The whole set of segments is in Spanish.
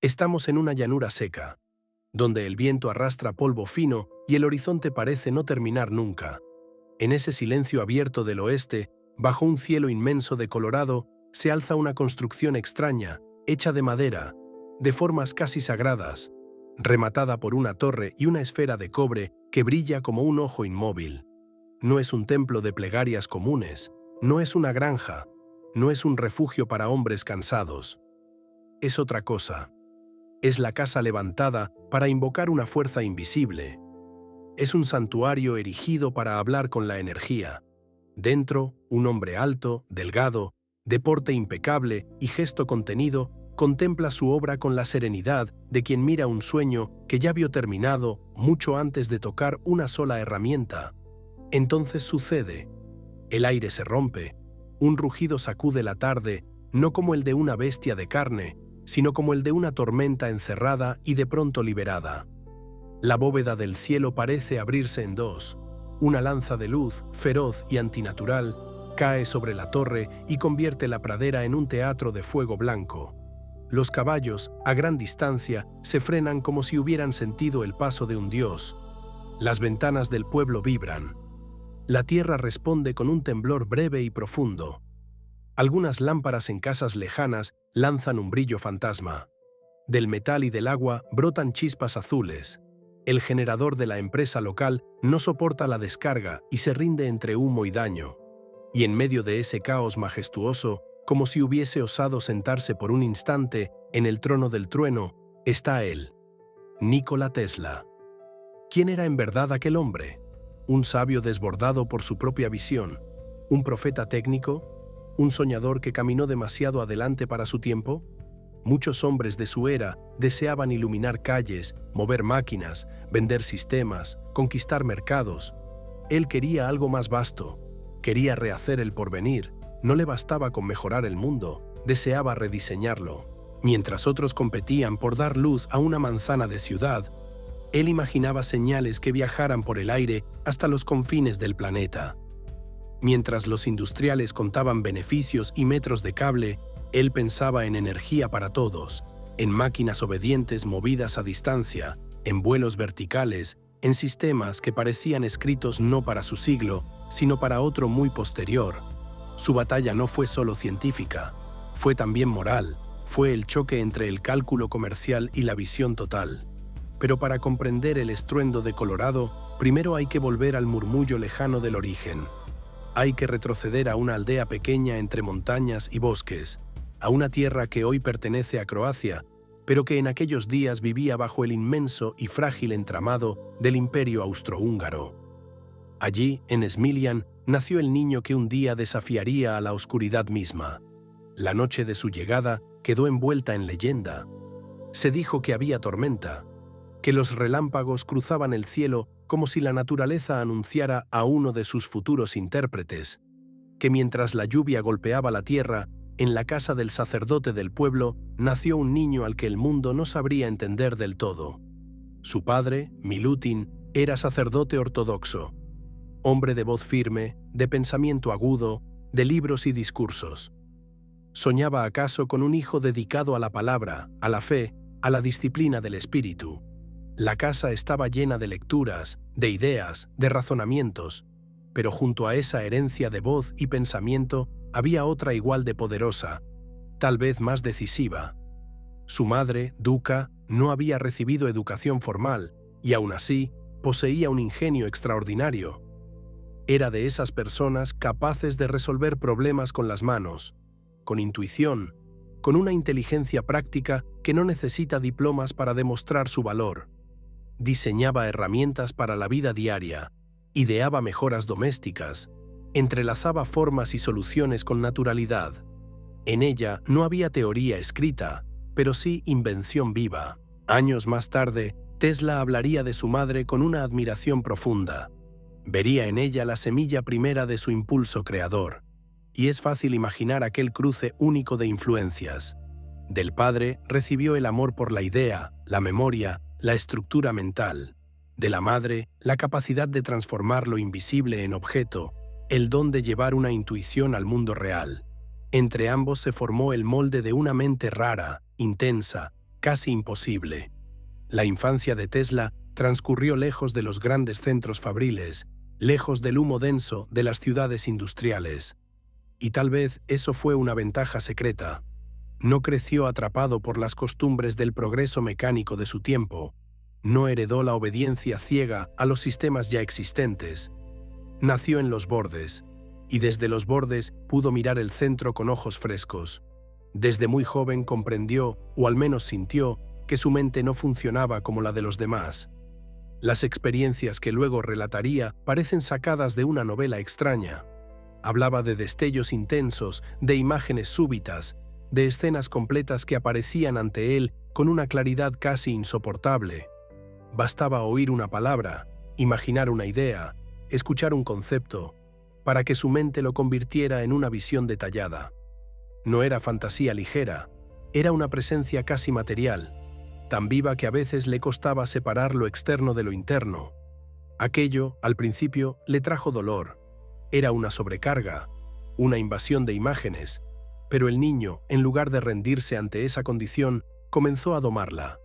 Estamos en una llanura seca, donde el viento arrastra polvo fino y el horizonte parece no terminar nunca. En ese silencio abierto del oeste, bajo un cielo inmenso de Colorado, se alza una construcción extraña, hecha de madera, de formas casi sagradas, rematada por una torre y una esfera de cobre que brilla como un ojo inmóvil. No es un templo de plegarias comunes, no es una granja, no es un refugio para hombres cansados. Es otra cosa. Es la casa levantada para invocar una fuerza invisible. Es un santuario erigido para hablar con la energía. Dentro, un hombre alto, delgado, de porte impecable y gesto contenido, contempla su obra con la serenidad de quien mira un sueño que ya vio terminado mucho antes de tocar una sola herramienta. Entonces sucede. El aire se rompe. Un rugido sacude la tarde, no como el de una bestia de carne, sino como el de una tormenta encerrada y de pronto liberada. La bóveda del cielo parece abrirse en dos. Una lanza de luz, feroz y antinatural, cae sobre la torre y convierte la pradera en un teatro de fuego blanco. Los caballos, a gran distancia, se frenan como si hubieran sentido el paso de un dios. Las ventanas del pueblo vibran. La tierra responde con un temblor breve y profundo. Algunas lámparas en casas lejanas lanzan un brillo fantasma. Del metal y del agua brotan chispas azules. El generador de la empresa local no soporta la descarga y se rinde entre humo y daño. Y en medio de ese caos majestuoso, como si hubiese osado sentarse por un instante en el trono del trueno, está él, Nikola Tesla. ¿Quién era en verdad aquel hombre? ¿Un sabio desbordado por su propia visión? ¿Un profeta técnico? ¿Un soñador que caminó demasiado adelante para su tiempo? Muchos hombres de su era deseaban iluminar calles, mover máquinas, vender sistemas, conquistar mercados. Él quería algo más vasto. Quería rehacer el porvenir. No le bastaba con mejorar el mundo, deseaba rediseñarlo. Mientras otros competían por dar luz a una manzana de ciudad, él imaginaba señales que viajaran por el aire hasta los confines del planeta. Mientras los industriales contaban beneficios y metros de cable, él pensaba en energía para todos, en máquinas obedientes movidas a distancia, en vuelos verticales, en sistemas que parecían escritos no para su siglo, sino para otro muy posterior. Su batalla no fue solo científica, fue también moral, fue el choque entre el cálculo comercial y la visión total. Pero para comprender el estruendo de Colorado, primero hay que volver al murmullo lejano del origen. Hay que retroceder a una aldea pequeña entre montañas y bosques, a una tierra que hoy pertenece a Croacia, pero que en aquellos días vivía bajo el inmenso y frágil entramado del Imperio Austrohúngaro. Allí, en Smiljan, nació el niño que un día desafiaría a la oscuridad misma. La noche de su llegada quedó envuelta en leyenda. Se dijo que había tormenta, que los relámpagos cruzaban el cielo como si la naturaleza anunciara a uno de sus futuros intérpretes, que mientras la lluvia golpeaba la tierra, en la casa del sacerdote del pueblo nació un niño al que el mundo no sabría entender del todo. Su padre, Milutin, era sacerdote ortodoxo, hombre de voz firme, de pensamiento agudo, de libros y discursos. ¿Soñaba acaso con un hijo dedicado a la palabra, a la fe, a la disciplina del espíritu? La casa estaba llena de lecturas, de ideas, de razonamientos, pero junto a esa herencia de voz y pensamiento había otra igual de poderosa, tal vez más decisiva. Su madre, Duka, no había recibido educación formal y aún así poseía un ingenio extraordinario. Era de esas personas capaces de resolver problemas con las manos, con intuición, con una inteligencia práctica que no necesita diplomas para demostrar su valor. Diseñaba herramientas para la vida diaria, ideaba mejoras domésticas, entrelazaba formas y soluciones con naturalidad. En ella no había teoría escrita, pero sí invención viva. Años más tarde, Tesla hablaría de su madre con una admiración profunda. Vería en ella la semilla primera de su impulso creador. Y es fácil imaginar aquel cruce único de influencias. Del padre recibió el amor por la idea, la memoria, la estructura mental. De la madre, la capacidad de transformar lo invisible en objeto, el don de llevar una intuición al mundo real. Entre ambos se formó el molde de una mente rara, intensa, casi imposible. La infancia de Tesla transcurrió lejos de los grandes centros fabriles, lejos del humo denso de las ciudades industriales. Y tal vez eso fue una ventaja secreta. No creció atrapado por las costumbres del progreso mecánico de su tiempo. No heredó la obediencia ciega a los sistemas ya existentes. Nació en los bordes, y desde los bordes pudo mirar el centro con ojos frescos. Desde muy joven comprendió, o al menos sintió, que su mente no funcionaba como la de los demás. Las experiencias que luego relataría parecen sacadas de una novela extraña. Hablaba de destellos intensos, de imágenes súbitas, de escenas completas que aparecían ante él con una claridad casi insoportable. Bastaba oír una palabra, imaginar una idea, escuchar un concepto, para que su mente lo convirtiera en una visión detallada. No era fantasía ligera, era una presencia casi material, tan viva que a veces le costaba separar lo externo de lo interno. Aquello, al principio, le trajo dolor. Era una sobrecarga, una invasión de imágenes, pero el niño, en lugar de rendirse ante esa condición, comenzó a domarla.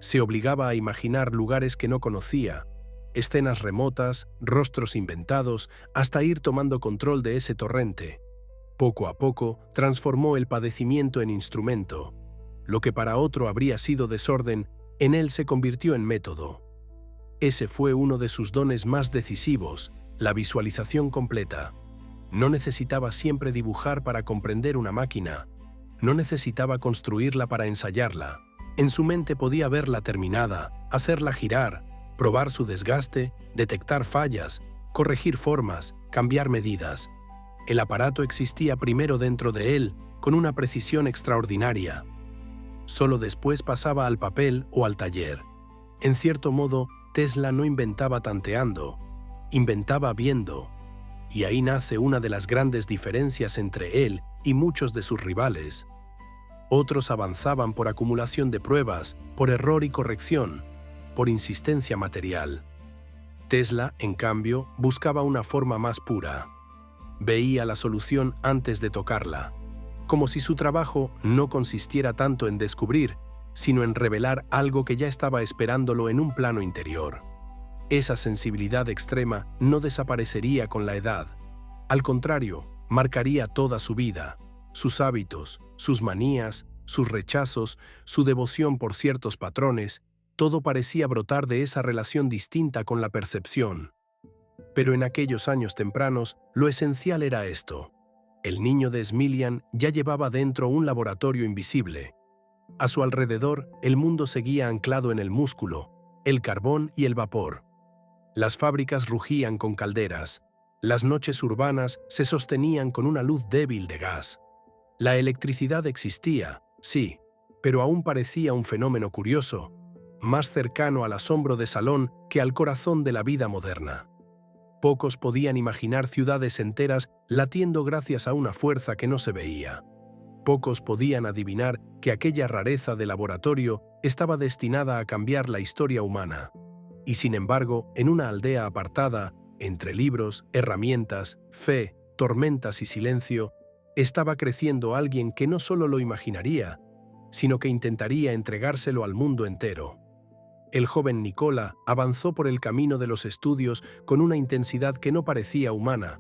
Se obligaba a imaginar lugares que no conocía, escenas remotas, rostros inventados, hasta ir tomando control de ese torrente. Poco a poco, transformó el padecimiento en instrumento. Lo que para otro habría sido desorden, en él se convirtió en método. Ese fue uno de sus dones más decisivos, la visualización completa. No necesitaba siempre dibujar para comprender una máquina. No necesitaba construirla para ensayarla. En su mente podía verla terminada, hacerla girar, probar su desgaste, detectar fallas, corregir formas, cambiar medidas. El aparato existía primero dentro de él, con una precisión extraordinaria. Solo después pasaba al papel o al taller. En cierto modo, Tesla no inventaba tanteando, inventaba viendo. Y ahí nace una de las grandes diferencias entre él y muchos de sus rivales. Otros avanzaban por acumulación de pruebas, por error y corrección, por insistencia material. Tesla, en cambio, buscaba una forma más pura. Veía la solución antes de tocarla, como si su trabajo no consistiera tanto en descubrir, sino en revelar algo que ya estaba esperándolo en un plano interior. Esa sensibilidad extrema no desaparecería con la edad. Al contrario, marcaría toda su vida, sus hábitos, sus manías, sus rechazos, su devoción por ciertos patrones. Todo parecía brotar de esa relación distinta con la percepción. Pero en aquellos años tempranos, lo esencial era esto. El niño de Smiljan ya llevaba dentro un laboratorio invisible. A su alrededor, el mundo seguía anclado en el músculo, el carbón y el vapor. Las fábricas rugían con calderas. Las noches urbanas se sostenían con una luz débil de gas. La electricidad existía, sí, pero aún parecía un fenómeno curioso, más cercano al asombro de salón que al corazón de la vida moderna. Pocos podían imaginar ciudades enteras latiendo gracias a una fuerza que no se veía. Pocos podían adivinar que aquella rareza de laboratorio estaba destinada a cambiar la historia humana. Y sin embargo, en una aldea apartada, entre libros, herramientas, fe, tormentas y silencio, estaba creciendo alguien que no solo lo imaginaría, sino que intentaría entregárselo al mundo entero. El joven Nikola avanzó por el camino de los estudios con una intensidad que no parecía humana,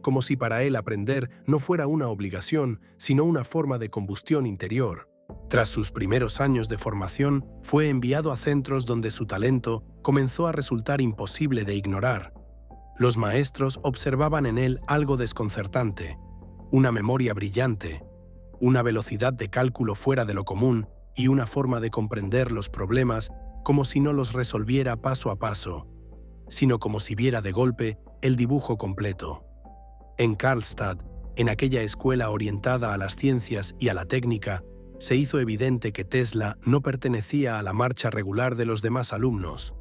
como si para él aprender no fuera una obligación, sino una forma de combustión interior. Tras sus primeros años de formación, fue enviado a centros donde su talento comenzó a resultar imposible de ignorar. Los maestros observaban en él algo desconcertante, una memoria brillante, una velocidad de cálculo fuera de lo común y una forma de comprender los problemas como si no los resolviera paso a paso, sino como si viera de golpe el dibujo completo. En Karlstad, en aquella escuela orientada a las ciencias y a la técnica, se hizo evidente que Tesla no pertenecía a la marcha regular de los demás alumnos.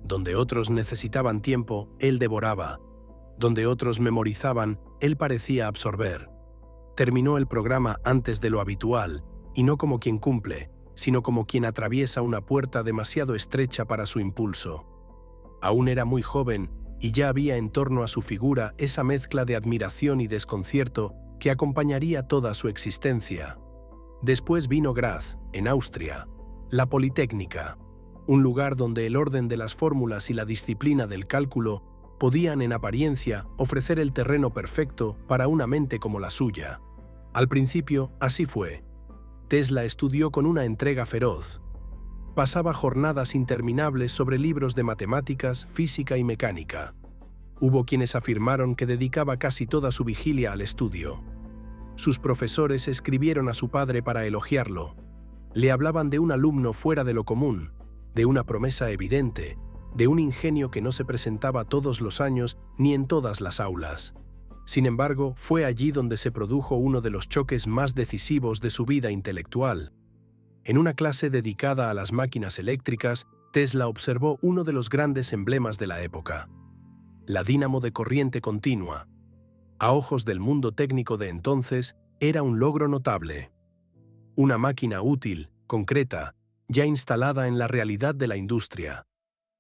Donde otros necesitaban tiempo, él devoraba. Donde otros memorizaban, él parecía absorber. Terminó el programa antes de lo habitual, y no como quien cumple, sino como quien atraviesa una puerta demasiado estrecha para su impulso. Aún era muy joven, y ya había en torno a su figura esa mezcla de admiración y desconcierto que acompañaría toda su existencia. Después vino Graz, en Austria, La Politécnica, un lugar donde el orden de las fórmulas y la disciplina del cálculo podían, en apariencia, ofrecer el terreno perfecto para una mente como la suya. Al principio, así fue. Tesla estudió con una entrega feroz. Pasaba jornadas interminables sobre libros de matemáticas, física y mecánica. Hubo quienes afirmaron que dedicaba casi toda su vigilia al estudio. Sus profesores escribieron a su padre para elogiarlo. Le hablaban de un alumno fuera de lo común, de una promesa evidente, de un ingenio que no se presentaba todos los años ni en todas las aulas. Sin embargo, fue allí donde se produjo uno de los choques más decisivos de su vida intelectual. En una clase dedicada a las máquinas eléctricas, Tesla observó uno de los grandes emblemas de la época: la dínamo de corriente continua. A ojos del mundo técnico de entonces, era un logro notable. Una máquina útil, concreta, ya instalada en la realidad de la industria.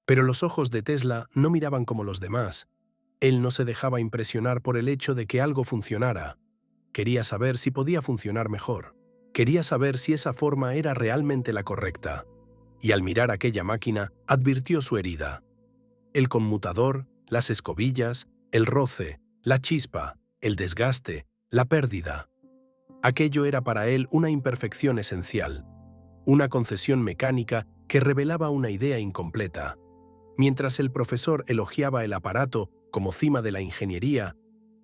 Pero los ojos de Tesla no miraban como los demás. Él no se dejaba impresionar por el hecho de que algo funcionara. Quería saber si podía funcionar mejor. Quería saber si esa forma era realmente la correcta. Y al mirar aquella máquina, advirtió su herida. El conmutador, las escobillas, el roce, la chispa, el desgaste, la pérdida. Aquello era para él una imperfección esencial, una concesión mecánica que revelaba una idea incompleta. Mientras el profesor elogiaba el aparato como cima de la ingeniería,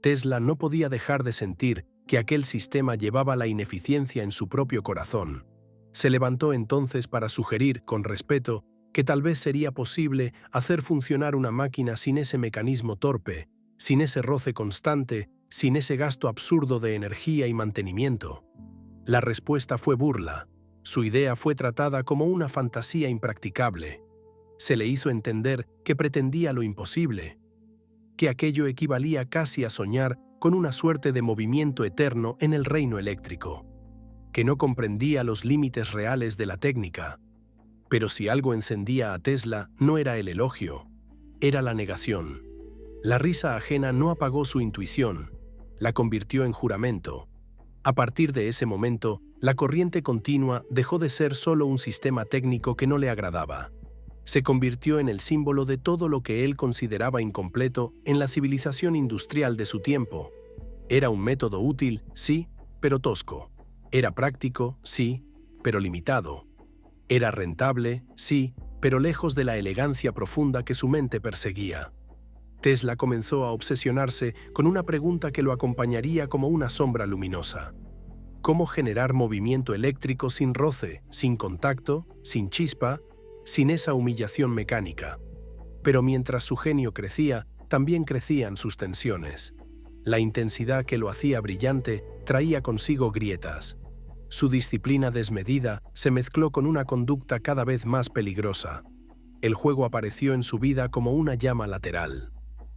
Tesla no podía dejar de sentir que aquel sistema llevaba la ineficiencia en su propio corazón. Se levantó entonces para sugerir, con respeto, que tal vez sería posible hacer funcionar una máquina sin ese mecanismo torpe, sin ese roce constante, sin ese gasto absurdo de energía y mantenimiento. La respuesta fue burla. Su idea fue tratada como una fantasía impracticable. Se le hizo entender que pretendía lo imposible, que aquello equivalía casi a soñar con una suerte de movimiento eterno en el reino eléctrico, que no comprendía los límites reales de la técnica. Pero si algo encendía a Tesla, no era el elogio, era la negación. La risa ajena no apagó su intuición, la convirtió en juramento. A partir de ese momento, la corriente continua dejó de ser solo un sistema técnico que no le agradaba. Se convirtió en el símbolo de todo lo que él consideraba incompleto en la civilización industrial de su tiempo. Era un método útil, sí, pero tosco. Era práctico, sí, pero limitado. Era rentable, sí, pero lejos de la elegancia profunda que su mente perseguía. Tesla comenzó a obsesionarse con una pregunta que lo acompañaría como una sombra luminosa. ¿Cómo generar movimiento eléctrico sin roce, sin contacto, sin chispa, sin esa humillación mecánica? Pero mientras su genio crecía, también crecían sus tensiones. La intensidad que lo hacía brillante traía consigo grietas. Su disciplina desmedida se mezcló con una conducta cada vez más peligrosa. El juego apareció en su vida como una llama lateral.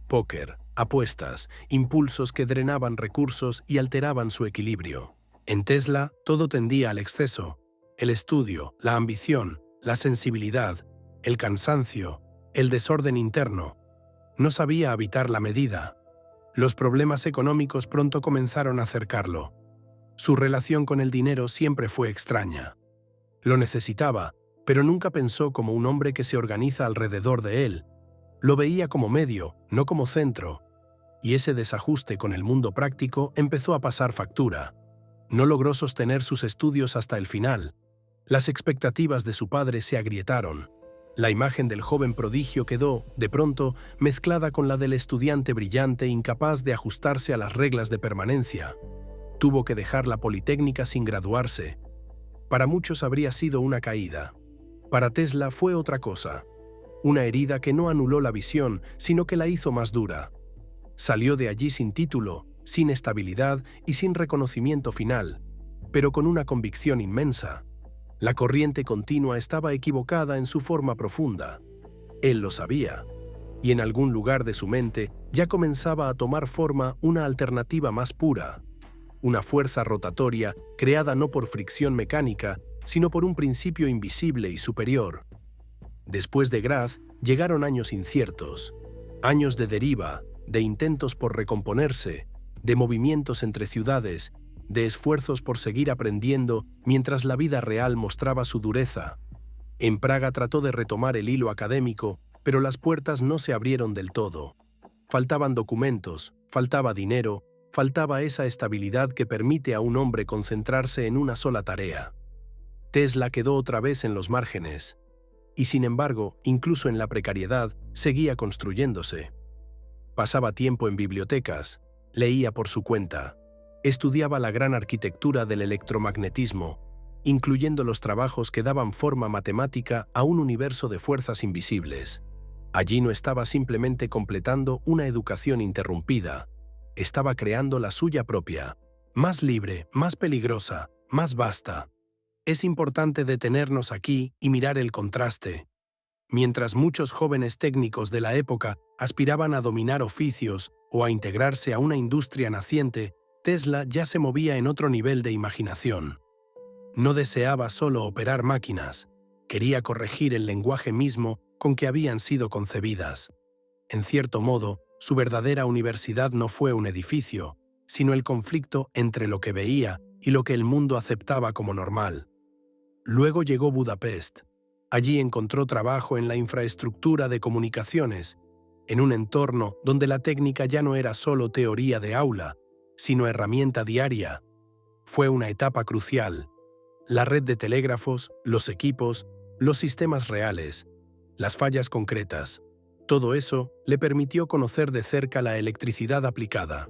Póker, apuestas, impulsos que drenaban recursos y alteraban su equilibrio. En Tesla, todo tendía al exceso. El estudio, la ambición, la sensibilidad, el cansancio, el desorden interno. No sabía habitar la medida. Los problemas económicos pronto comenzaron a cercarlo. Su relación con el dinero siempre fue extraña. Lo necesitaba, pero nunca pensó como un hombre que se organiza alrededor de él. Lo veía como medio, no como centro. Y ese desajuste con el mundo práctico empezó a pasar factura. No logró sostener sus estudios hasta el final. Las expectativas de su padre se agrietaron. La imagen del joven prodigio quedó, de pronto, mezclada con la del estudiante brillante incapaz de ajustarse a las reglas de permanencia. Tuvo que dejar la Politécnica sin graduarse. Para muchos habría sido una caída. Para Tesla fue otra cosa. Una herida que no anuló la visión, sino que la hizo más dura. Salió de allí sin título, sin estabilidad y sin reconocimiento final, pero con una convicción inmensa. La corriente continua estaba equivocada en su forma profunda. Él lo sabía, y en algún lugar de su mente ya comenzaba a tomar forma una alternativa más pura, una fuerza rotatoria creada no por fricción mecánica, sino por un principio invisible y superior. Después de Graz llegaron años inciertos, años de deriva, de intentos por recomponerse, de movimientos entre ciudades, de esfuerzos por seguir aprendiendo mientras la vida real mostraba su dureza. En Praga trató de retomar el hilo académico, pero las puertas no se abrieron del todo. Faltaban documentos, faltaba dinero, faltaba esa estabilidad que permite a un hombre concentrarse en una sola tarea. Tesla quedó otra vez en los márgenes. Y sin embargo, incluso en la precariedad, seguía construyéndose. Pasaba tiempo en bibliotecas, leía por su cuenta, estudiaba la gran arquitectura del electromagnetismo, incluyendo los trabajos que daban forma matemática a un universo de fuerzas invisibles. Allí no estaba simplemente completando una educación interrumpida, estaba creando la suya propia, más libre, más peligrosa, más vasta. Es importante detenernos aquí y mirar el contraste. Mientras muchos jóvenes técnicos de la época aspiraban a dominar oficios o a integrarse a una industria naciente, Tesla ya se movía en otro nivel de imaginación. No deseaba solo operar máquinas, quería corregir el lenguaje mismo con que habían sido concebidas. En cierto modo, su verdadera universidad no fue un edificio, sino el conflicto entre lo que veía y lo que el mundo aceptaba como normal. Luego llegó Budapest. Allí encontró trabajo en la infraestructura de comunicaciones, en un entorno donde la técnica ya no era solo teoría de aula, sino herramienta diaria. Fue una etapa crucial. La red de telégrafos, los equipos, los sistemas reales, las fallas concretas. Todo eso le permitió conocer de cerca la electricidad aplicada.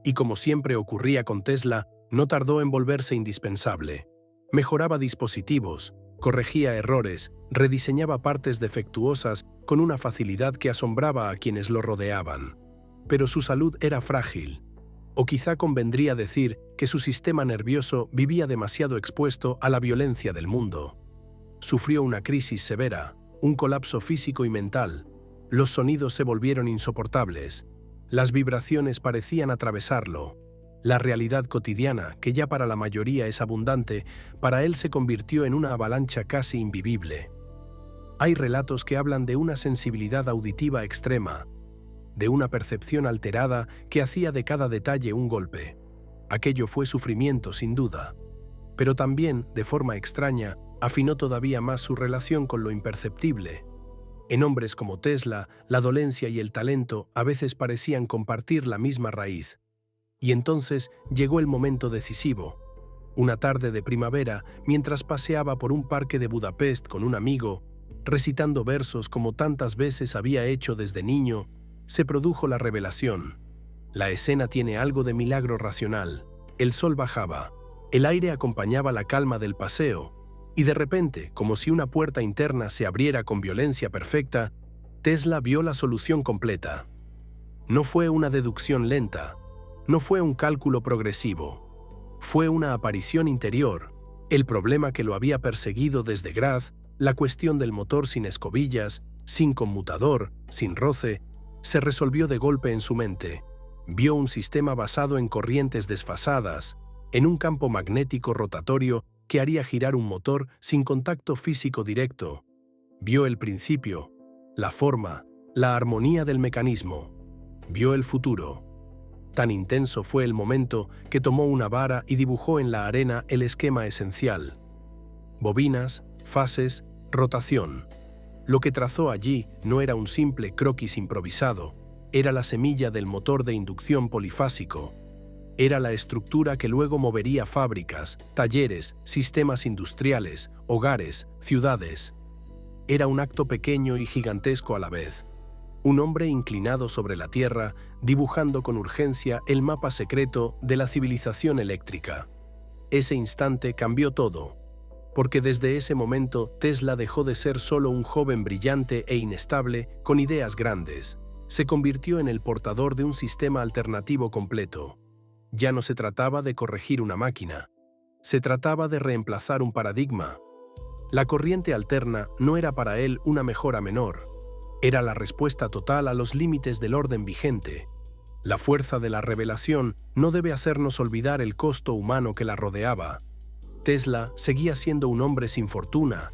Y como siempre ocurría con Tesla, no tardó en volverse indispensable. Mejoraba dispositivos, corregía errores, rediseñaba partes defectuosas con una facilidad que asombraba a quienes lo rodeaban. Pero su salud era frágil. O quizá convendría decir que su sistema nervioso vivía demasiado expuesto a la violencia del mundo. Sufrió una crisis severa, un colapso físico y mental. Los sonidos se volvieron insoportables. Las vibraciones parecían atravesarlo. La realidad cotidiana, que ya para la mayoría es abundante, para él se convirtió en una avalancha casi invivible. Hay relatos que hablan de una sensibilidad auditiva extrema, de una percepción alterada que hacía de cada detalle un golpe. Aquello fue sufrimiento, sin duda. Pero también, de forma extraña, afinó todavía más su relación con lo imperceptible. En hombres como Tesla, la dolencia y el talento a veces parecían compartir la misma raíz. Y entonces llegó el momento decisivo. Una tarde de primavera, mientras paseaba por un parque de Budapest con un amigo, recitando versos como tantas veces había hecho desde niño, se produjo la revelación. La escena tiene algo de milagro racional. El sol bajaba, el aire acompañaba la calma del paseo, y de repente, como si una puerta interna se abriera con violencia perfecta, Tesla vio la solución completa. No fue una deducción lenta, no fue un cálculo progresivo, fue una aparición interior, el problema que lo había perseguido desde Graz, la cuestión del motor sin escobillas, sin conmutador, sin roce, se resolvió de golpe en su mente. Vio un sistema basado en corrientes desfasadas, en un campo magnético rotatorio que haría girar un motor sin contacto físico directo. Vio el principio, la forma, la armonía del mecanismo. Vio el futuro. Tan intenso fue el momento que tomó una vara y dibujó en la arena el esquema esencial. Bobinas, fases, rotación. Lo que trazó allí no era un simple croquis improvisado, era la semilla del motor de inducción polifásico. Era la estructura que luego movería fábricas, talleres, sistemas industriales, hogares, ciudades. Era un acto pequeño y gigantesco a la vez. Un hombre inclinado sobre la tierra, dibujando con urgencia el mapa secreto de la civilización eléctrica. Ese instante cambió todo, porque desde ese momento Tesla dejó de ser solo un joven brillante e inestable con ideas grandes. Se convirtió en el portador de un sistema alternativo completo. Ya no se trataba de corregir una máquina, se trataba de reemplazar un paradigma. La corriente alterna no era para él una mejora menor, era la respuesta total a los límites del orden vigente. La fuerza de la revelación no debe hacernos olvidar el costo humano que la rodeaba. Tesla seguía siendo un hombre sin fortuna,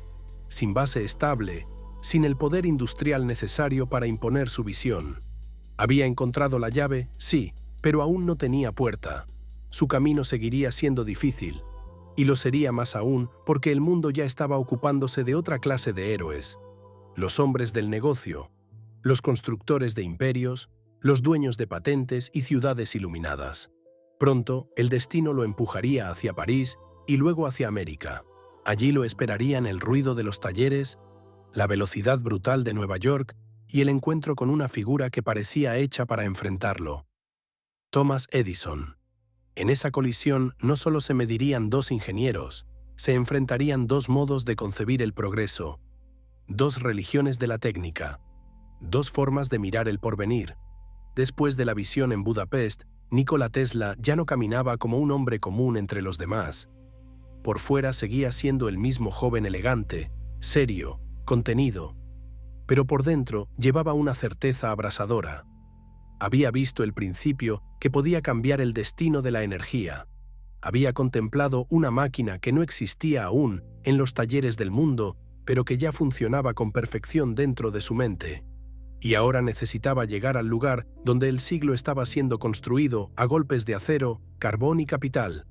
sin base estable, sin el poder industrial necesario para imponer su visión. Había encontrado la llave, sí, pero aún no tenía puerta. Su camino seguiría siendo difícil. Y lo sería más aún porque el mundo ya estaba ocupándose de otra clase de héroes: los hombres del negocio, los constructores de imperios, los dueños de patentes y ciudades iluminadas. Pronto, el destino lo empujaría hacia París y luego hacia América. Allí lo esperarían el ruido de los talleres, la velocidad brutal de Nueva York y el encuentro con una figura que parecía hecha para enfrentarlo: Thomas Edison. En esa colisión no solo se medirían dos ingenieros, se enfrentarían dos modos de concebir el progreso, dos religiones de la técnica, dos formas de mirar el porvenir. Después de la visión en Budapest, Nikola Tesla ya no caminaba como un hombre común entre los demás. Por fuera seguía siendo el mismo joven elegante, serio, contenido, pero por dentro llevaba una certeza abrasadora. Había visto el principio que podía cambiar el destino de la energía. Había contemplado una máquina que no existía aún en los talleres del mundo, pero que ya funcionaba con perfección dentro de su mente. Y ahora necesitaba llegar al lugar donde el siglo estaba siendo construido a golpes de acero, carbón y capital.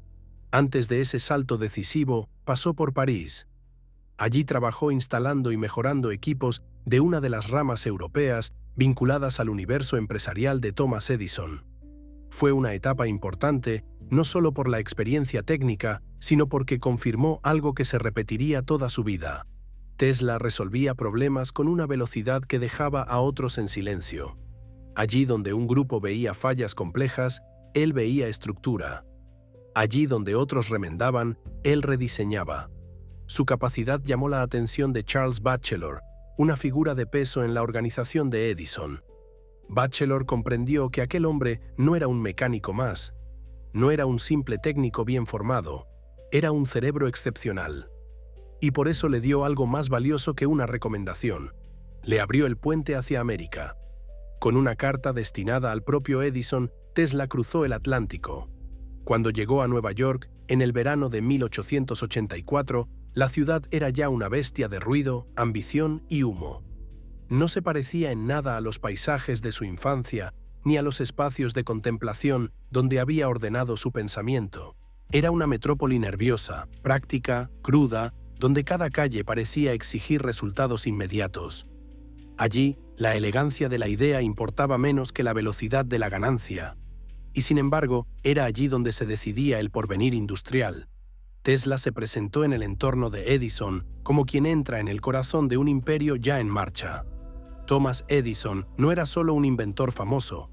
Antes de ese salto decisivo, pasó por París. Allí trabajó instalando y mejorando equipos de una de las ramas europeas vinculadas al universo empresarial de Thomas Edison. Fue una etapa importante, no solo por la experiencia técnica, sino porque confirmó algo que se repetiría toda su vida. Tesla resolvía problemas con una velocidad que dejaba a otros en silencio. Allí donde un grupo veía fallas complejas, él veía estructura. Allí donde otros remendaban, él rediseñaba. Su capacidad llamó la atención de Charles Batchelor, una figura de peso en la organización de Edison. Batchelor comprendió que aquel hombre no era un mecánico más, no era un simple técnico bien formado, era un cerebro excepcional. Y por eso le dio algo más valioso que una recomendación: le abrió el puente hacia América. Con una carta destinada al propio Edison, Tesla cruzó el Atlántico. Cuando llegó a Nueva York, en el verano de 1884, la ciudad era ya una bestia de ruido, ambición y humo. No se parecía en nada a los paisajes de su infancia, ni a los espacios de contemplación donde había ordenado su pensamiento. Era una metrópoli nerviosa, práctica, cruda, donde cada calle parecía exigir resultados inmediatos. Allí, la elegancia de la idea importaba menos que la velocidad de la ganancia. Y sin embargo, era allí donde se decidía el porvenir industrial. Tesla se presentó en el entorno de Edison como quien entra en el corazón de un imperio ya en marcha. Thomas Edison no era solo un inventor famoso,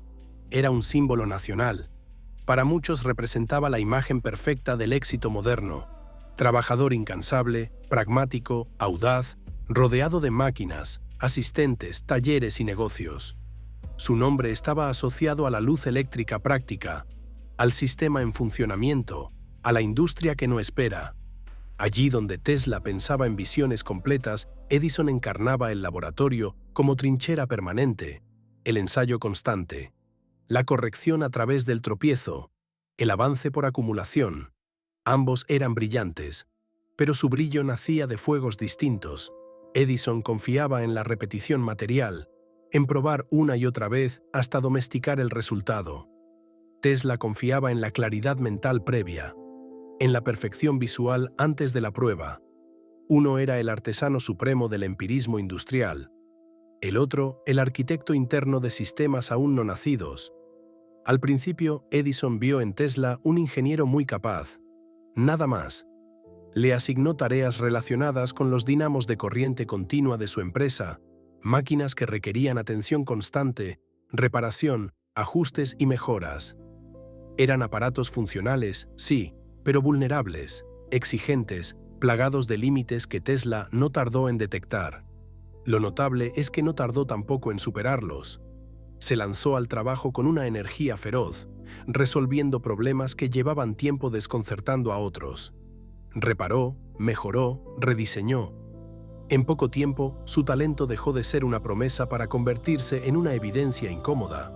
era un símbolo nacional. Para muchos representaba la imagen perfecta del éxito moderno: trabajador incansable, pragmático, audaz, rodeado de máquinas, asistentes, talleres y negocios. Su nombre estaba asociado a la luz eléctrica práctica, al sistema en funcionamiento, a la industria que no espera. Allí donde Tesla pensaba en visiones completas, Edison encarnaba el laboratorio como trinchera permanente, el ensayo constante, la corrección a través del tropiezo, el avance por acumulación. Ambos eran brillantes, pero su brillo nacía de fuegos distintos. Edison confiaba en la repetición material, en probar una y otra vez hasta domesticar el resultado. Tesla confiaba en la claridad mental previa, en la perfección visual antes de la prueba. Uno era el artesano supremo del empirismo industrial, el otro el arquitecto interno de sistemas aún no nacidos. Al principio, Edison vio en Tesla un ingeniero muy capaz. Nada más. Le asignó tareas relacionadas con los dinamos de corriente continua de su empresa, máquinas que requerían atención constante, reparación, ajustes y mejoras. Eran aparatos funcionales, sí, pero vulnerables, exigentes, plagados de límites que Tesla no tardó en detectar. Lo notable es que no tardó tampoco en superarlos. Se lanzó al trabajo con una energía feroz, resolviendo problemas que llevaban tiempo desconcertando a otros. Reparó, mejoró, rediseñó. En poco tiempo, su talento dejó de ser una promesa para convertirse en una evidencia incómoda.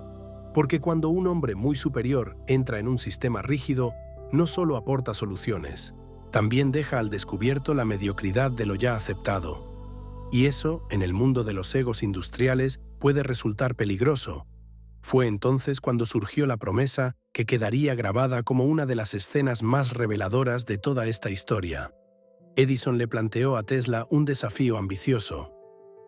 Porque cuando un hombre muy superior entra en un sistema rígido, no solo aporta soluciones, también deja al descubierto la mediocridad de lo ya aceptado. Y eso, en el mundo de los egos industriales, puede resultar peligroso. Fue entonces cuando surgió la promesa que quedaría grabada como una de las escenas más reveladoras de toda esta historia. Edison le planteó a Tesla un desafío ambicioso.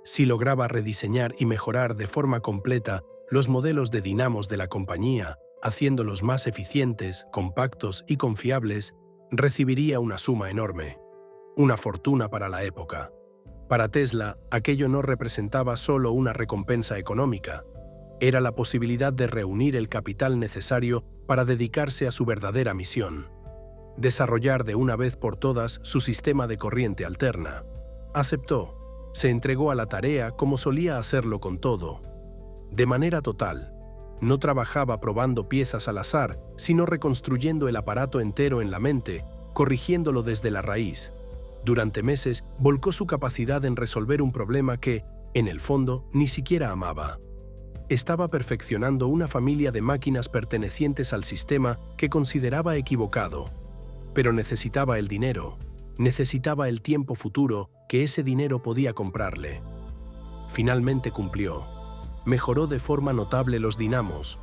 Si lograba rediseñar y mejorar de forma completa los modelos de dinamos de la compañía, haciéndolos más eficientes, compactos y confiables, recibiría una suma enorme. Una fortuna para la época. Para Tesla, aquello no representaba solo una recompensa económica. Era la posibilidad de reunir el capital necesario para dedicarse a su verdadera misión: desarrollar de una vez por todas su sistema de corriente alterna. Aceptó. Se entregó a la tarea como solía hacerlo con todo. De manera total. No trabajaba probando piezas al azar, sino reconstruyendo el aparato entero en la mente, corrigiéndolo desde la raíz. Durante meses volcó su capacidad en resolver un problema que, en el fondo, ni siquiera amaba. Estaba perfeccionando una familia de máquinas pertenecientes al sistema que consideraba equivocado. Pero necesitaba el dinero, necesitaba el tiempo futuro que ese dinero podía comprarle. Finalmente cumplió. Mejoró de forma notable los dinamos,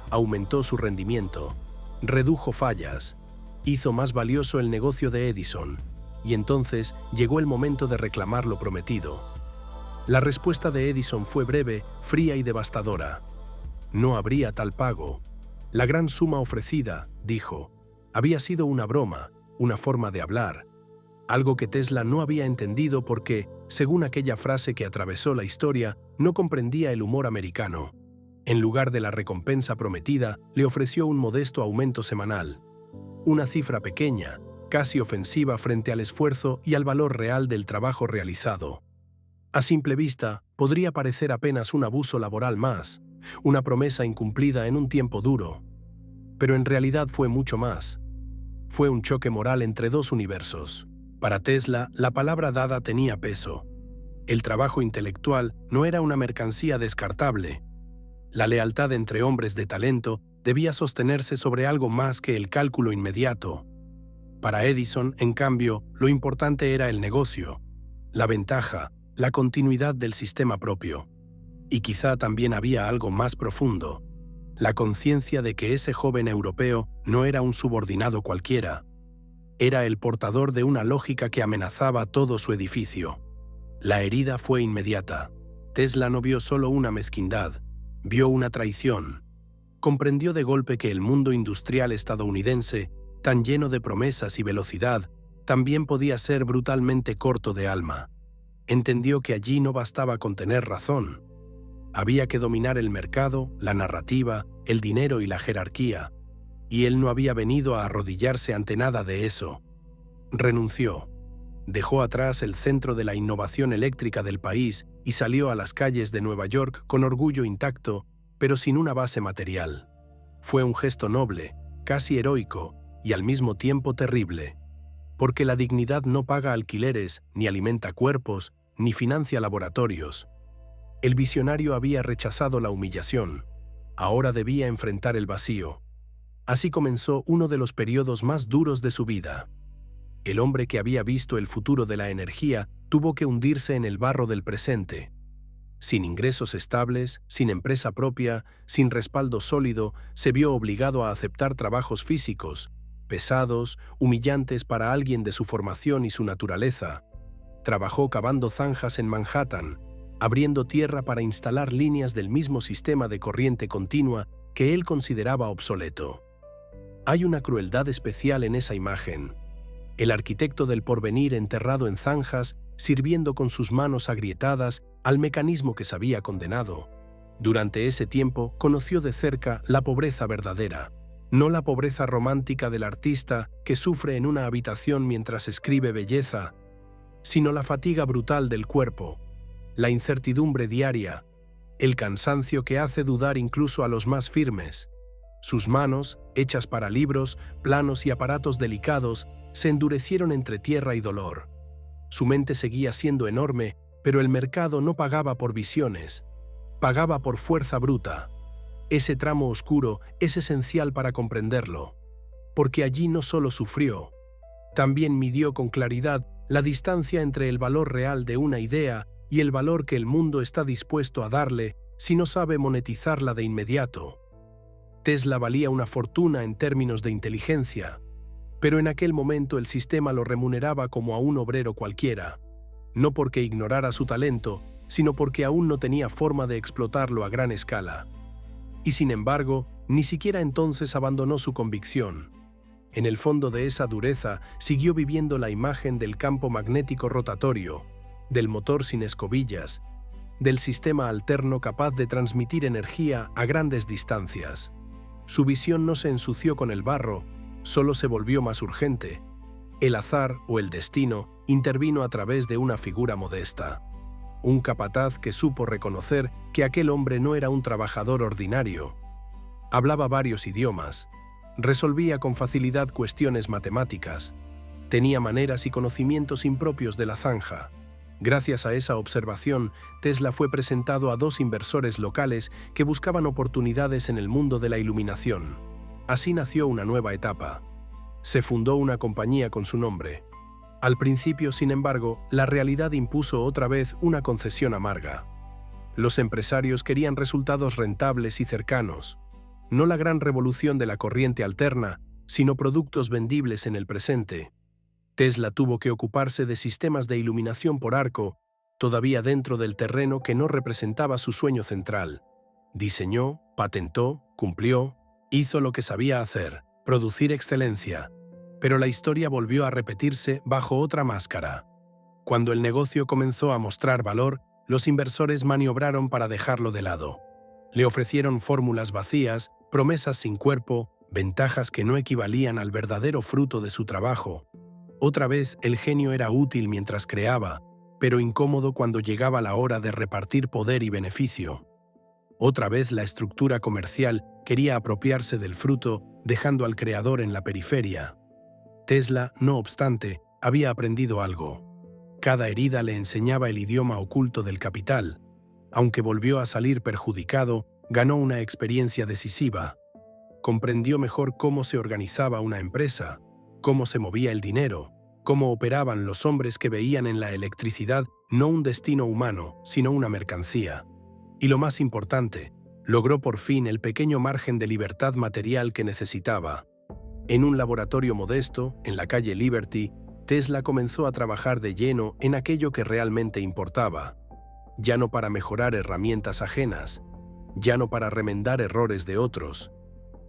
aumentó su rendimiento, redujo fallas, hizo más valioso el negocio de Edison, y entonces llegó el momento de reclamar lo prometido. La respuesta de Edison fue breve, fría y devastadora. No habría tal pago. La gran suma ofrecida, dijo, había sido una broma, una forma de hablar, algo que Tesla no había entendido porque, según aquella frase que atravesó la historia, no comprendía el humor americano. En lugar de la recompensa prometida, le ofreció un modesto aumento semanal. Una cifra pequeña, casi ofensiva frente al esfuerzo y al valor real del trabajo realizado. A simple vista, podría parecer apenas un abuso laboral más, una promesa incumplida en un tiempo duro. Pero en realidad fue mucho más. Fue un choque moral entre dos universos. Para Tesla, la palabra dada tenía peso. El trabajo intelectual no era una mercancía descartable. La lealtad entre hombres de talento debía sostenerse sobre algo más que el cálculo inmediato. Para Edison, en cambio, lo importante era el negocio, la ventaja, la continuidad del sistema propio. Y quizá también había algo más profundo, la conciencia de que ese joven europeo no era un subordinado cualquiera. Era el portador de una lógica que amenazaba todo su edificio. La herida fue inmediata. Tesla no vio solo una mezquindad, vio una traición. Comprendió de golpe que el mundo industrial estadounidense, tan lleno de promesas y velocidad, también podía ser brutalmente corto de alma. Entendió que allí no bastaba con tener razón. Había que dominar el mercado, la narrativa, el dinero y la jerarquía. Y él no había venido a arrodillarse ante nada de eso. Renunció. Dejó atrás el centro de la innovación eléctrica del país y salió a las calles de Nueva York con orgullo intacto, pero sin una base material. Fue un gesto noble, casi heroico, y al mismo tiempo terrible. Porque la dignidad no paga alquileres, ni alimenta cuerpos, ni financia laboratorios. El visionario había rechazado la humillación. Ahora debía enfrentar el vacío. Así comenzó uno de los periodos más duros de su vida. El hombre que había visto el futuro de la energía tuvo que hundirse en el barro del presente. Sin ingresos estables, sin empresa propia, sin respaldo sólido, se vio obligado a aceptar trabajos físicos, pesados, humillantes para alguien de su formación y su naturaleza. Trabajó cavando zanjas en Manhattan, abriendo tierra para instalar líneas del mismo sistema de corriente continua que él consideraba obsoleto. Hay una crueldad especial en esa imagen. El arquitecto del porvenir enterrado en zanjas, sirviendo con sus manos agrietadas al mecanismo que se había condenado. Durante ese tiempo conoció de cerca la pobreza verdadera, no la pobreza romántica del artista que sufre en una habitación mientras escribe belleza, sino la fatiga brutal del cuerpo, la incertidumbre diaria, el cansancio que hace dudar incluso a los más firmes. Sus manos, hechas para libros, planos y aparatos delicados, se endurecieron entre tierra y dolor. Su mente seguía siendo enorme, pero el mercado no pagaba por visiones, pagaba por fuerza bruta. Ese tramo oscuro es esencial para comprenderlo, porque allí no solo sufrió, también midió con claridad la distancia entre el valor real de una idea y el valor que el mundo está dispuesto a darle si no sabe monetizarla de inmediato. Tesla valía una fortuna en términos de inteligencia, pero en aquel momento el sistema lo remuneraba como a un obrero cualquiera, no porque ignorara su talento, sino porque aún no tenía forma de explotarlo a gran escala. Y sin embargo, ni siquiera entonces abandonó su convicción. En el fondo de esa dureza siguió viviendo la imagen del campo magnético rotatorio, del motor sin escobillas, del sistema alterno capaz de transmitir energía a grandes distancias. Su visión no se ensució con el barro, solo se volvió más urgente. El azar o el destino intervino a través de una figura modesta. Un capataz que supo reconocer que aquel hombre no era un trabajador ordinario. Hablaba varios idiomas, resolvía con facilidad cuestiones matemáticas, tenía maneras y conocimientos impropios de la zanja. Gracias a esa observación, Tesla fue presentado a 2 inversores locales que buscaban oportunidades en el mundo de la iluminación. Así nació una nueva etapa. Se fundó una compañía con su nombre. Al principio, sin embargo, la realidad impuso otra vez una concesión amarga. Los empresarios querían resultados rentables y cercanos, no la gran revolución de la corriente alterna, sino productos vendibles en el presente. Tesla tuvo que ocuparse de sistemas de iluminación por arco, todavía dentro del terreno que no representaba su sueño central. Diseñó, patentó, cumplió, hizo lo que sabía hacer, producir excelencia. Pero la historia volvió a repetirse bajo otra máscara. Cuando el negocio comenzó a mostrar valor, los inversores maniobraron para dejarlo de lado. Le ofrecieron fórmulas vacías, promesas sin cuerpo, ventajas que no equivalían al verdadero fruto de su trabajo. Otra vez el genio era útil mientras creaba, pero incómodo cuando llegaba la hora de repartir poder y beneficio. Otra vez la estructura comercial quería apropiarse del fruto, dejando al creador en la periferia. Tesla, no obstante, había aprendido algo. Cada herida le enseñaba el idioma oculto del capital. Aunque volvió a salir perjudicado, ganó una experiencia decisiva. Comprendió mejor cómo se organizaba una empresa, cómo se movía el dinero, cómo operaban los hombres que veían en la electricidad no un destino humano, sino una mercancía. Y lo más importante, logró por fin el pequeño margen de libertad material que necesitaba. En un laboratorio modesto, en la calle Liberty, Tesla comenzó a trabajar de lleno en aquello que realmente importaba. Ya no para mejorar herramientas ajenas, ya no para remendar errores de otros.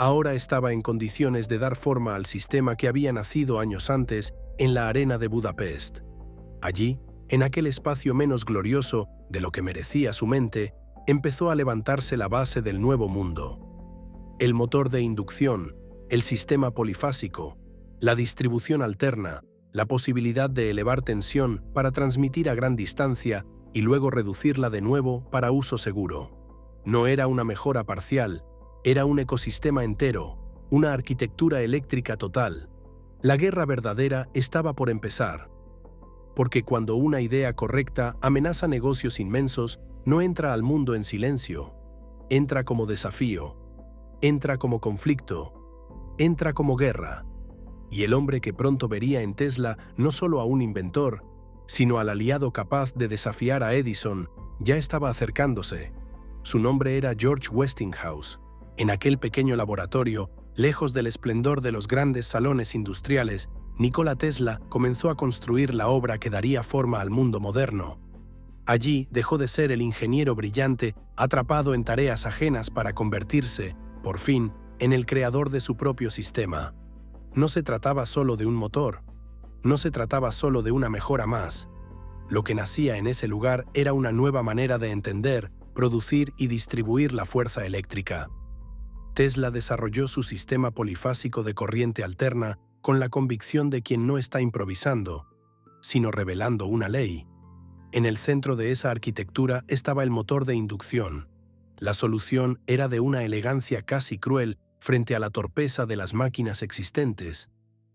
Ahora estaba en condiciones de dar forma al sistema que había nacido años antes en la arena de Budapest. Allí, en aquel espacio menos glorioso de lo que merecía su mente, empezó a levantarse la base del nuevo mundo. El motor de inducción, el sistema polifásico, la distribución alterna, la posibilidad de elevar tensión para transmitir a gran distancia y luego reducirla de nuevo para uso seguro. No era una mejora parcial, era un ecosistema entero, una arquitectura eléctrica total. La guerra verdadera estaba por empezar. Porque cuando una idea correcta amenaza negocios inmensos, no entra al mundo en silencio. Entra como desafío, entra como conflicto, entra como guerra. Y el hombre que pronto vería en Tesla no solo a un inventor, sino al aliado capaz de desafiar a Edison, ya estaba acercándose. Su nombre era George Westinghouse. En aquel pequeño laboratorio, lejos del esplendor de los grandes salones industriales, Nikola Tesla comenzó a construir la obra que daría forma al mundo moderno. Allí dejó de ser el ingeniero brillante atrapado en tareas ajenas para convertirse, por fin, en el creador de su propio sistema. No se trataba solo de un motor, no se trataba solo de una mejora más. Lo que nacía en ese lugar era una nueva manera de entender, producir y distribuir la fuerza eléctrica. Tesla desarrolló su sistema polifásico de corriente alterna con la convicción de quien no está improvisando, sino revelando una ley. En el centro de esa arquitectura estaba el motor de inducción. La solución era de una elegancia casi cruel frente a la torpeza de las máquinas existentes.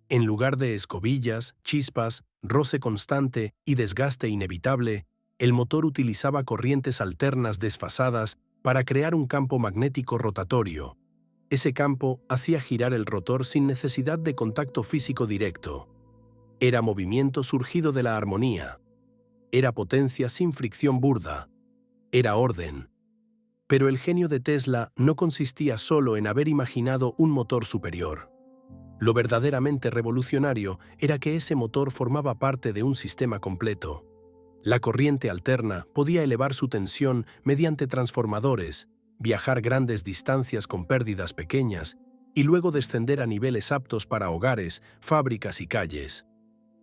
En lugar de escobillas, chispas, roce constante y desgaste inevitable, el motor utilizaba corrientes alternas desfasadas para crear un campo magnético rotatorio. Ese campo hacía girar el rotor sin necesidad de contacto físico directo. Era movimiento surgido de la armonía. Era potencia sin fricción burda. Era orden. Pero el genio de Tesla no consistía solo en haber imaginado un motor superior. Lo verdaderamente revolucionario era que ese motor formaba parte de un sistema completo. La corriente alterna podía elevar su tensión mediante transformadores, viajar grandes distancias con pérdidas pequeñas y luego descender a niveles aptos para hogares, fábricas y calles.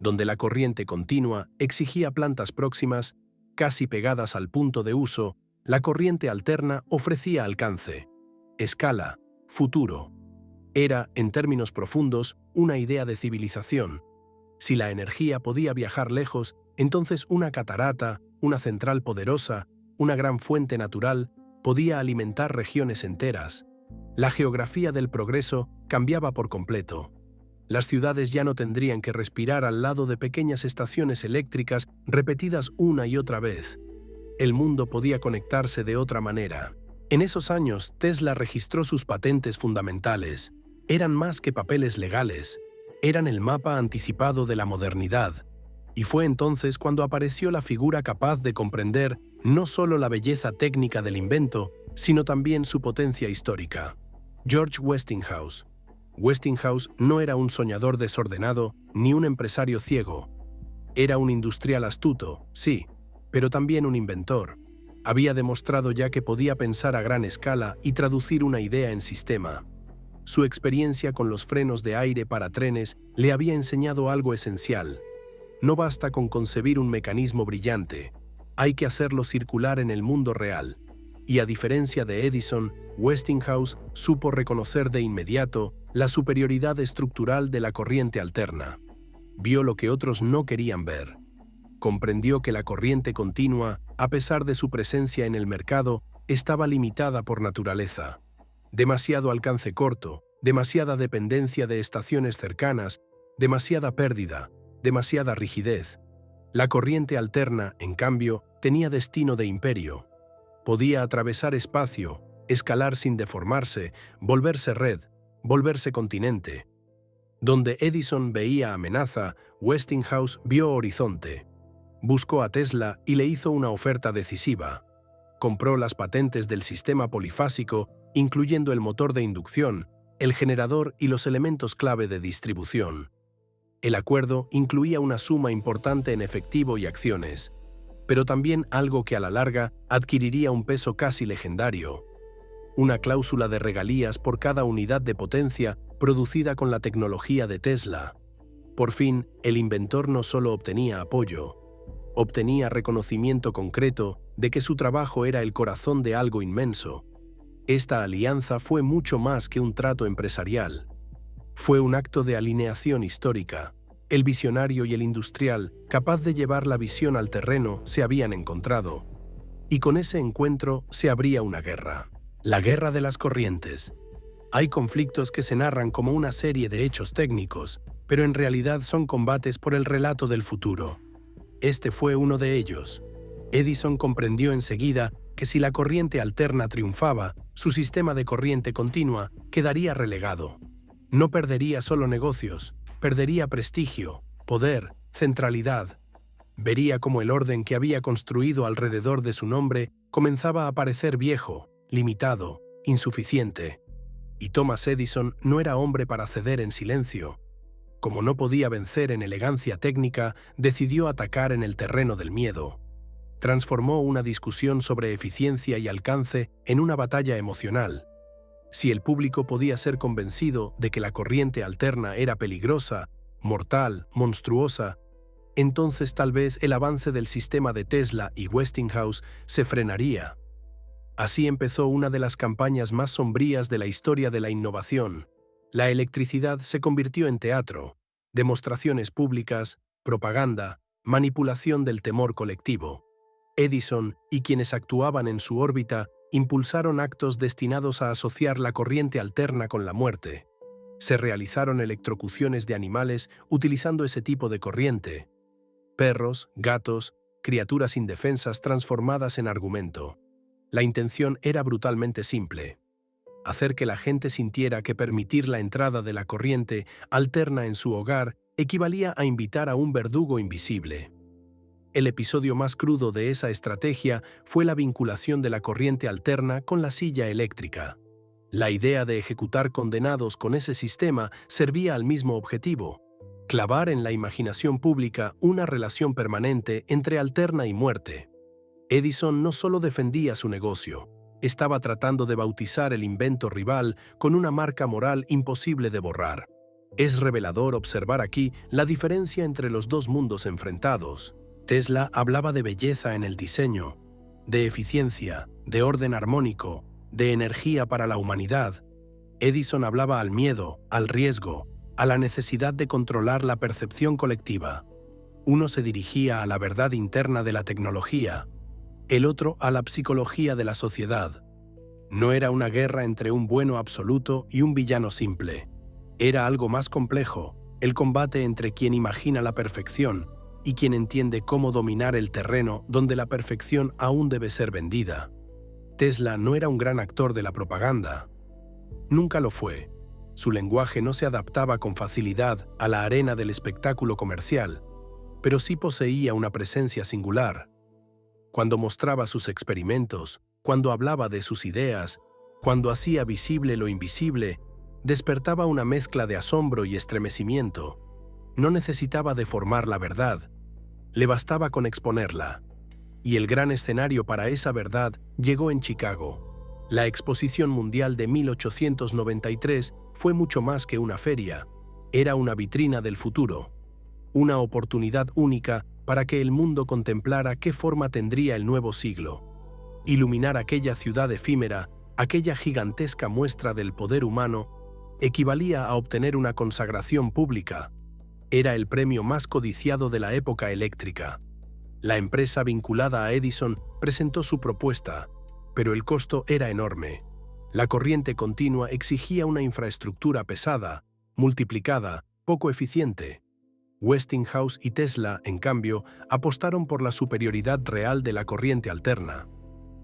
Donde la corriente continua exigía plantas próximas, casi pegadas al punto de uso, la corriente alterna ofrecía alcance, escala, futuro. Era, en términos profundos, una idea de civilización. Si la energía podía viajar lejos, entonces una catarata, una central poderosa, una gran fuente natural, podía alimentar regiones enteras. La geografía del progreso cambiaba por completo. Las ciudades ya no tendrían que respirar al lado de pequeñas estaciones eléctricas repetidas una y otra vez. El mundo podía conectarse de otra manera. En esos años, Tesla registró sus patentes fundamentales. Eran más que papeles legales. Eran el mapa anticipado de la modernidad. Y fue entonces cuando apareció la figura capaz de comprender no solo la belleza técnica del invento, sino también su potencia histórica. George Westinghouse. Westinghouse no era un soñador desordenado ni un empresario ciego. Era un industrial astuto, sí, pero también un inventor. Había demostrado ya que podía pensar a gran escala y traducir una idea en sistema. Su experiencia con los frenos de aire para trenes le había enseñado algo esencial. No basta con concebir un mecanismo brillante, hay que hacerlo circular en el mundo real. Y a diferencia de Edison, Westinghouse supo reconocer de inmediato la superioridad estructural de la corriente alterna. Vio lo que otros no querían ver. Comprendió que la corriente continua, a pesar de su presencia en el mercado, estaba limitada por naturaleza. Demasiado alcance corto, demasiada dependencia de estaciones cercanas, demasiada pérdida, demasiada rigidez. La corriente alterna, en cambio, tenía destino de imperio. Podía atravesar espacio, escalar sin deformarse, volverse red, volverse continente. Donde Edison veía amenaza, Westinghouse vio horizonte. Buscó a Tesla y le hizo una oferta decisiva. Compró las patentes del sistema polifásico, incluyendo el motor de inducción, el generador y los elementos clave de distribución. El acuerdo incluía una suma importante en efectivo y acciones, pero también algo que a la larga adquiriría un peso casi legendario: una cláusula de regalías por cada unidad de potencia producida con la tecnología de Tesla. Por fin, el inventor no solo obtenía apoyo, obtenía reconocimiento concreto de que su trabajo era el corazón de algo inmenso. Esta alianza fue mucho más que un trato empresarial. Fue un acto de alineación histórica. El visionario y el industrial, capaz de llevar la visión al terreno, se habían encontrado. Y con ese encuentro se abría una guerra. La guerra de las corrientes. Hay conflictos que se narran como una serie de hechos técnicos, pero en realidad son combates por el relato del futuro. Este fue uno de ellos. Edison comprendió enseguida que si la corriente alterna triunfaba, su sistema de corriente continua quedaría relegado. No perdería solo negocios, perdería prestigio, poder, centralidad. Vería cómo el orden que había construido alrededor de su nombre comenzaba a parecer viejo, limitado, insuficiente. Y Thomas Edison no era hombre para ceder en silencio. Como no podía vencer en elegancia técnica, decidió atacar en el terreno del miedo. Transformó una discusión sobre eficiencia y alcance en una batalla emocional. Si el público podía ser convencido de que la corriente alterna era peligrosa, mortal, monstruosa, entonces tal vez el avance del sistema de Tesla y Westinghouse se frenaría. Así empezó una de las campañas más sombrías de la historia de la innovación. La electricidad se convirtió en teatro, demostraciones públicas, propaganda, manipulación del temor colectivo. Edison y quienes actuaban en su órbita impulsaron actos destinados a asociar la corriente alterna con la muerte. Se realizaron electrocuciones de animales utilizando ese tipo de corriente. Perros, gatos, criaturas indefensas transformadas en argumento. La intención era brutalmente simple: hacer que la gente sintiera que permitir la entrada de la corriente alterna en su hogar equivalía a invitar a un verdugo invisible. El episodio más crudo de esa estrategia fue la vinculación de la corriente alterna con la silla eléctrica. La idea de ejecutar condenados con ese sistema servía al mismo objetivo: clavar en la imaginación pública una relación permanente entre alterna y muerte. Edison no solo defendía su negocio, estaba tratando de bautizar el invento rival con una marca moral imposible de borrar. Es revelador observar aquí la diferencia entre los dos mundos enfrentados. Tesla hablaba de belleza en el diseño, de eficiencia, de orden armónico, de energía para la humanidad. Edison hablaba al miedo, al riesgo, a la necesidad de controlar la percepción colectiva. Uno se dirigía a la verdad interna de la tecnología, el otro a la psicología de la sociedad. No era una guerra entre un bueno absoluto y un villano simple. Era algo más complejo, el combate entre quien imagina la perfección y quien entiende cómo dominar el terreno donde la perfección aún debe ser vendida. Tesla no era un gran actor de la propaganda. Nunca lo fue. Su lenguaje no se adaptaba con facilidad a la arena del espectáculo comercial, pero sí poseía una presencia singular. Cuando mostraba sus experimentos, cuando hablaba de sus ideas, cuando hacía visible lo invisible, despertaba una mezcla de asombro y estremecimiento. No necesitaba deformar la verdad, le bastaba con exponerla. Y el gran escenario para esa verdad llegó en Chicago. La Exposición Mundial de 1893 fue mucho más que una feria, era una vitrina del futuro, una oportunidad única para que el mundo contemplara qué forma tendría el nuevo siglo. Iluminar aquella ciudad efímera, aquella gigantesca muestra del poder humano, equivalía a obtener una consagración pública. Era el premio más codiciado de la época eléctrica. La empresa vinculada a Edison presentó su propuesta, pero el costo era enorme. La corriente continua exigía una infraestructura pesada, multiplicada, poco eficiente. Westinghouse y Tesla, en cambio, apostaron por la superioridad real de la corriente alterna.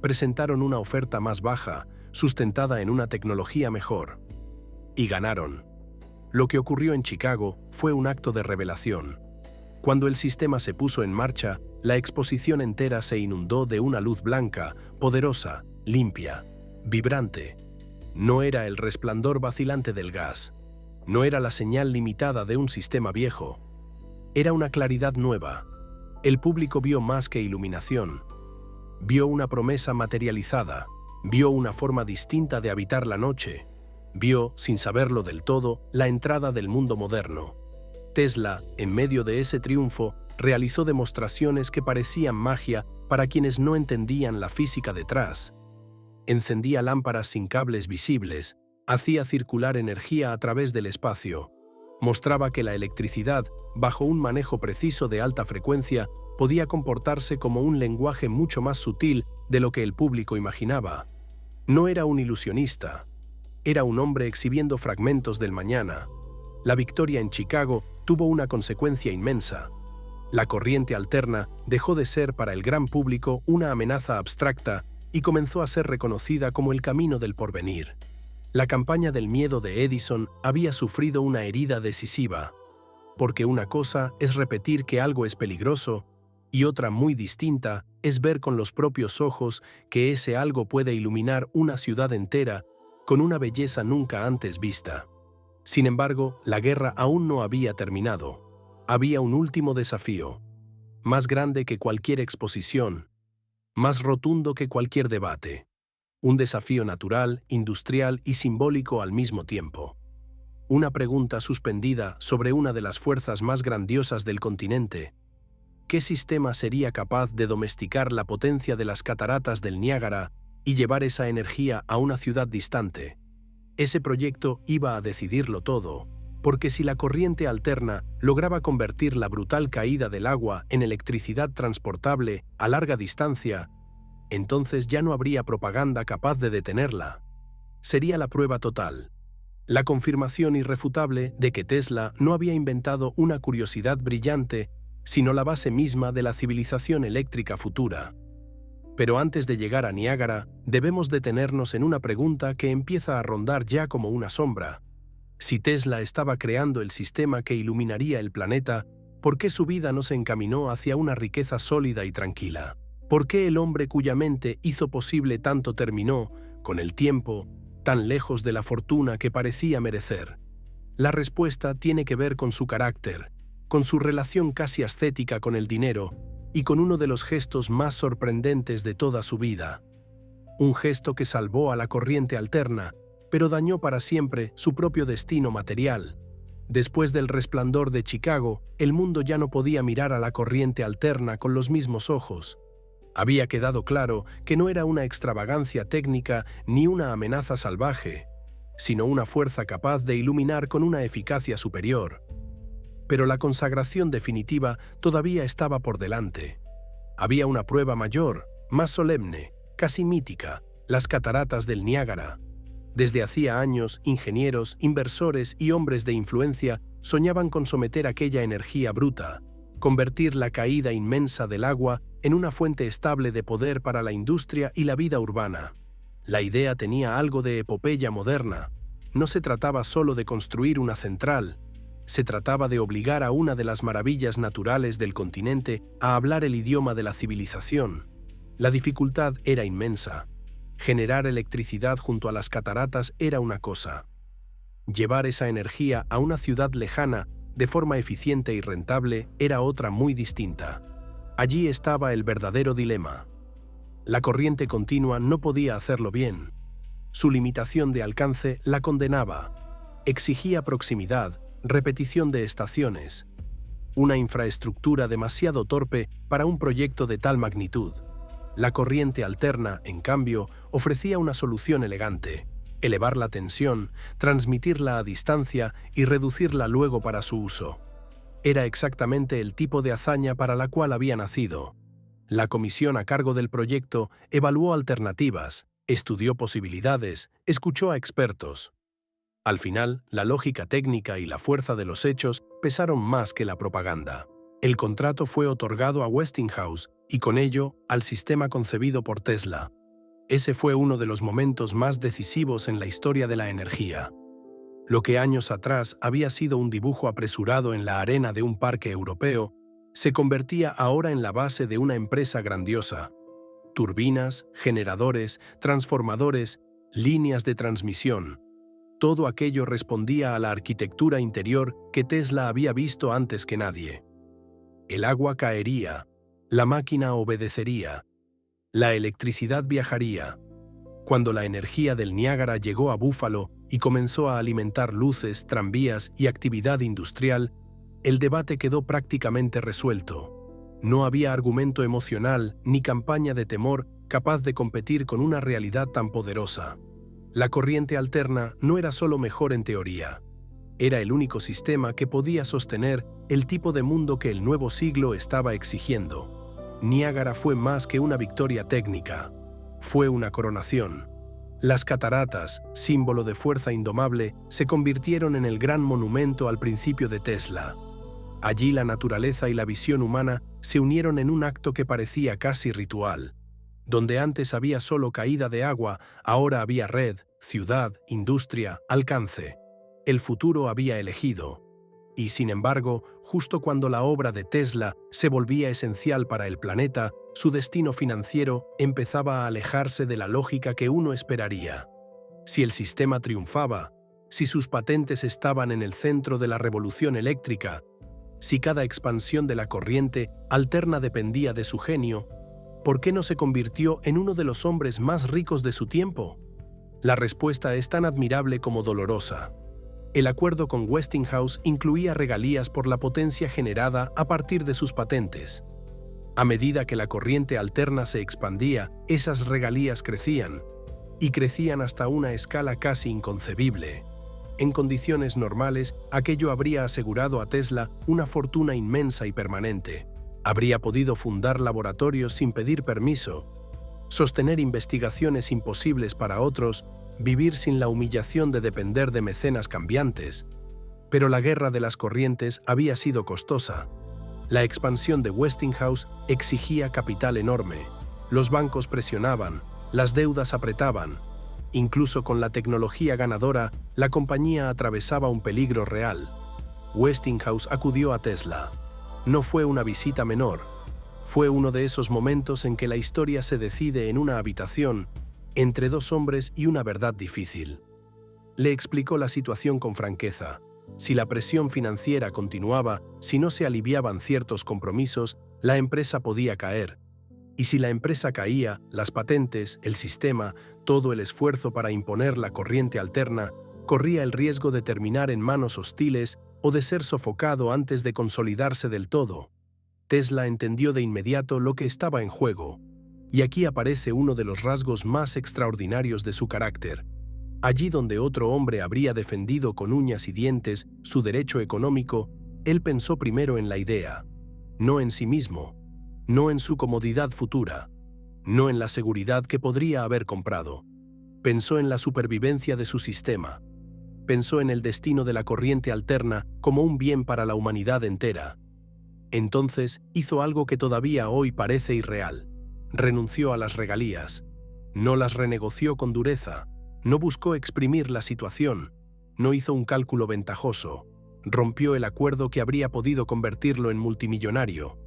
Presentaron una oferta más baja, sustentada en una tecnología mejor. Y ganaron. Lo que ocurrió en Chicago fue un acto de revelación. Cuando el sistema se puso en marcha, la exposición entera se inundó de una luz blanca, poderosa, limpia, vibrante. No era el resplandor vacilante del gas. No era la señal limitada de un sistema viejo. Era una claridad nueva. El público vio más que iluminación. Vio una promesa materializada. Vio una forma distinta de habitar la noche. Vio, sin saberlo del todo, la entrada del mundo moderno. Tesla, en medio de ese triunfo, realizó demostraciones que parecían magia para quienes no entendían la física detrás. Encendía lámparas sin cables visibles, hacía circular energía a través del espacio. Mostraba que la electricidad, bajo un manejo preciso de alta frecuencia, podía comportarse como un lenguaje mucho más sutil de lo que el público imaginaba. No era un ilusionista. Era un hombre exhibiendo fragmentos del mañana. La victoria en Chicago tuvo una consecuencia inmensa. La corriente alterna dejó de ser para el gran público una amenaza abstracta y comenzó a ser reconocida como el camino del porvenir. La campaña del miedo de Edison había sufrido una herida decisiva, porque una cosa es repetir que algo es peligroso y otra muy distinta es ver con los propios ojos que ese algo puede iluminar una ciudad entera con una belleza nunca antes vista. Sin embargo, la guerra aún no había terminado. Había un último desafío, más grande que cualquier exposición, más rotundo que cualquier debate. Un desafío natural, industrial y simbólico al mismo tiempo. Una pregunta suspendida sobre una de las fuerzas más grandiosas del continente. ¿Qué sistema sería capaz de domesticar la potencia de las cataratas del Niágara y llevar esa energía a una ciudad distante? Ese proyecto iba a decidirlo todo, porque si la corriente alterna lograba convertir la brutal caída del agua en electricidad transportable a larga distancia, entonces ya no habría propaganda capaz de detenerla. Sería la prueba total, la confirmación irrefutable de que Tesla no había inventado una curiosidad brillante, sino la base misma de la civilización eléctrica futura. Pero antes de llegar a Niágara, debemos detenernos en una pregunta que empieza a rondar ya como una sombra. Si Tesla estaba creando el sistema que iluminaría el planeta, ¿Por qué su vida no se encaminó hacia una riqueza sólida y tranquila? ¿Por qué el hombre cuya mente hizo posible tanto terminó, con el tiempo, tan lejos de la fortuna que parecía merecer? La respuesta tiene que ver con su carácter, con su relación casi ascética con el dinero y con uno de los gestos más sorprendentes de toda su vida. Un gesto que salvó a la corriente alterna, pero dañó para siempre su propio destino material. Después del resplandor de Chicago, el mundo ya no podía mirar a la corriente alterna con los mismos ojos. Había quedado claro que no era una extravagancia técnica ni una amenaza salvaje, sino una fuerza capaz de iluminar con una eficacia superior. Pero la consagración definitiva todavía estaba por delante. Había una prueba mayor, más solemne, casi mítica: las cataratas del Niágara. Desde hacía años, ingenieros, inversores y hombres de influencia soñaban con someter aquella energía bruta, convertir la caída inmensa del agua en una fuente estable de poder para la industria y la vida urbana. La idea tenía algo de epopeya moderna. No se trataba solo de construir una central, se trataba de obligar a una de las maravillas naturales del continente a hablar el idioma de la civilización. La dificultad era inmensa. Generar electricidad junto a las cataratas era una cosa. Llevar esa energía a una ciudad lejana de forma eficiente y rentable era otra muy distinta. Allí estaba el verdadero dilema. La corriente continua no podía hacerlo bien. Su limitación de alcance la condenaba. Exigía proximidad, repetición de estaciones. Una infraestructura demasiado torpe para un proyecto de tal magnitud. La corriente alterna, en cambio, ofrecía una solución elegante: elevar la tensión, transmitirla a distancia y reducirla luego para su uso. Era exactamente el tipo de hazaña para la cual había nacido. La comisión a cargo del proyecto evaluó alternativas, estudió posibilidades, escuchó a expertos. Al final, la lógica técnica y la fuerza de los hechos pesaron más que la propaganda. El contrato fue otorgado a Westinghouse y con ello al sistema concebido por Tesla. Ese fue uno de los momentos más decisivos en la historia de la energía. Lo que años atrás había sido un dibujo apresurado en la arena de un parque europeo, se convertía ahora en la base de una empresa grandiosa. Turbinas, generadores, transformadores, líneas de transmisión. Todo aquello respondía a la arquitectura interior que Tesla había visto antes que nadie. El agua caería, la máquina obedecería, la electricidad viajaría. Cuando la energía del Niágara llegó a Buffalo y comenzó a alimentar luces, tranvías y actividad industrial, el debate quedó prácticamente resuelto. No había argumento emocional ni campaña de temor capaz de competir con una realidad tan poderosa. La corriente alterna no era solo mejor en teoría. Era el único sistema que podía sostener el tipo de mundo que el nuevo siglo estaba exigiendo. Niágara fue más que una victoria técnica. Fue una coronación. Las cataratas, símbolo de fuerza indomable, se convirtieron en el gran monumento al principio de Tesla. Allí la naturaleza y la visión humana se unieron en un acto que parecía casi ritual. Donde antes había solo caída de agua, ahora había red, ciudad, industria, alcance. El futuro había elegido. Y sin embargo, justo cuando la obra de Tesla se volvía esencial para el planeta, su destino financiero empezaba a alejarse de la lógica que uno esperaría. Si el sistema triunfaba, si sus patentes estaban en el centro de la revolución eléctrica, si cada expansión de la corriente alterna dependía de su genio, ¿por qué no se convirtió en uno de los hombres más ricos de su tiempo? La respuesta es tan admirable como dolorosa. El acuerdo con Westinghouse incluía regalías por la potencia generada a partir de sus patentes. A medida que la corriente alterna se expandía, esas regalías crecían, y crecían hasta una escala casi inconcebible. En condiciones normales, aquello habría asegurado a Tesla una fortuna inmensa y permanente. Habría podido fundar laboratorios sin pedir permiso, sostener investigaciones imposibles para otros, vivir sin la humillación de depender de mecenas cambiantes. Pero la guerra de las corrientes había sido costosa. La expansión de Westinghouse exigía capital enorme. Los bancos presionaban, las deudas apretaban. Incluso con la tecnología ganadora, la compañía atravesaba un peligro real. Westinghouse acudió a Tesla. no fue una visita menor. Fue uno de esos momentos en que la historia se decide en una habitación, entre dos hombres y una verdad difícil. Le explicó la situación con franqueza. Si la presión financiera continuaba, si no se aliviaban ciertos compromisos, la empresa podía caer. Y si la empresa caía, las patentes, el sistema, todo el esfuerzo para imponer la corriente alterna, corría el riesgo de terminar en manos hostiles o de ser sofocado antes de consolidarse del todo. Tesla entendió de inmediato lo que estaba en juego. Y aquí aparece uno de los rasgos más extraordinarios de su carácter. Allí donde otro hombre habría defendido con uñas y dientes su derecho económico, él pensó primero en la idea, no en sí mismo, no en su comodidad futura, no en la seguridad que podría haber comprado. Pensó en la supervivencia de su sistema. Pensó en el destino de la corriente alterna como un bien para la humanidad entera. Entonces hizo algo que todavía hoy parece irreal. Renunció a las regalías. No las renegoció con dureza. No buscó exprimir la situación. No hizo un cálculo ventajoso. Rompió el acuerdo que habría podido convertirlo en multimillonario.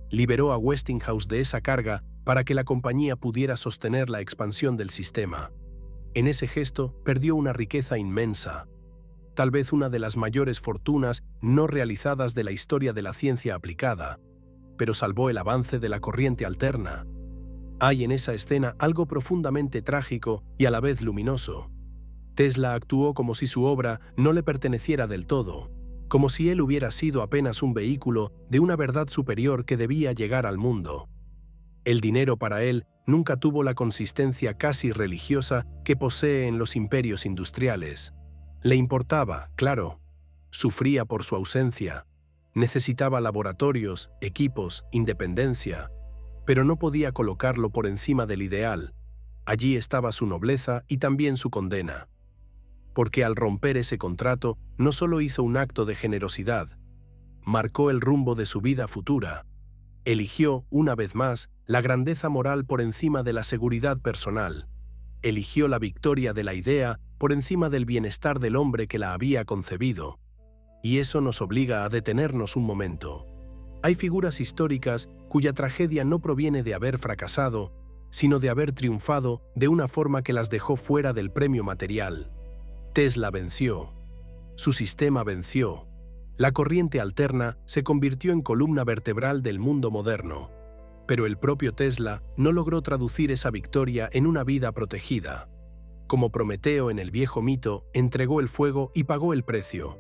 Liberó a Westinghouse de esa carga para que la compañía pudiera sostener la expansión del sistema. En ese gesto perdió una riqueza inmensa, tal vez una de las mayores fortunas no realizadas de la historia de la ciencia aplicada, pero salvó el avance de la corriente alterna. Hay en esa escena algo profundamente trágico y a la vez luminoso. Tesla actuó como si su obra no le perteneciera del todo, como si él hubiera sido apenas un vehículo de una verdad superior que debía llegar al mundo. El dinero para él nunca tuvo la consistencia casi religiosa que posee en los imperios industriales. Le importaba, claro. Sufría por su ausencia. Necesitaba laboratorios, equipos, independencia. Pero no podía colocarlo por encima del ideal. Allí estaba su nobleza y también su condena. Porque al romper ese contrato, no solo hizo un acto de generosidad, marcó el rumbo de su vida futura. Eligió, una vez más, la grandeza moral por encima de la seguridad personal. Eligió la victoria de la idea por encima del bienestar del hombre que la había concebido. Y eso nos obliga a detenernos un momento. Hay figuras históricas cuya tragedia no proviene de haber fracasado, sino de haber triunfado de una forma que las dejó fuera del premio material. Tesla venció. Su sistema venció. La corriente alterna se convirtió en columna vertebral del mundo moderno. Pero el propio Tesla no logró traducir esa victoria en una vida protegida. Como Prometeo en el viejo mito, entregó el fuego y pagó el precio.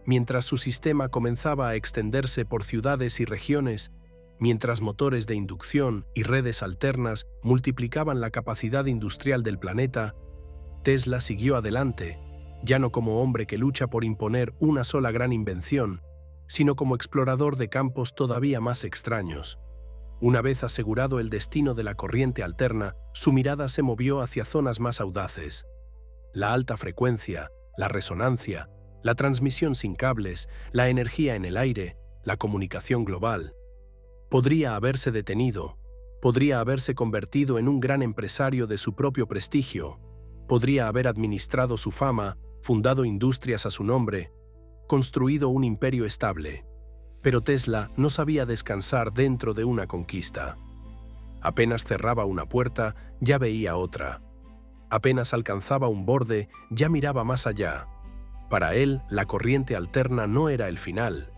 Mientras su sistema comenzaba a extenderse por ciudades y regiones, mientras motores de inducción y redes alternas multiplicaban la capacidad industrial del planeta, Tesla siguió adelante, ya no como hombre que lucha por imponer una sola gran invención, sino como explorador de campos todavía más extraños. Una vez asegurado el destino de la corriente alterna, su mirada se movió hacia zonas más audaces. La alta frecuencia, la resonancia, la transmisión sin cables, la energía en el aire, la comunicación global. Podría haberse detenido, podría haberse convertido en un gran empresario de su propio prestigio, podría haber administrado su fama, fundado industrias a su nombre, construido un imperio estable. Pero Tesla no sabía descansar dentro de una conquista. Apenas cerraba una puerta, ya veía otra. Apenas alcanzaba un borde, ya miraba más allá. Para él, la corriente alterna no era el final,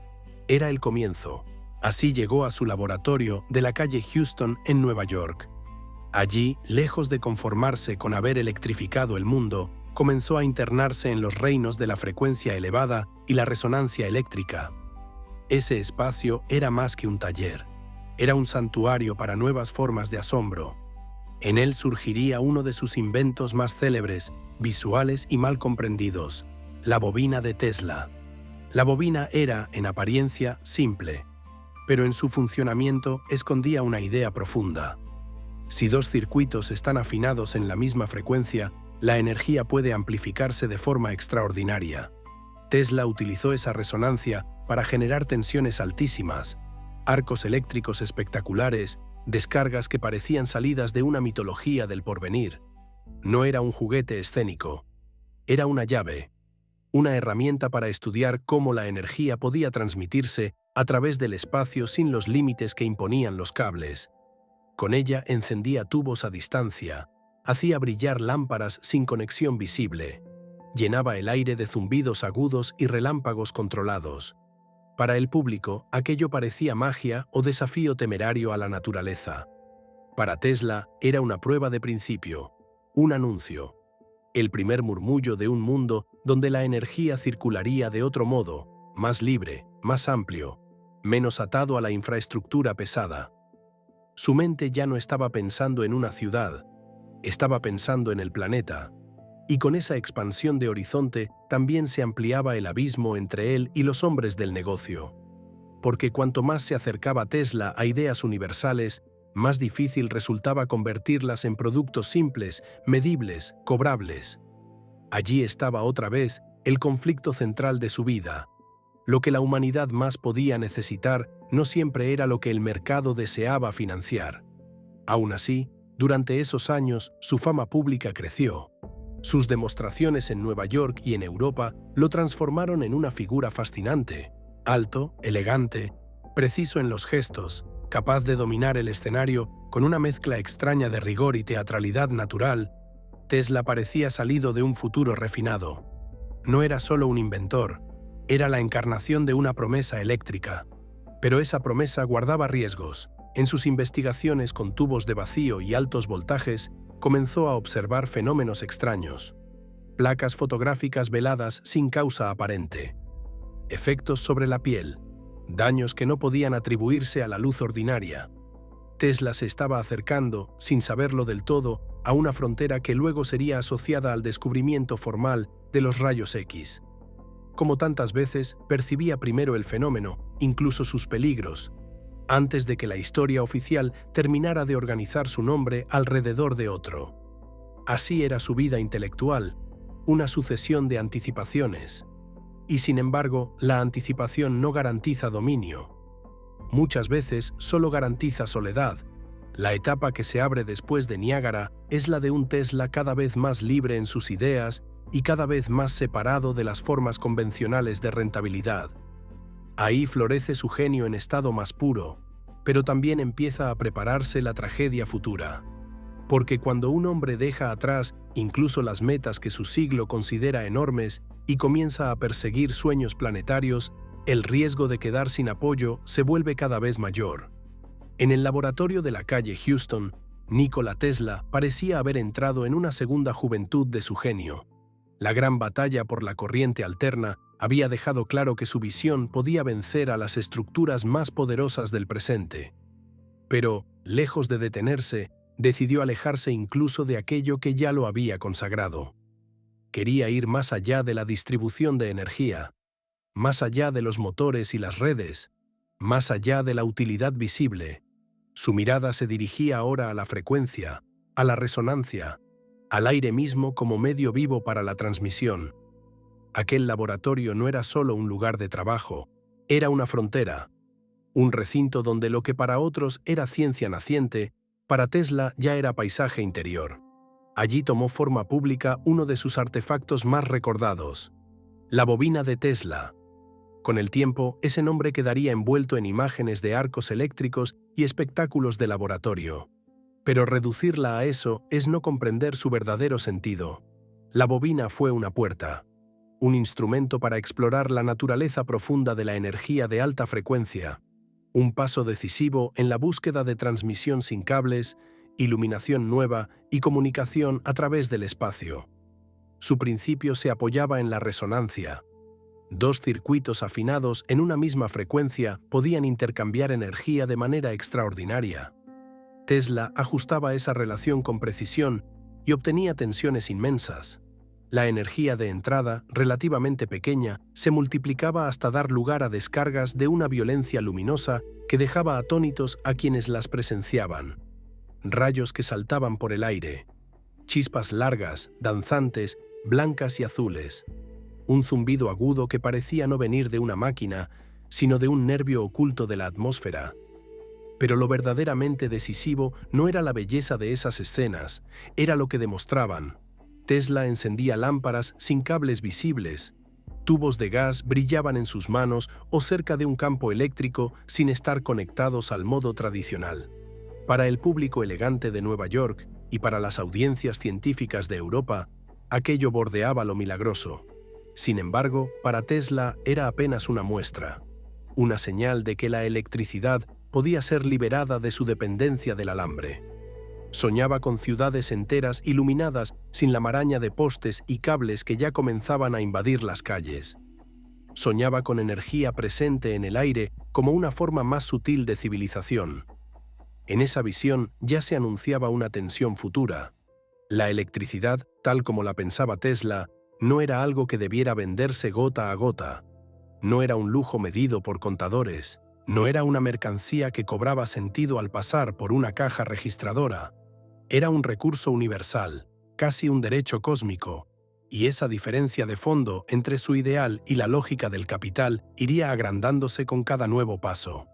era el comienzo. Así llegó a su laboratorio de la calle Houston en Nueva York. Allí, lejos de conformarse con haber electrificado el mundo, comenzó a internarse en los reinos de la frecuencia elevada y la resonancia eléctrica. Ese espacio era más que un taller. Era un santuario para nuevas formas de asombro. En él surgiría uno de sus inventos más célebres, visuales y mal comprendidos, la bobina de Tesla. La bobina era, en apariencia, simple, pero en su funcionamiento escondía una idea profunda. Si dos circuitos están afinados en la misma frecuencia, la energía puede amplificarse de forma extraordinaria. Tesla utilizó esa resonancia para generar tensiones altísimas, arcos eléctricos espectaculares, descargas que parecían salidas de una mitología del porvenir. No era un juguete escénico, era una llave, una herramienta para estudiar cómo la energía podía transmitirse a través del espacio sin los límites que imponían los cables. Con ella encendía tubos a distancia, hacía brillar lámparas sin conexión visible, llenaba el aire de zumbidos agudos y relámpagos controlados. Para el público, aquello parecía magia o desafío temerario a la naturaleza. Para Tesla era una prueba de principio, un anuncio, el primer murmullo de un mundo donde la energía circularía de otro modo, más libre, más amplio, menos atado a la infraestructura pesada. Su mente ya no estaba pensando en una ciudad, estaba pensando en el planeta, y con esa expansión de horizonte también se ampliaba el abismo entre él y los hombres del negocio. Porque cuanto más se acercaba Tesla a ideas universales, más difícil resultaba convertirlas en productos simples, medibles, cobrables. Allí estaba otra vez el conflicto central de su vida. Lo que la humanidad más podía necesitar no siempre era lo que el mercado deseaba financiar. Aún así, durante esos años, su fama pública creció. Sus demostraciones en Nueva York y en Europa lo transformaron en una figura fascinante, alto, elegante, preciso en los gestos, capaz de dominar el escenario con una mezcla extraña de rigor y teatralidad natural. Tesla parecía salido de un futuro refinado. No era solo un inventor, era la encarnación de una promesa eléctrica. Pero esa promesa guardaba riesgos. En sus investigaciones con tubos de vacío y altos voltajes, comenzó a observar fenómenos extraños. Placas fotográficas veladas sin causa aparente. Efectos sobre la piel. Daños que no podían atribuirse a la luz ordinaria. Tesla se estaba acercando, sin saberlo del todo, a una frontera que luego sería asociada al descubrimiento formal de los rayos X. Como tantas veces, percibía primero el fenómeno, incluso sus peligros, antes de que la historia oficial terminara de organizar su nombre alrededor de otro. Así era su vida intelectual, una sucesión de anticipaciones. Y sin embargo, la anticipación no garantiza dominio. Muchas veces solo garantiza soledad. La etapa que se abre después de Niágara es la de un Tesla cada vez más libre en sus ideas y cada vez más separado de las formas convencionales de rentabilidad. Ahí florece su genio en estado más puro, pero también empieza a prepararse la tragedia futura. Porque cuando un hombre deja atrás incluso las metas que su siglo considera enormes y comienza a perseguir sueños planetarios, el riesgo de quedar sin apoyo se vuelve cada vez mayor. En el laboratorio de la calle Houston, Nikola Tesla parecía haber entrado en una segunda juventud de su genio. La gran batalla por la corriente alterna había dejado claro que su visión podía vencer a las estructuras más poderosas del presente. Pero, lejos de detenerse, decidió alejarse incluso de aquello que ya lo había consagrado. Quería ir más allá de la distribución de energía, más allá de los motores y las redes, más allá de la utilidad visible. Su mirada se dirigía ahora a la frecuencia, a la resonancia, al aire mismo como medio vivo para la transmisión. Aquel laboratorio no era solo un lugar de trabajo, era una frontera, un recinto donde lo que para otros era ciencia naciente, para Tesla ya era paisaje interior. Allí tomó forma pública uno de sus artefactos más recordados, la bobina de Tesla. Con el tiempo, ese nombre quedaría envuelto en imágenes de arcos eléctricos y espectáculos de laboratorio. Pero reducirla a eso es no comprender su verdadero sentido. La bobina fue una puerta, un instrumento para explorar la naturaleza profunda de la energía de alta frecuencia, un paso decisivo en la búsqueda de transmisión sin cables, iluminación nueva y comunicación a través del espacio. Su principio se apoyaba en la resonancia. Dos circuitos afinados en una misma frecuencia podían intercambiar energía de manera extraordinaria. Tesla ajustaba esa relación con precisión y obtenía tensiones inmensas. La energía de entrada, relativamente pequeña, se multiplicaba hasta dar lugar a descargas de una violencia luminosa que dejaba atónitos a quienes las presenciaban. Rayos que saltaban por el aire, chispas largas, danzantes, blancas y azules. Un zumbido agudo que parecía no venir de una máquina, sino de un nervio oculto de la atmósfera. Pero lo verdaderamente decisivo no era la belleza de esas escenas, era lo que demostraban. Tesla encendía lámparas sin cables visibles, Tubos de gas brillaban en sus manos o cerca de un campo eléctrico sin estar conectados al modo tradicional. Para el público elegante de Nueva York y para las audiencias científicas de Europa, aquello bordeaba lo milagroso. Sin embargo, para Tesla era apenas una muestra, una señal de que la electricidad podía ser liberada de su dependencia del alambre. Soñaba con ciudades enteras iluminadas sin la maraña de postes y cables que ya comenzaban a invadir las calles. Soñaba con energía presente en el aire como una forma más sutil de civilización. En esa visión ya se anunciaba una tensión futura. La electricidad, tal como la pensaba Tesla, no era algo que debiera venderse gota a gota. No era un lujo medido por contadores. No era una mercancía que cobraba sentido al pasar por una caja registradora. Era un recurso universal, casi un derecho cósmico, y esa diferencia de fondo entre su ideal y la lógica del capital iría agrandándose con cada nuevo paso.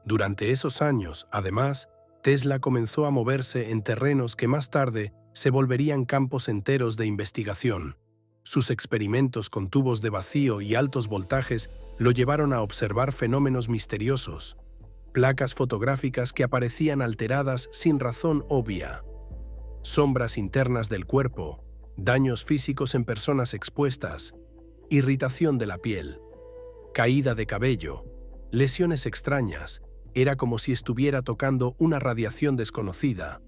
Durante esos años, además, Tesla comenzó a moverse en terrenos que más tarde se volverían campos enteros de investigación. Sus experimentos con tubos de vacío y altos voltajes lo llevaron a observar fenómenos misteriosos, placas fotográficas que aparecían alteradas sin razón obvia, sombras internas del cuerpo, daños físicos en personas expuestas, irritación de la piel, caída de cabello, lesiones extrañas. Era como si estuviera tocando una radiación desconocida.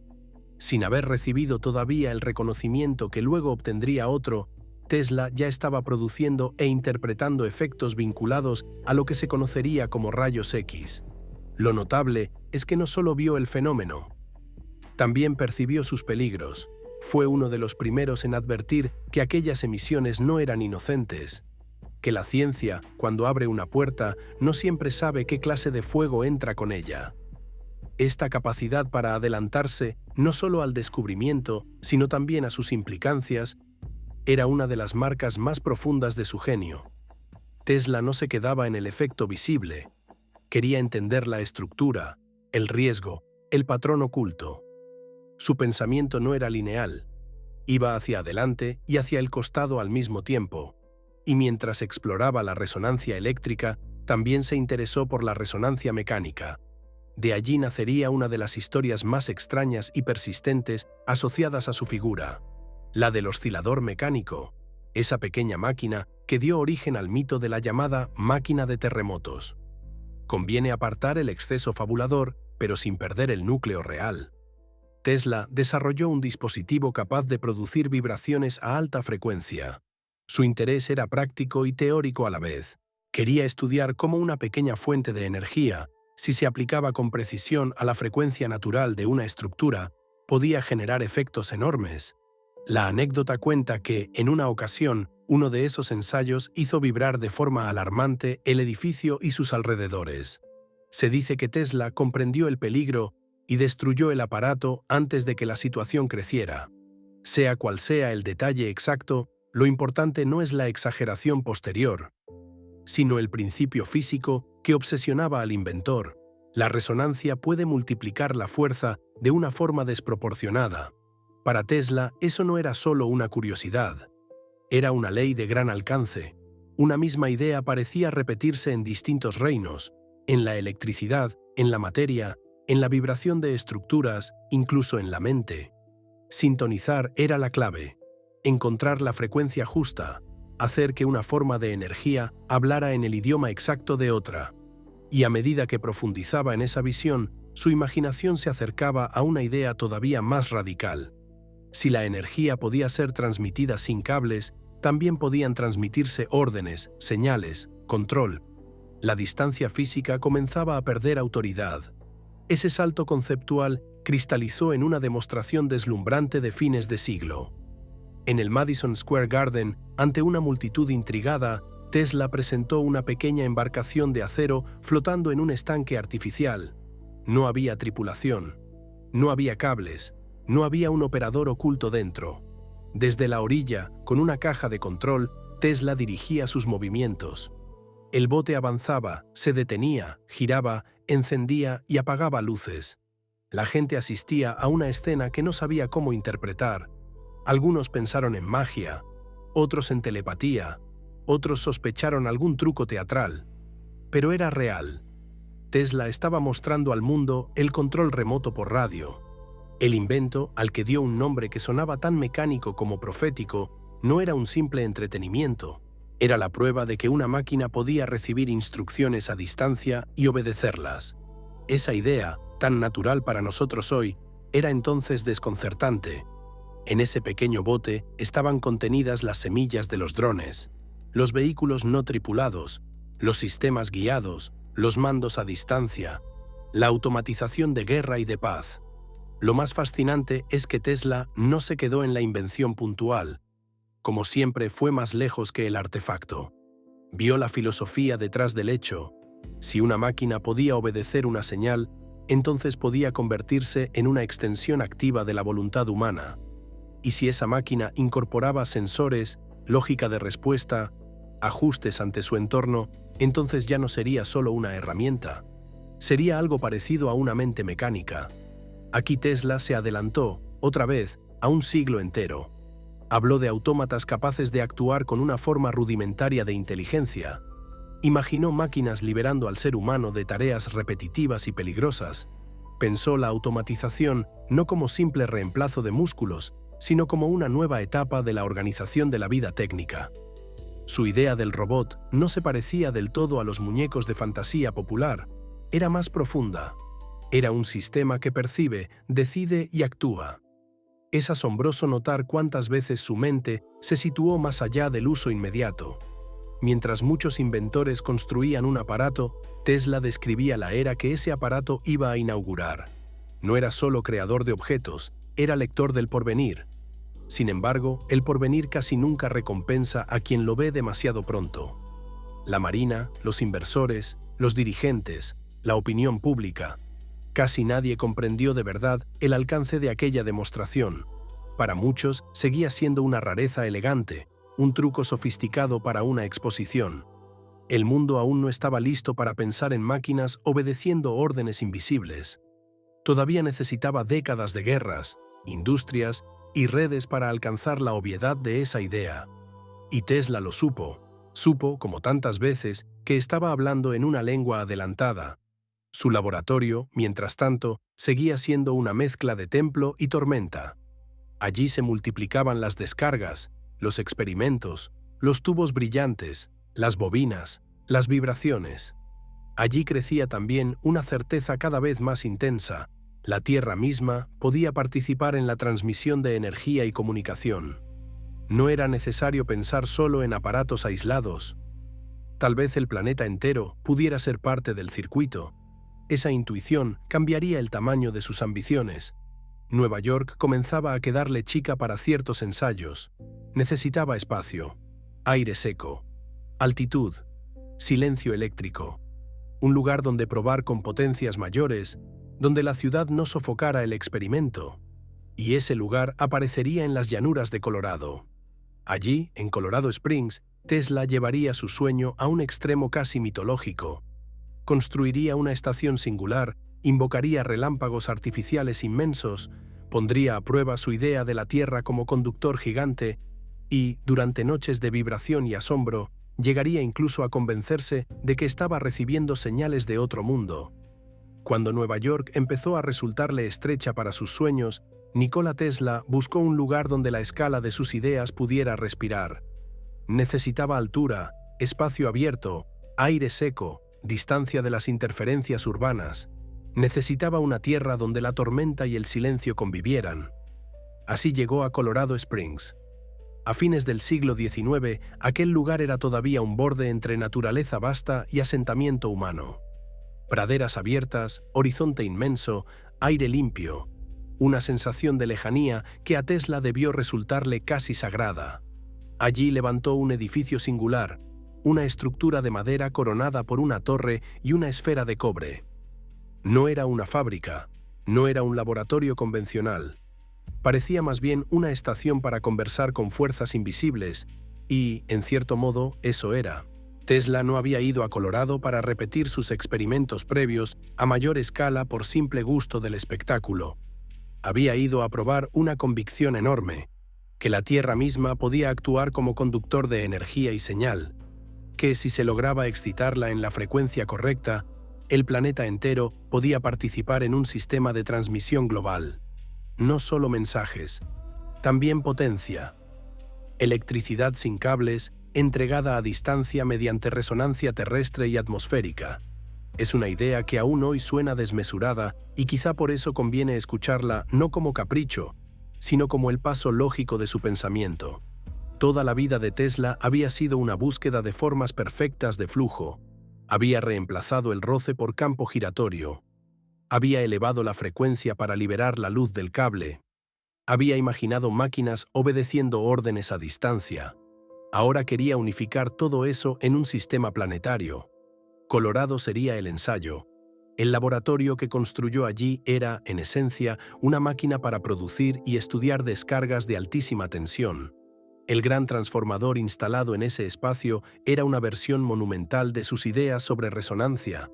Sin haber recibido todavía el reconocimiento que luego obtendría otro, Tesla ya estaba produciendo e interpretando efectos vinculados a lo que se conocería como rayos X. Lo notable es que no solo vio el fenómeno, también percibió sus peligros. Fue uno de los primeros en advertir que aquellas emisiones no eran inocentes, que la ciencia, cuando abre una puerta, no siempre sabe qué clase de fuego entra con ella. Esta capacidad para adelantarse no solo al descubrimiento, sino también a sus implicancias, era una de las marcas más profundas de su genio. Tesla no se quedaba en el efecto visible. Quería entender la estructura, el riesgo, el patrón oculto. Su pensamiento no era lineal. Iba hacia adelante y hacia el costado al mismo tiempo. Y mientras exploraba la resonancia eléctrica, también se interesó por la resonancia mecánica. De allí nacería una de las historias más extrañas y persistentes asociadas a su figura, la del oscilador mecánico, esa pequeña máquina que dio origen al mito de la llamada máquina de terremotos. Conviene apartar el exceso fabulador, pero sin perder el núcleo real. Tesla desarrolló un dispositivo capaz de producir vibraciones a alta frecuencia. Su interés era práctico y teórico a la vez. Quería estudiar cómo una pequeña fuente de energía, si se aplicaba con precisión a la frecuencia natural de una estructura, podía generar efectos enormes. La anécdota cuenta que, en una ocasión, uno de esos ensayos hizo vibrar de forma alarmante el edificio y sus alrededores. Se dice que Tesla comprendió el peligro y destruyó el aparato antes de que la situación creciera. Sea cual sea el detalle exacto, lo importante no es la exageración posterior, sino el principio físico que obsesionaba al inventor. La resonancia puede multiplicar la fuerza de una forma desproporcionada. Para Tesla, eso no era solo una curiosidad. Era una ley de gran alcance. Una misma idea parecía repetirse en distintos reinos, en la electricidad, en la materia, en la vibración de estructuras, incluso en la mente. Sintonizar era la clave. Encontrar la frecuencia justa, hacer que una forma de energía hablara en el idioma exacto de otra. Y a medida que profundizaba en esa visión, su imaginación se acercaba a una idea todavía más radical. Si la energía podía ser transmitida sin cables, también podían transmitirse órdenes, señales, control. La distancia física comenzaba a perder autoridad. Ese salto conceptual cristalizó en una demostración deslumbrante de fines de siglo. En el Madison Square Garden, ante una multitud intrigada, Tesla presentó una pequeña embarcación de acero flotando en un estanque artificial. No había tripulación, no había cables, no había un operador oculto dentro. Desde la orilla, con una caja de control, Tesla dirigía sus movimientos. El bote avanzaba, se detenía, giraba, encendía y apagaba luces. La gente asistía a una escena que no sabía cómo interpretar. Algunos pensaron en magia, otros en telepatía, otros sospecharon algún truco teatral, pero era real. Tesla estaba mostrando al mundo el control remoto por radio. El invento, al que dio un nombre que sonaba tan mecánico como profético, no era un simple entretenimiento. Era la prueba de que una máquina podía recibir instrucciones a distancia y obedecerlas. Esa idea, tan natural para nosotros hoy, era entonces desconcertante. En ese pequeño bote estaban contenidas las semillas de los drones, los vehículos no tripulados, los sistemas guiados, los mandos a distancia, la automatización de guerra y de paz. Lo más fascinante es que Tesla no se quedó en la invención puntual. Como siempre, fue más lejos que el artefacto. Vio la filosofía detrás del hecho. Si una máquina podía obedecer una señal, entonces podía convertirse en una extensión activa de la voluntad humana. Y si esa máquina incorporaba sensores, lógica de respuesta, ajustes ante su entorno, entonces ya no sería solo una herramienta. Sería algo parecido a una mente mecánica. Aquí Tesla se adelantó, otra vez, a un siglo entero. Habló de autómatas capaces de actuar con una forma rudimentaria de inteligencia. Imaginó máquinas liberando al ser humano de tareas repetitivas y peligrosas. Pensó la automatización no como simple reemplazo de músculos, sino como una nueva etapa de la organización de la vida técnica. Su idea del robot no se parecía del todo a los muñecos de fantasía popular, era más profunda. Era un sistema que percibe, decide y actúa. Es asombroso notar cuántas veces su mente se situó más allá del uso inmediato. Mientras muchos inventores construían un aparato, Tesla describía la era que ese aparato iba a inaugurar. No era solo creador de objetos, era lector del porvenir. Sin embargo, el porvenir casi nunca recompensa a quien lo ve demasiado pronto. La Marina, los inversores, los dirigentes, la opinión pública. Casi nadie comprendió de verdad el alcance de aquella demostración. Para muchos, seguía siendo una rareza elegante, un truco sofisticado para una exposición. El mundo aún no estaba listo para pensar en máquinas obedeciendo órdenes invisibles. Todavía necesitaba décadas de guerras, industrias y redes para alcanzar la obviedad de esa idea. Y Tesla lo supo. Supo, como tantas veces, que estaba hablando en una lengua adelantada. Su laboratorio, mientras tanto, seguía siendo una mezcla de templo y tormenta. Allí se multiplicaban las descargas, los experimentos, los tubos brillantes, las bobinas, las vibraciones. Allí crecía también una certeza cada vez más intensa. La Tierra misma podía participar en la transmisión de energía y comunicación. No era necesario pensar solo en aparatos aislados. Tal vez el planeta entero pudiera ser parte del circuito. Esa intuición cambiaría el tamaño de sus ambiciones. Nueva York comenzaba a quedarle chica para ciertos ensayos. Necesitaba espacio, aire seco, altitud, silencio eléctrico. Un lugar donde probar con potencias mayores, donde la ciudad no sofocara el experimento. Y ese lugar aparecería en las llanuras de Colorado. Allí, en Colorado Springs, Tesla llevaría su sueño a un extremo casi mitológico. Construiría una estación singular, invocaría relámpagos artificiales inmensos, pondría a prueba su idea de la Tierra como conductor gigante y, durante noches de vibración y asombro, llegaría incluso a convencerse de que estaba recibiendo señales de otro mundo. Cuando Nueva York empezó a resultarle estrecha para sus sueños, Nikola Tesla buscó un lugar donde la escala de sus ideas pudiera respirar. Necesitaba altura, espacio abierto, aire seco, distancia de las interferencias urbanas. Necesitaba una tierra donde la tormenta y el silencio convivieran. Así llegó a Colorado Springs. A fines del siglo XIX, aquel lugar era todavía un borde entre naturaleza vasta y asentamiento humano. Praderas abiertas, horizonte inmenso, aire limpio. Una sensación de lejanía que a Tesla debió resultarle casi sagrada. Allí levantó un edificio singular, una estructura de madera coronada por una torre y una esfera de cobre. No era una fábrica, no era un laboratorio convencional. Parecía más bien una estación para conversar con fuerzas invisibles, y, en cierto modo, eso era. Tesla no había ido a Colorado para repetir sus experimentos previos a mayor escala por simple gusto del espectáculo. Había ido a probar una convicción enorme, que la Tierra misma podía actuar como conductor de energía y señal, que si se lograba excitarla en la frecuencia correcta, el planeta entero podía participar en un sistema de transmisión global. No solo mensajes, también potencia. Electricidad sin cables, entregada a distancia mediante resonancia terrestre y atmosférica. Es una idea que aún hoy suena desmesurada y quizá por eso conviene escucharla no como capricho, sino como el paso lógico de su pensamiento. Toda la vida de Tesla había sido una búsqueda de formas perfectas de flujo. Había reemplazado el roce por campo giratorio. Había elevado la frecuencia para liberar la luz del cable. Había imaginado máquinas obedeciendo órdenes a distancia. Ahora quería unificar todo eso en un sistema planetario. Colorado sería el ensayo. El laboratorio que construyó allí era, en esencia, una máquina para producir y estudiar descargas de altísima tensión. El gran transformador instalado en ese espacio era una versión monumental de sus ideas sobre resonancia.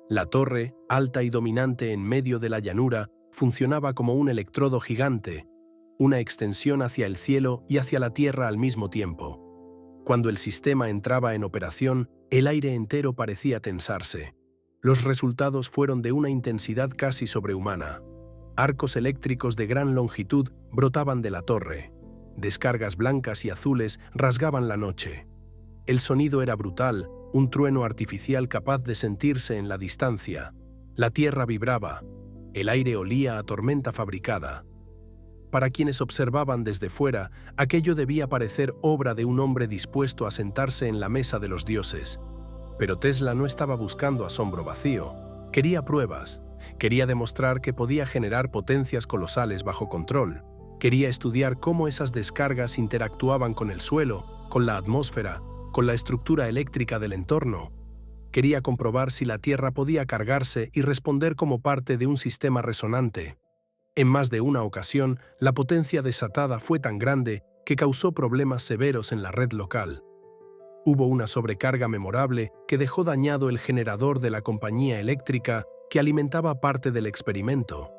La torre, alta y dominante en medio de la llanura, funcionaba como un electrodo gigante, una extensión hacia el cielo y hacia la tierra al mismo tiempo. Cuando el sistema entraba en operación, el aire entero parecía tensarse. Los resultados fueron de una intensidad casi sobrehumana. Arcos eléctricos de gran longitud brotaban de la torre. Descargas blancas y azules rasgaban la noche. El sonido era brutal, un trueno artificial capaz de sentirse en la distancia. La tierra vibraba. El aire olía a tormenta fabricada. Para quienes observaban desde fuera, aquello debía parecer obra de un hombre dispuesto a sentarse en la mesa de los dioses. Pero Tesla no estaba buscando asombro vacío. Quería pruebas. Quería demostrar que podía generar potencias colosales bajo control. Quería estudiar cómo esas descargas interactuaban con el suelo, con la atmósfera, con la estructura eléctrica del entorno. Quería comprobar si la Tierra podía cargarse y responder como parte de un sistema resonante. En más de una ocasión, la potencia desatada fue tan grande que causó problemas severos en la red local. Hubo una sobrecarga memorable que dejó dañado el generador de la compañía eléctrica que alimentaba parte del experimento.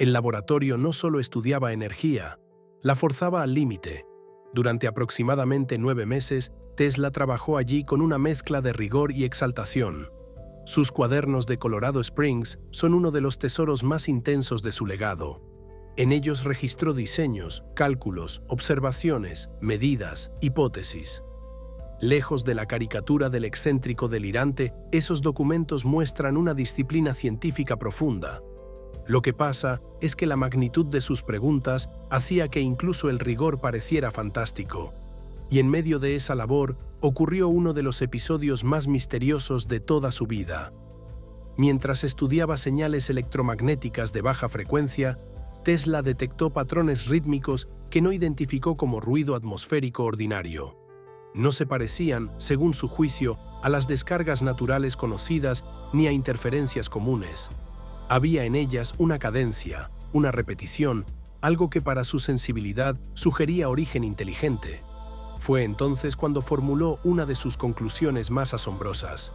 El laboratorio no solo estudiaba energía, la forzaba al límite. Durante aproximadamente 9 meses, Tesla trabajó allí con una mezcla de rigor y exaltación. Sus cuadernos de Colorado Springs son uno de los tesoros más intensos de su legado. En ellos registró diseños, cálculos, observaciones, medidas, hipótesis. Lejos de la caricatura del excéntrico delirante, esos documentos muestran una disciplina científica profunda. Lo que pasa es que la magnitud de sus preguntas hacía que incluso el rigor pareciera fantástico. Y en medio de esa labor ocurrió uno de los episodios más misteriosos de toda su vida. Mientras estudiaba señales electromagnéticas de baja frecuencia, Tesla detectó patrones rítmicos que no identificó como ruido atmosférico ordinario. No se parecían, según su juicio, a las descargas naturales conocidas ni a interferencias comunes. Había en ellas una cadencia, una repetición, algo que para su sensibilidad sugería origen inteligente. Fue entonces cuando formuló una de sus conclusiones más asombrosas.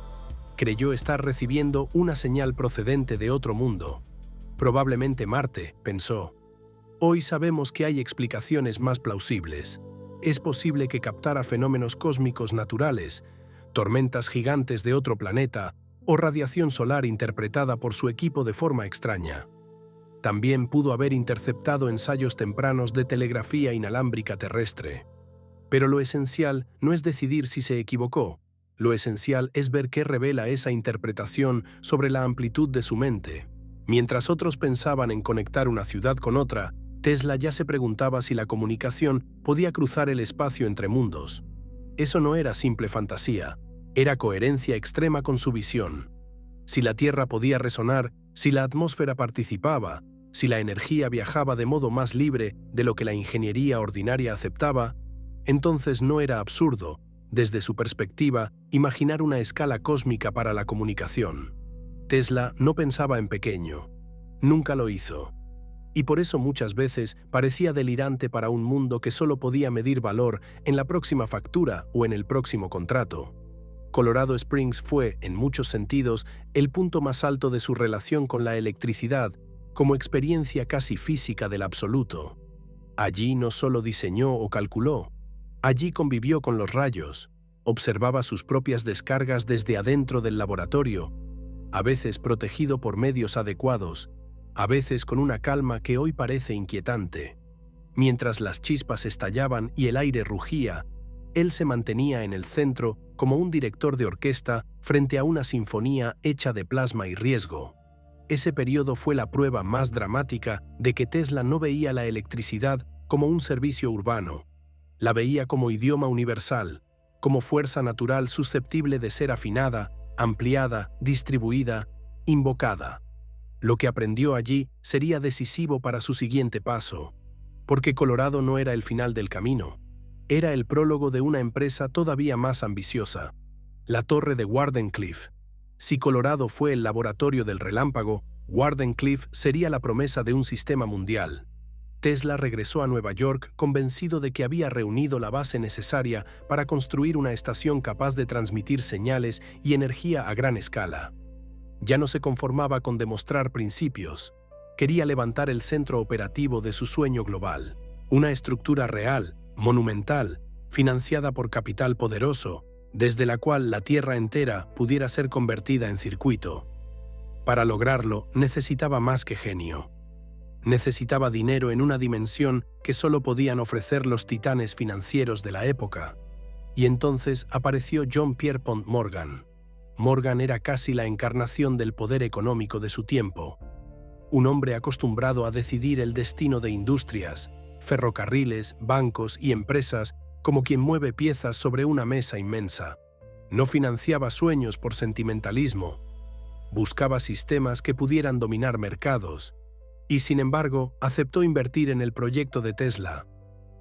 Creyó estar recibiendo una señal procedente de otro mundo. Probablemente Marte, pensó. Hoy sabemos que hay explicaciones más plausibles. Es posible que captara fenómenos cósmicos naturales, tormentas gigantes de otro planeta o radiación solar interpretada por su equipo de forma extraña. También pudo haber interceptado ensayos tempranos de telegrafía inalámbrica terrestre. Pero lo esencial no es decidir si se equivocó. Lo esencial es ver qué revela esa interpretación sobre la amplitud de su mente. Mientras otros pensaban en conectar una ciudad con otra, Tesla ya se preguntaba si la comunicación podía cruzar el espacio entre mundos. Eso no era simple fantasía, era coherencia extrema con su visión. Si la Tierra podía resonar, si la atmósfera participaba, si la energía viajaba de modo más libre de lo que la ingeniería ordinaria aceptaba, entonces no era absurdo, desde su perspectiva, imaginar una escala cósmica para la comunicación. Tesla no pensaba en pequeño. Nunca lo hizo. Y por eso muchas veces parecía delirante para un mundo que solo podía medir valor en la próxima factura o en el próximo contrato. Colorado Springs fue, en muchos sentidos, el punto más alto de su relación con la electricidad, como experiencia casi física del absoluto. Allí no solo diseñó o calculó, allí convivió con los rayos, Observaba sus propias descargas desde adentro del laboratorio, a veces protegido por medios adecuados, a veces con una calma que hoy parece inquietante. Mientras las chispas estallaban y el aire rugía, él se mantenía en el centro como un director de orquesta frente a una sinfonía hecha de plasma y riesgo. Ese periodo fue la prueba más dramática de que Tesla no veía la electricidad como un servicio urbano. La veía como idioma universal, como fuerza natural susceptible de ser afinada, ampliada, distribuida, invocada. Lo que aprendió allí sería decisivo para su siguiente paso, porque Colorado no era el final del camino, era el prólogo de una empresa todavía más ambiciosa, la torre de Wardenclyffe. Si Colorado fue el laboratorio del relámpago, Wardenclyffe sería la promesa de un sistema mundial. Tesla regresó a Nueva York convencido de que había reunido la base necesaria para construir una estación capaz de transmitir señales y energía a gran escala. Ya no se conformaba con demostrar principios. Quería levantar el centro operativo de su sueño global. Una estructura real, monumental, financiada por capital poderoso, desde la cual la Tierra entera pudiera ser convertida en circuito. Para lograrlo, necesitaba más que genio. Necesitaba dinero en una dimensión que solo podían ofrecer los titanes financieros de la época. Y entonces apareció John Pierpont Morgan. Morgan era casi la encarnación del poder económico de su tiempo. Un hombre acostumbrado a decidir el destino de industrias, ferrocarriles, bancos y empresas como quien mueve piezas sobre una mesa inmensa. No financiaba sueños por sentimentalismo. Buscaba sistemas que pudieran dominar mercados. Y sin embargo, aceptó invertir en el proyecto de Tesla.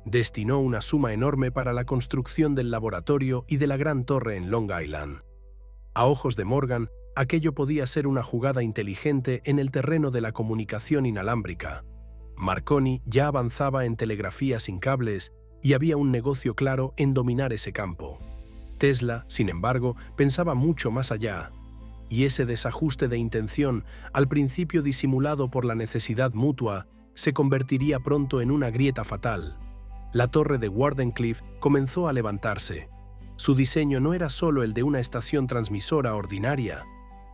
Destinó una suma enorme para la construcción del laboratorio y de la gran torre en Long Island. A ojos de Morgan, aquello podía ser una jugada inteligente en el terreno de la comunicación inalámbrica. Marconi ya avanzaba en telegrafía sin cables y había un negocio claro en dominar ese campo. Tesla, sin embargo, pensaba mucho más allá. Y ese desajuste de intención, al principio disimulado por la necesidad mutua, se convertiría pronto en una grieta fatal. La torre de Wardenclyffe comenzó a levantarse. Su diseño no era solo el de una estación transmisora ordinaria,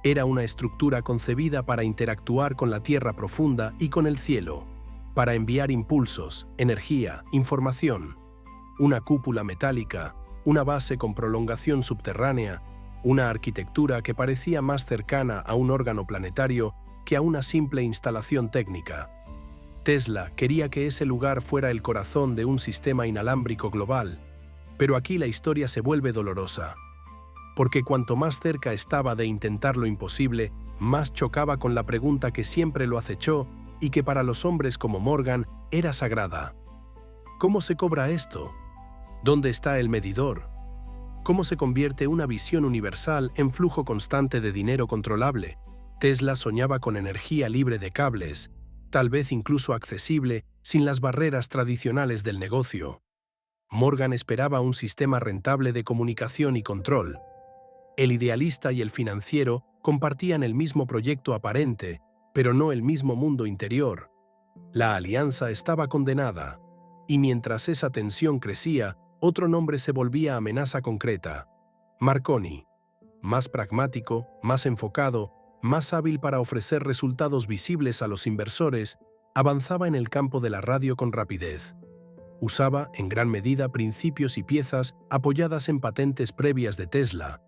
era una estructura concebida para interactuar con la tierra profunda y con el cielo, para enviar impulsos, energía, información. Una cúpula metálica, una base con prolongación subterránea, una arquitectura que parecía más cercana a un órgano planetario que a una simple instalación técnica. Tesla quería que ese lugar fuera el corazón de un sistema inalámbrico global, pero aquí la historia se vuelve dolorosa. Porque cuanto más cerca estaba de intentar lo imposible, más chocaba con la pregunta que siempre lo acechó y que para los hombres como Morgan era sagrada. ¿Cómo se cobra esto? ¿Dónde está el medidor? ¿Cómo se convierte una visión universal en flujo constante de dinero controlable? Tesla soñaba con energía libre de cables, tal vez incluso accesible, sin las barreras tradicionales del negocio. Morgan esperaba un sistema rentable de comunicación y control. El idealista y el financiero compartían el mismo proyecto aparente, pero no el mismo mundo interior. La alianza estaba condenada, y mientras esa tensión crecía, otro nombre se volvía amenaza concreta: Marconi. Más pragmático, más enfocado, más hábil para ofrecer resultados visibles a los inversores, avanzaba en el campo de la radio con rapidez. Usaba, en gran medida, principios y piezas apoyadas en patentes previas de Tesla,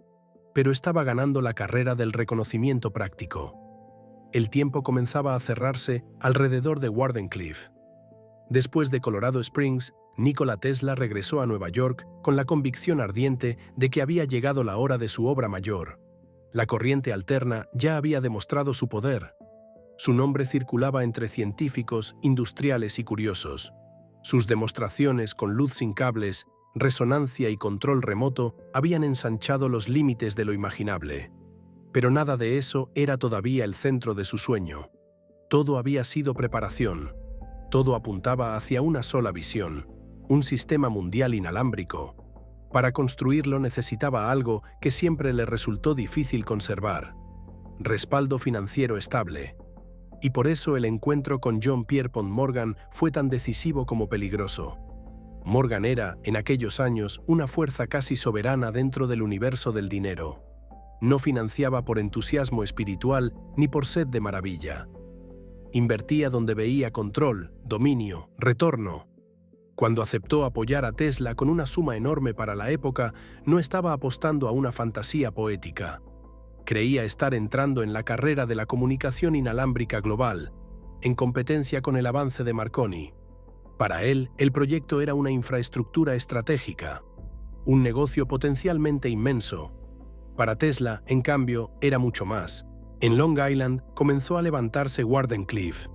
pero estaba ganando la carrera del reconocimiento práctico. El tiempo comenzaba a cerrarse alrededor de Wardenclyffe. Después de Colorado Springs, Nikola Tesla regresó a Nueva York con la convicción ardiente de que había llegado la hora de su obra mayor. La corriente alterna ya había demostrado su poder. Su nombre circulaba entre científicos, industriales y curiosos. Sus demostraciones con luz sin cables, resonancia y control remoto habían ensanchado los límites de lo imaginable. Pero nada de eso era todavía el centro de su sueño. Todo había sido preparación. Todo apuntaba hacia una sola visión: un sistema mundial inalámbrico. Para construirlo necesitaba algo que siempre le resultó difícil conservar: respaldo financiero estable. Y por eso el encuentro con John Pierpont Morgan fue tan decisivo como peligroso. Morgan era, en aquellos años, una fuerza casi soberana dentro del universo del dinero. No financiaba por entusiasmo espiritual ni por sed de maravilla. Invertía donde veía control, dominio, retorno. Cuando aceptó apoyar a Tesla con una suma enorme para la época, no estaba apostando a una fantasía poética. Creía estar entrando en la carrera de la comunicación inalámbrica global, en competencia con el avance de Marconi. Para él, el proyecto era una infraestructura estratégica, un negocio potencialmente inmenso. Para Tesla, en cambio, era mucho más. En Long Island comenzó a levantarse Wardenclyffe.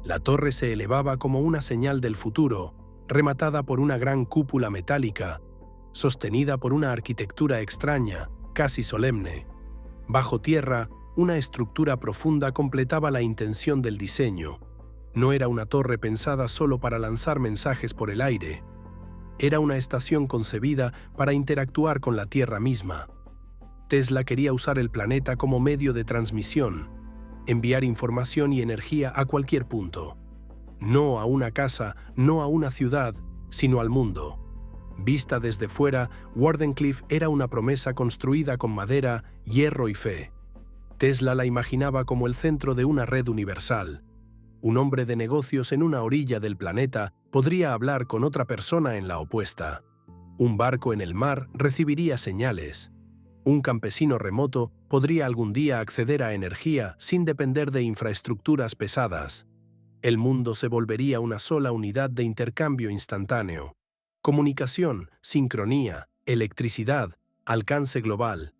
La torre se elevaba como una señal del futuro, rematada por una gran cúpula metálica, sostenida por una arquitectura extraña, casi solemne. Bajo tierra, una estructura profunda completaba la intención del diseño. No era una torre pensada solo para lanzar mensajes por el aire. Era una estación concebida para interactuar con la Tierra misma. Tesla quería usar el planeta como medio de transmisión, enviar información y energía a cualquier punto. No a una casa, no a una ciudad, sino al mundo. Vista desde fuera, Wardenclyffe era una promesa construida con madera, hierro y fe. Tesla la imaginaba como el centro de una red universal. Un hombre de negocios en una orilla del planeta podría hablar con otra persona en la opuesta. Un barco en el mar recibiría señales. Un campesino remoto podría algún día acceder a energía sin depender de infraestructuras pesadas. El mundo se volvería una sola unidad de intercambio instantáneo. Comunicación, sincronía, electricidad, alcance global.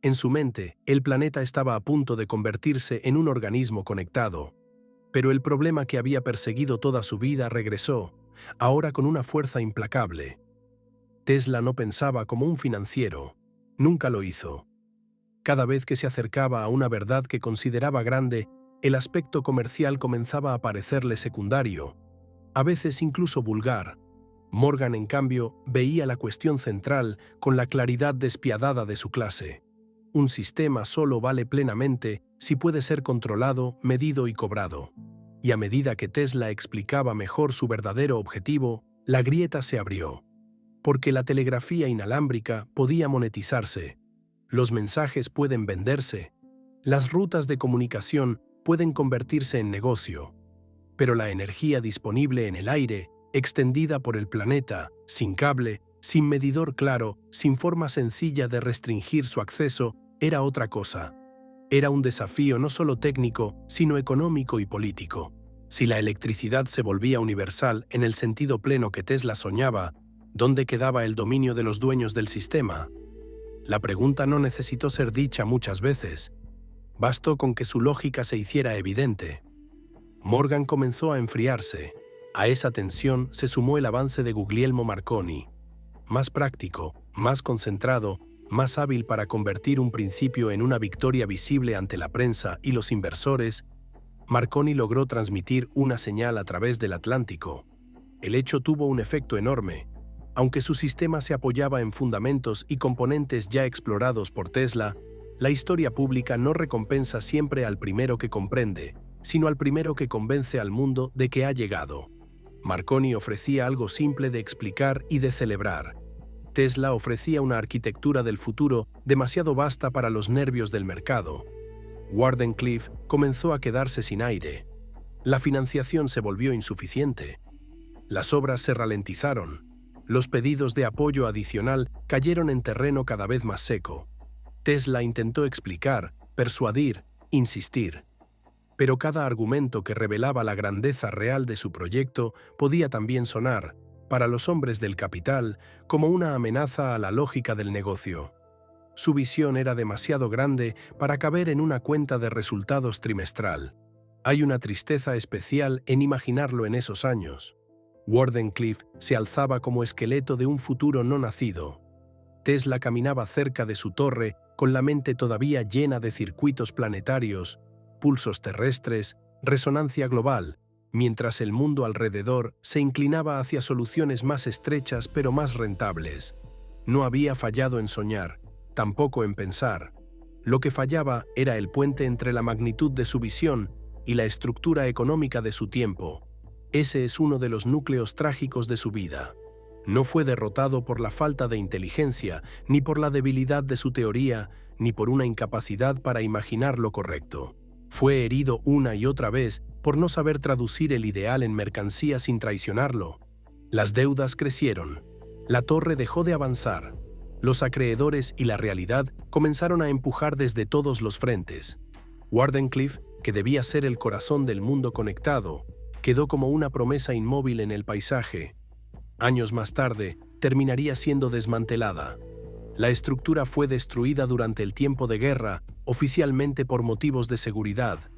En su mente, el planeta estaba a punto de convertirse en un organismo conectado. Pero el problema que había perseguido toda su vida regresó, ahora con una fuerza implacable. Tesla no pensaba como un financiero. Nunca lo hizo. Cada vez que se acercaba a una verdad que consideraba grande, el aspecto comercial comenzaba a parecerle secundario, a veces incluso vulgar. Morgan, en cambio, veía la cuestión central con la claridad despiadada de su clase. Un sistema solo vale plenamente si puede ser controlado, medido y cobrado. Y a medida que Tesla explicaba mejor su verdadero objetivo, la grieta se abrió. Porque la telegrafía inalámbrica podía monetizarse, los mensajes pueden venderse, las rutas de comunicación pueden convertirse en negocio, pero la energía disponible en el aire, extendida por el planeta, sin cable, sin medidor claro, sin forma sencilla de restringir su acceso, era otra cosa. Era un desafío no solo técnico, sino económico y político. Si la electricidad se volvía universal en el sentido pleno que Tesla soñaba, ¿dónde quedaba el dominio de los dueños del sistema? La pregunta no necesitó ser dicha muchas veces. Bastó con que su lógica se hiciera evidente. Morgan comenzó a enfriarse. A esa tensión se sumó el avance de Guglielmo Marconi. Más práctico, más concentrado, más hábil para convertir un principio en una victoria visible ante la prensa y los inversores, Marconi logró transmitir una señal a través del Atlántico. El hecho tuvo un efecto enorme. Aunque su sistema se apoyaba en fundamentos y componentes ya explorados por Tesla, la historia pública no recompensa siempre al primero que comprende, sino al primero que convence al mundo de que ha llegado. Marconi ofrecía algo simple de explicar y de celebrar. Tesla ofrecía una arquitectura del futuro demasiado vasta para los nervios del mercado. Wardenclyffe comenzó a quedarse sin aire. La financiación se volvió insuficiente. Las obras se ralentizaron. Los pedidos de apoyo adicional cayeron en terreno cada vez más seco. Tesla intentó explicar, persuadir, insistir. Pero cada argumento que revelaba la grandeza real de su proyecto podía también sonar, para los hombres del capital, como una amenaza a la lógica del negocio. Su visión era demasiado grande para caber en una cuenta de resultados trimestral. Hay una tristeza especial en imaginarlo en esos años. Wardenclyffe se alzaba como esqueleto de un futuro no nacido. Tesla caminaba cerca de su torre con la mente todavía llena de circuitos planetarios, pulsos terrestres, resonancia global, mientras el mundo alrededor se inclinaba hacia soluciones más estrechas pero más rentables. No había fallado en soñar, tampoco en pensar. Lo que fallaba era el puente entre la magnitud de su visión y la estructura económica de su tiempo. Ese es uno de los núcleos trágicos de su vida. No fue derrotado por la falta de inteligencia, ni por la debilidad de su teoría, ni por una incapacidad para imaginar lo correcto. Fue herido una y otra vez por no saber traducir el ideal en mercancía sin traicionarlo. Las deudas crecieron. La torre dejó de avanzar. Los acreedores y la realidad comenzaron a empujar desde todos los frentes. Wardenclyffe, que debía ser el corazón del mundo conectado, quedó como una promesa inmóvil en el paisaje. Años más tarde, terminaría siendo desmantelada. La estructura fue destruida durante el tiempo de guerra, oficialmente por motivos de seguridad.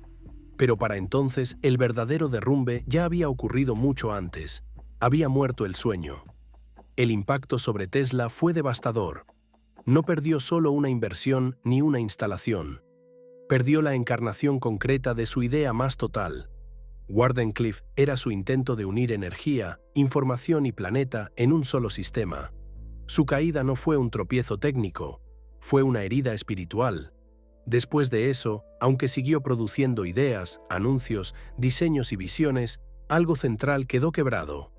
Pero para entonces, el verdadero derrumbe ya había ocurrido mucho antes. Había muerto el sueño. El impacto sobre Tesla fue devastador. No perdió solo una inversión ni una instalación. Perdió la encarnación concreta de su idea más total. Wardenclyffe era su intento de unir energía, información y planeta en un solo sistema. Su caída no fue un tropiezo técnico, fue una herida espiritual. Después de eso, aunque siguió produciendo ideas, anuncios, diseños y visiones, algo central quedó quebrado.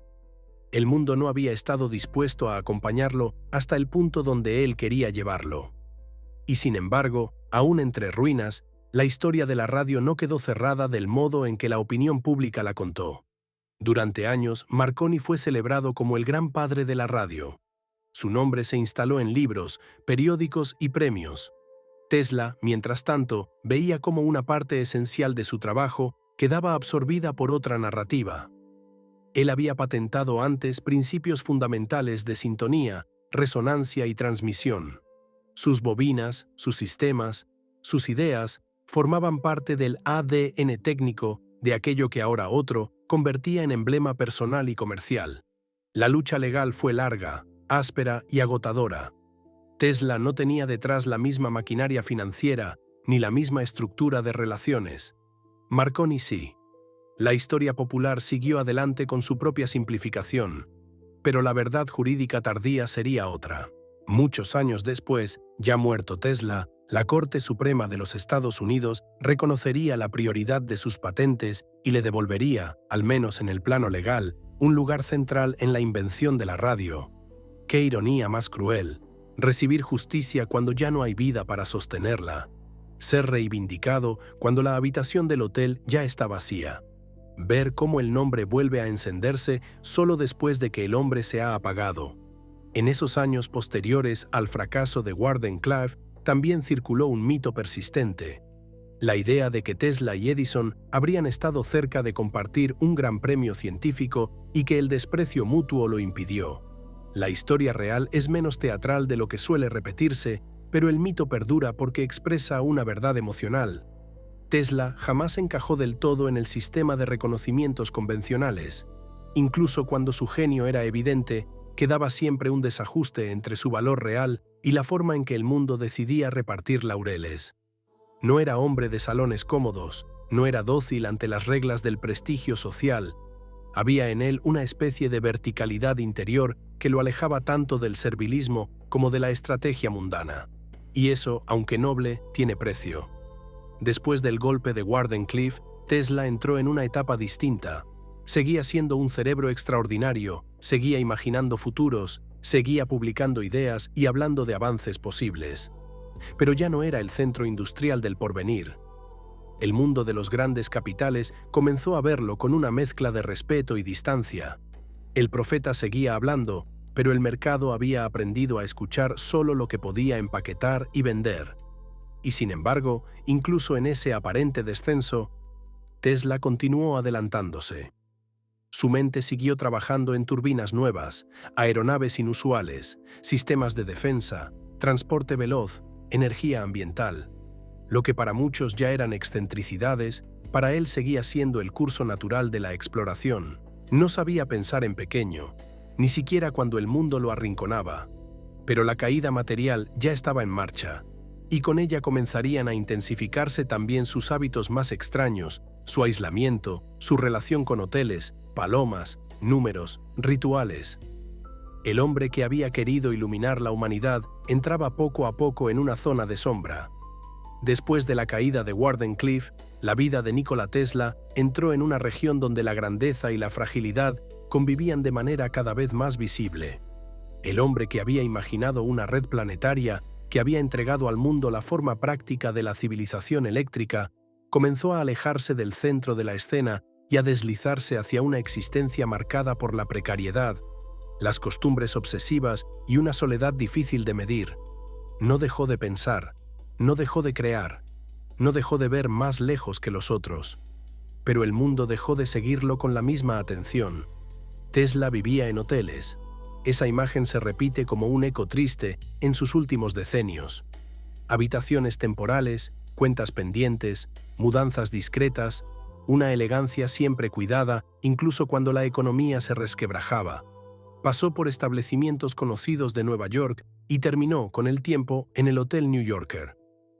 El mundo no había estado dispuesto a acompañarlo hasta el punto donde él quería llevarlo. Y sin embargo, aún entre ruinas, la historia de la radio no quedó cerrada del modo en que la opinión pública la contó. Durante años, Marconi fue celebrado como el gran padre de la radio. Su nombre se instaló en libros, periódicos y premios. Tesla, mientras tanto, veía cómo una parte esencial de su trabajo quedaba absorbida por otra narrativa. Él había patentado antes principios fundamentales de sintonía, resonancia y transmisión. Sus bobinas, sus sistemas, sus ideas formaban parte del ADN técnico de aquello que ahora otro convertía en emblema personal y comercial. La lucha legal fue larga, áspera y agotadora. Tesla no tenía detrás la misma maquinaria financiera ni la misma estructura de relaciones. Marconi sí. La historia popular siguió adelante con su propia simplificación, pero la verdad jurídica tardía sería otra. Muchos años después, ya muerto Tesla, la Corte Suprema de los Estados Unidos reconocería la prioridad de sus patentes y le devolvería, al menos en el plano legal, un lugar central en la invención de la radio. ¡Qué ironía más cruel! Recibir justicia cuando ya no hay vida para sostenerla. Ser reivindicado cuando la habitación del hotel ya está vacía. Ver cómo el nombre vuelve a encenderse solo después de que el hombre se ha apagado. En esos años posteriores al fracaso de Wardenclyffe, también circuló un mito persistente. La idea de que Tesla y Edison habrían estado cerca de compartir un gran premio científico y que el desprecio mutuo lo impidió. La historia real es menos teatral de lo que suele repetirse, pero el mito perdura porque expresa una verdad emocional. Tesla jamás encajó del todo en el sistema de reconocimientos convencionales. Incluso cuando su genio era evidente, quedaba siempre un desajuste entre su valor real y la forma en que el mundo decidía repartir laureles. No era hombre de salones cómodos, no era dócil ante las reglas del prestigio social. Había en él una especie de verticalidad interior que lo alejaba tanto del servilismo como de la estrategia mundana. Y eso, aunque noble, tiene precio. Después del golpe de Wardenclyffe, Tesla entró en una etapa distinta. Seguía siendo un cerebro extraordinario, seguía imaginando futuros, seguía publicando ideas y hablando de avances posibles. Pero ya no era el centro industrial del porvenir. El mundo de los grandes capitales comenzó a verlo con una mezcla de respeto y distancia. El profeta seguía hablando, pero el mercado había aprendido a escuchar solo lo que podía empaquetar y vender. Y sin embargo, incluso en ese aparente descenso, Tesla continuó adelantándose. Su mente siguió trabajando en turbinas nuevas, aeronaves inusuales, sistemas de defensa, transporte veloz, energía ambiental. Lo que para muchos ya eran excentricidades, para él seguía siendo el curso natural de la exploración. No sabía pensar en pequeño, ni siquiera cuando el mundo lo arrinconaba. Pero la caída material ya estaba en marcha, y con ella comenzarían a intensificarse también sus hábitos más extraños, su aislamiento, su relación con hoteles, palomas, números, rituales. El hombre que había querido iluminar la humanidad entraba poco a poco en una zona de sombra. Después de la caída de Wardenclyffe, la vida de Nikola Tesla entró en una región donde la grandeza y la fragilidad convivían de manera cada vez más visible. El hombre que había imaginado una red planetaria, que había entregado al mundo la forma práctica de la civilización eléctrica, comenzó a alejarse del centro de la escena y a deslizarse hacia una existencia marcada por la precariedad, las costumbres obsesivas y una soledad difícil de medir. No dejó de pensar, no dejó de crear, no dejó de ver más lejos que los otros. Pero el mundo dejó de seguirlo con la misma atención. Tesla vivía en hoteles. Esa imagen se repite como un eco triste en sus últimos decenios. Habitaciones temporales, cuentas pendientes, mudanzas discretas, una elegancia siempre cuidada, incluso cuando la economía se resquebrajaba. Pasó por establecimientos conocidos de Nueva York y terminó, con el tiempo, en el Hotel New Yorker.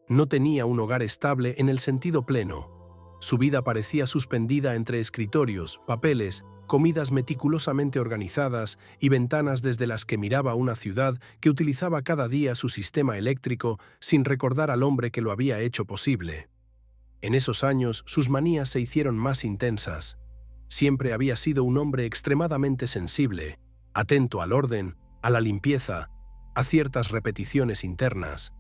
No tenía un hogar estable en el sentido pleno. Su vida parecía suspendida entre escritorios, papeles, comidas meticulosamente organizadas y ventanas desde las que miraba una ciudad que utilizaba cada día su sistema eléctrico sin recordar al hombre que lo había hecho posible. En esos años, sus manías se hicieron más intensas. Siempre había sido un hombre extremadamente sensible, atento al orden, a la limpieza, a ciertas repeticiones internas.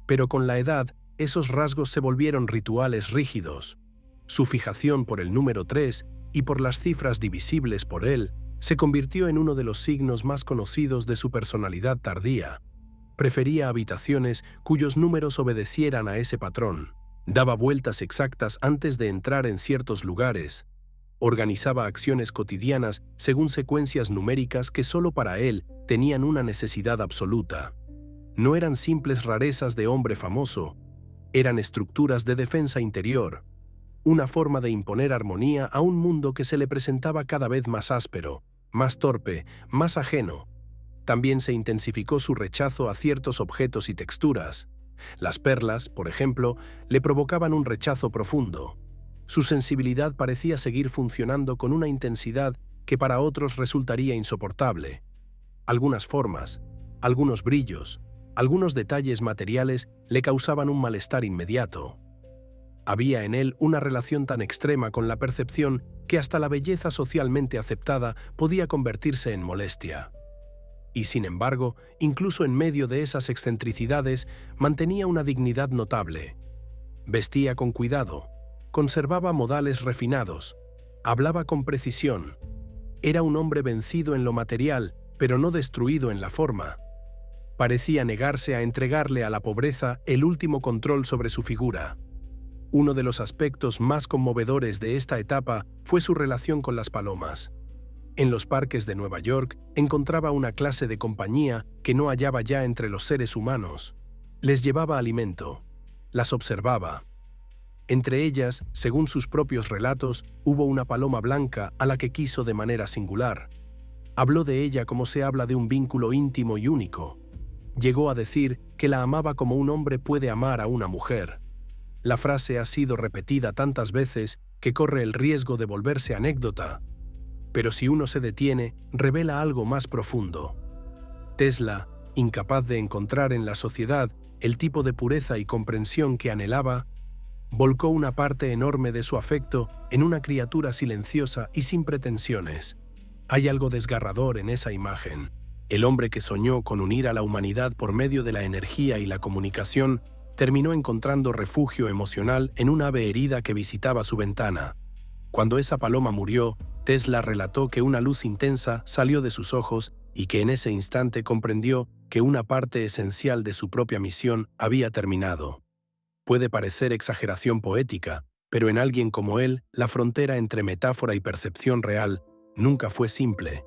Pero con la edad, esos rasgos se volvieron rituales rígidos. Su fijación por el número 3 y por las cifras divisibles por él se convirtió en uno de los signos más conocidos de su personalidad tardía. Prefería habitaciones cuyos números obedecieran a ese patrón. Daba vueltas exactas antes de entrar en ciertos lugares. Organizaba acciones cotidianas según secuencias numéricas que solo para él tenían una necesidad absoluta. No eran simples rarezas de hombre famoso, eran estructuras de defensa interior, una forma de imponer armonía a un mundo que se le presentaba cada vez más áspero, más torpe, más ajeno. También se intensificó su rechazo a ciertos objetos y texturas. Las perlas, por ejemplo, le provocaban un rechazo profundo. Su sensibilidad parecía seguir funcionando con una intensidad que para otros resultaría insoportable. Algunas formas, algunos brillos, algunos detalles materiales le causaban un malestar inmediato. Había en él una relación tan extrema con la percepción que hasta la belleza socialmente aceptada podía convertirse en molestia. Y sin embargo, incluso en medio de esas excentricidades, mantenía una dignidad notable. Vestía con cuidado, conservaba modales refinados, hablaba con precisión. Era un hombre vencido en lo material, pero no destruido en la forma. Parecía negarse a entregarle a la pobreza el último control sobre su figura. Uno de los aspectos más conmovedores de esta etapa fue su relación con las palomas. En los parques de Nueva York encontraba una clase de compañía que no hallaba ya entre los seres humanos. Les llevaba alimento, las observaba. Entre ellas, según sus propios relatos, hubo una paloma blanca a la que quiso de manera singular. Habló de ella como se habla de un vínculo íntimo y único. Llegó a decir que la amaba como un hombre puede amar a una mujer. La frase ha sido repetida tantas veces que corre el riesgo de volverse anécdota. Pero si uno se detiene, revela algo más profundo. Tesla, incapaz de encontrar en la sociedad el tipo de pureza y comprensión que anhelaba, volcó una parte enorme de su afecto en una criatura silenciosa y sin pretensiones. Hay algo desgarrador en esa imagen. El hombre que soñó con unir a la humanidad por medio de la energía y la comunicación terminó encontrando refugio emocional en un ave herida que visitaba su ventana. Cuando esa paloma murió, Tesla relató que una luz intensa salió de sus ojos y que en ese instante comprendió que una parte esencial de su propia misión había terminado. Puede parecer exageración poética, pero en alguien como él, la frontera entre metáfora y percepción real nunca fue simple.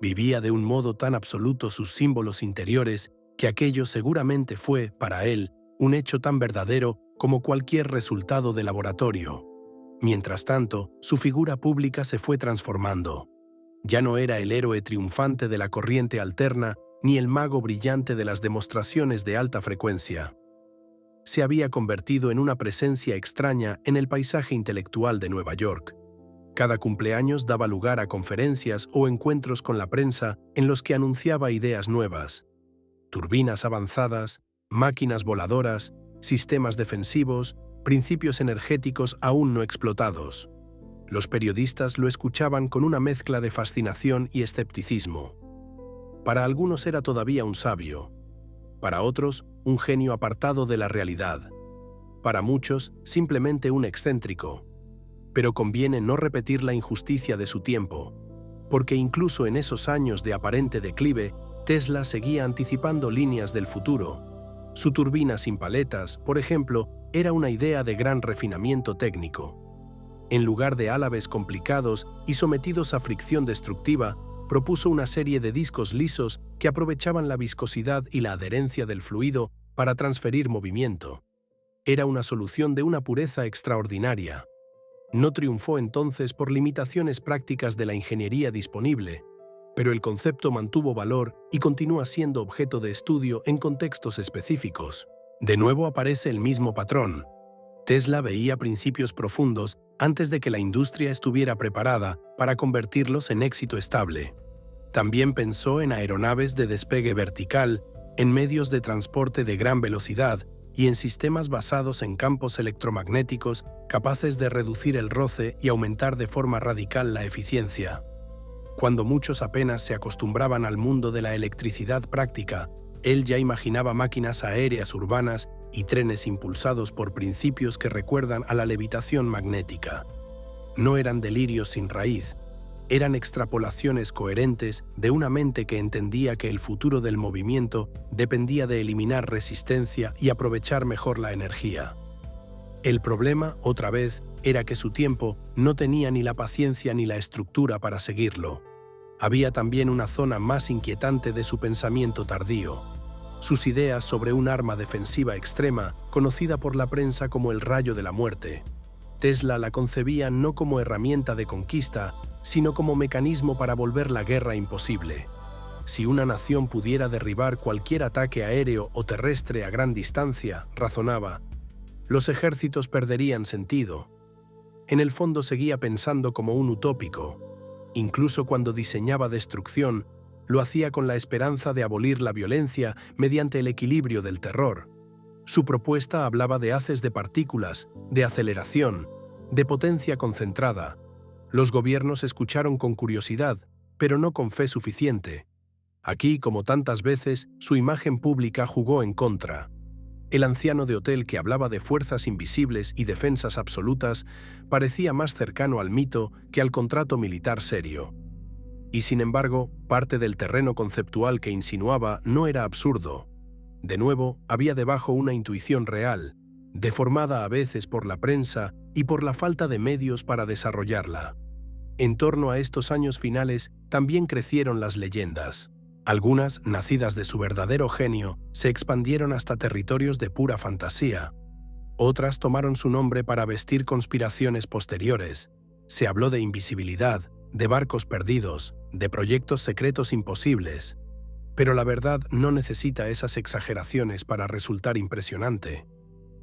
Vivía de un modo tan absoluto sus símbolos interiores que aquello seguramente fue, para él, un hecho tan verdadero como cualquier resultado de laboratorio. Mientras tanto, su figura pública se fue transformando. Ya no era el héroe triunfante de la corriente alterna ni el mago brillante de las demostraciones de alta frecuencia. Se había convertido en una presencia extraña en el paisaje intelectual de Nueva York. Cada cumpleaños daba lugar a conferencias o encuentros con la prensa en los que anunciaba ideas nuevas. Turbinas avanzadas, máquinas voladoras, sistemas defensivos, principios energéticos aún no explotados. Los periodistas lo escuchaban con una mezcla de fascinación y escepticismo. Para algunos era todavía un sabio, para otros un genio apartado de la realidad, para muchos simplemente un excéntrico. Pero conviene no repetir la injusticia de su tiempo, porque incluso en esos años de aparente declive, Tesla seguía anticipando líneas del futuro. Su turbina sin paletas, por ejemplo, era una idea de gran refinamiento técnico. En lugar de álabes complicados y sometidos a fricción destructiva, propuso una serie de discos lisos que aprovechaban la viscosidad y la adherencia del fluido para transferir movimiento. Era una solución de una pureza extraordinaria. No triunfó entonces por limitaciones prácticas de la ingeniería disponible, pero el concepto mantuvo valor y continúa siendo objeto de estudio en contextos específicos. De nuevo aparece el mismo patrón. Tesla veía principios profundos antes de que la industria estuviera preparada para convertirlos en éxito estable. También pensó en aeronaves de despegue vertical, en medios de transporte de gran velocidad y en sistemas basados en campos electromagnéticos capaces de reducir el roce y aumentar de forma radical la eficiencia. Cuando muchos apenas se acostumbraban al mundo de la electricidad práctica, él ya imaginaba máquinas aéreas urbanas y trenes impulsados por principios que recuerdan a la levitación magnética. No eran delirios sin raíz, eran extrapolaciones coherentes de una mente que entendía que el futuro del movimiento dependía de eliminar resistencia y aprovechar mejor la energía. El problema, otra vez, era que su tiempo no tenía ni la paciencia ni la estructura para seguirlo. Había también una zona más inquietante de su pensamiento tardío. Sus ideas sobre un arma defensiva extrema, conocida por la prensa como el rayo de la muerte. Tesla la concebía no como herramienta de conquista, sino como mecanismo para volver la guerra imposible. Si una nación pudiera derribar cualquier ataque aéreo o terrestre a gran distancia, razonaba, los ejércitos perderían sentido. En el fondo seguía pensando como un utópico. Incluso cuando diseñaba destrucción, lo hacía con la esperanza de abolir la violencia mediante el equilibrio del terror. Su propuesta hablaba de haces de partículas, de aceleración, de potencia concentrada. Los gobiernos escucharon con curiosidad, pero no con fe suficiente. Aquí, como tantas veces, su imagen pública jugó en contra. El anciano de hotel que hablaba de fuerzas invisibles y defensas absolutas parecía más cercano al mito que al contrato militar serio. Y sin embargo, parte del terreno conceptual que insinuaba no era absurdo. De nuevo, había debajo una intuición real, deformada a veces por la prensa y por la falta de medios para desarrollarla. En torno a estos años finales también crecieron las leyendas. Algunas, nacidas de su verdadero genio, se expandieron hasta territorios de pura fantasía. Otras tomaron su nombre para vestir conspiraciones posteriores. Se habló de invisibilidad, de barcos perdidos, de proyectos secretos imposibles. Pero la verdad no necesita esas exageraciones para resultar impresionante.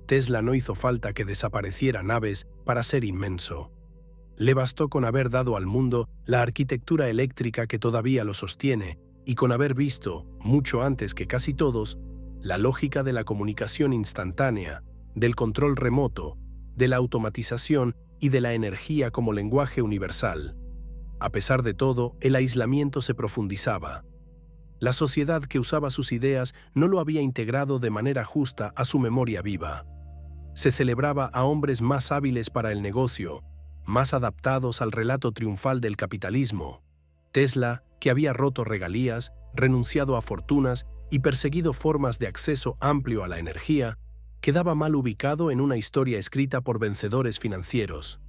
Tesla no hizo falta que desapareciera naves para ser inmenso. Le bastó con haber dado al mundo la arquitectura eléctrica que todavía lo sostiene y con haber visto, mucho antes que casi todos, la lógica de la comunicación instantánea, del control remoto, de la automatización y de la energía como lenguaje universal. A pesar de todo, el aislamiento se profundizaba. La sociedad que usaba sus ideas no lo había integrado de manera justa a su memoria viva. Se celebraba a hombres más hábiles para el negocio, más adaptados al relato triunfal del capitalismo. Tesla, que había roto regalías, renunciado a fortunas y perseguido formas de acceso amplio a la energía, quedaba mal ubicado en una historia escrita por vencedores financieros.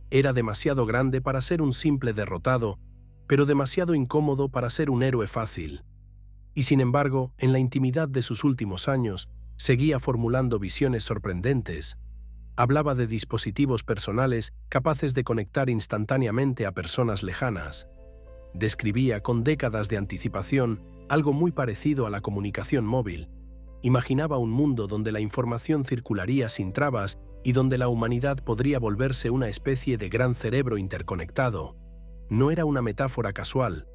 Era demasiado grande para ser un simple derrotado, pero demasiado incómodo para ser un héroe fácil. Y sin embargo, en la intimidad de sus últimos años, seguía formulando visiones sorprendentes. Hablaba de dispositivos personales capaces de conectar instantáneamente a personas lejanas. Describía con décadas de anticipación algo muy parecido a la comunicación móvil. Imaginaba un mundo donde la información circularía sin trabas y donde la humanidad podría volverse una especie de gran cerebro interconectado. No era una metáfora casual,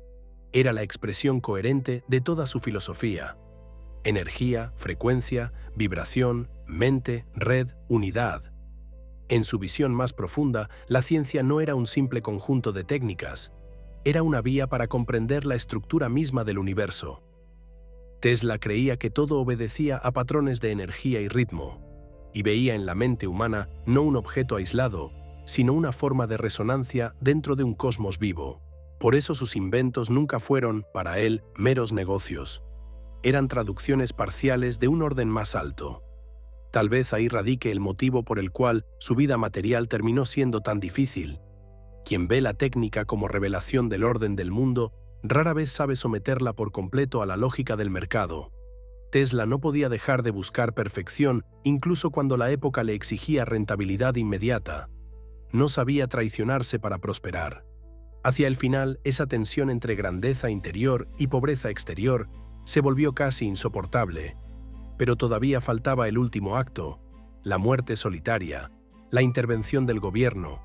era la expresión coherente de toda su filosofía. Energía, frecuencia, vibración, mente, red, unidad. En su visión más profunda, la ciencia no era un simple conjunto de técnicas, era una vía para comprender la estructura misma del universo. Tesla creía que todo obedecía a patrones de energía y ritmo, y veía en la mente humana no un objeto aislado, sino una forma de resonancia dentro de un cosmos vivo. Por eso sus inventos nunca fueron, para él, meros negocios. Eran traducciones parciales de un orden más alto. Tal vez ahí radique el motivo por el cual su vida material terminó siendo tan difícil. Quien ve la técnica como revelación del orden del mundo, rara vez sabe someterla por completo a la lógica del mercado. Tesla no podía dejar de buscar perfección incluso cuando la época le exigía rentabilidad inmediata. No sabía traicionarse para prosperar. Hacia el final, esa tensión entre grandeza interior y pobreza exterior se volvió casi insoportable. Pero todavía faltaba el último acto, la muerte solitaria, la intervención del gobierno,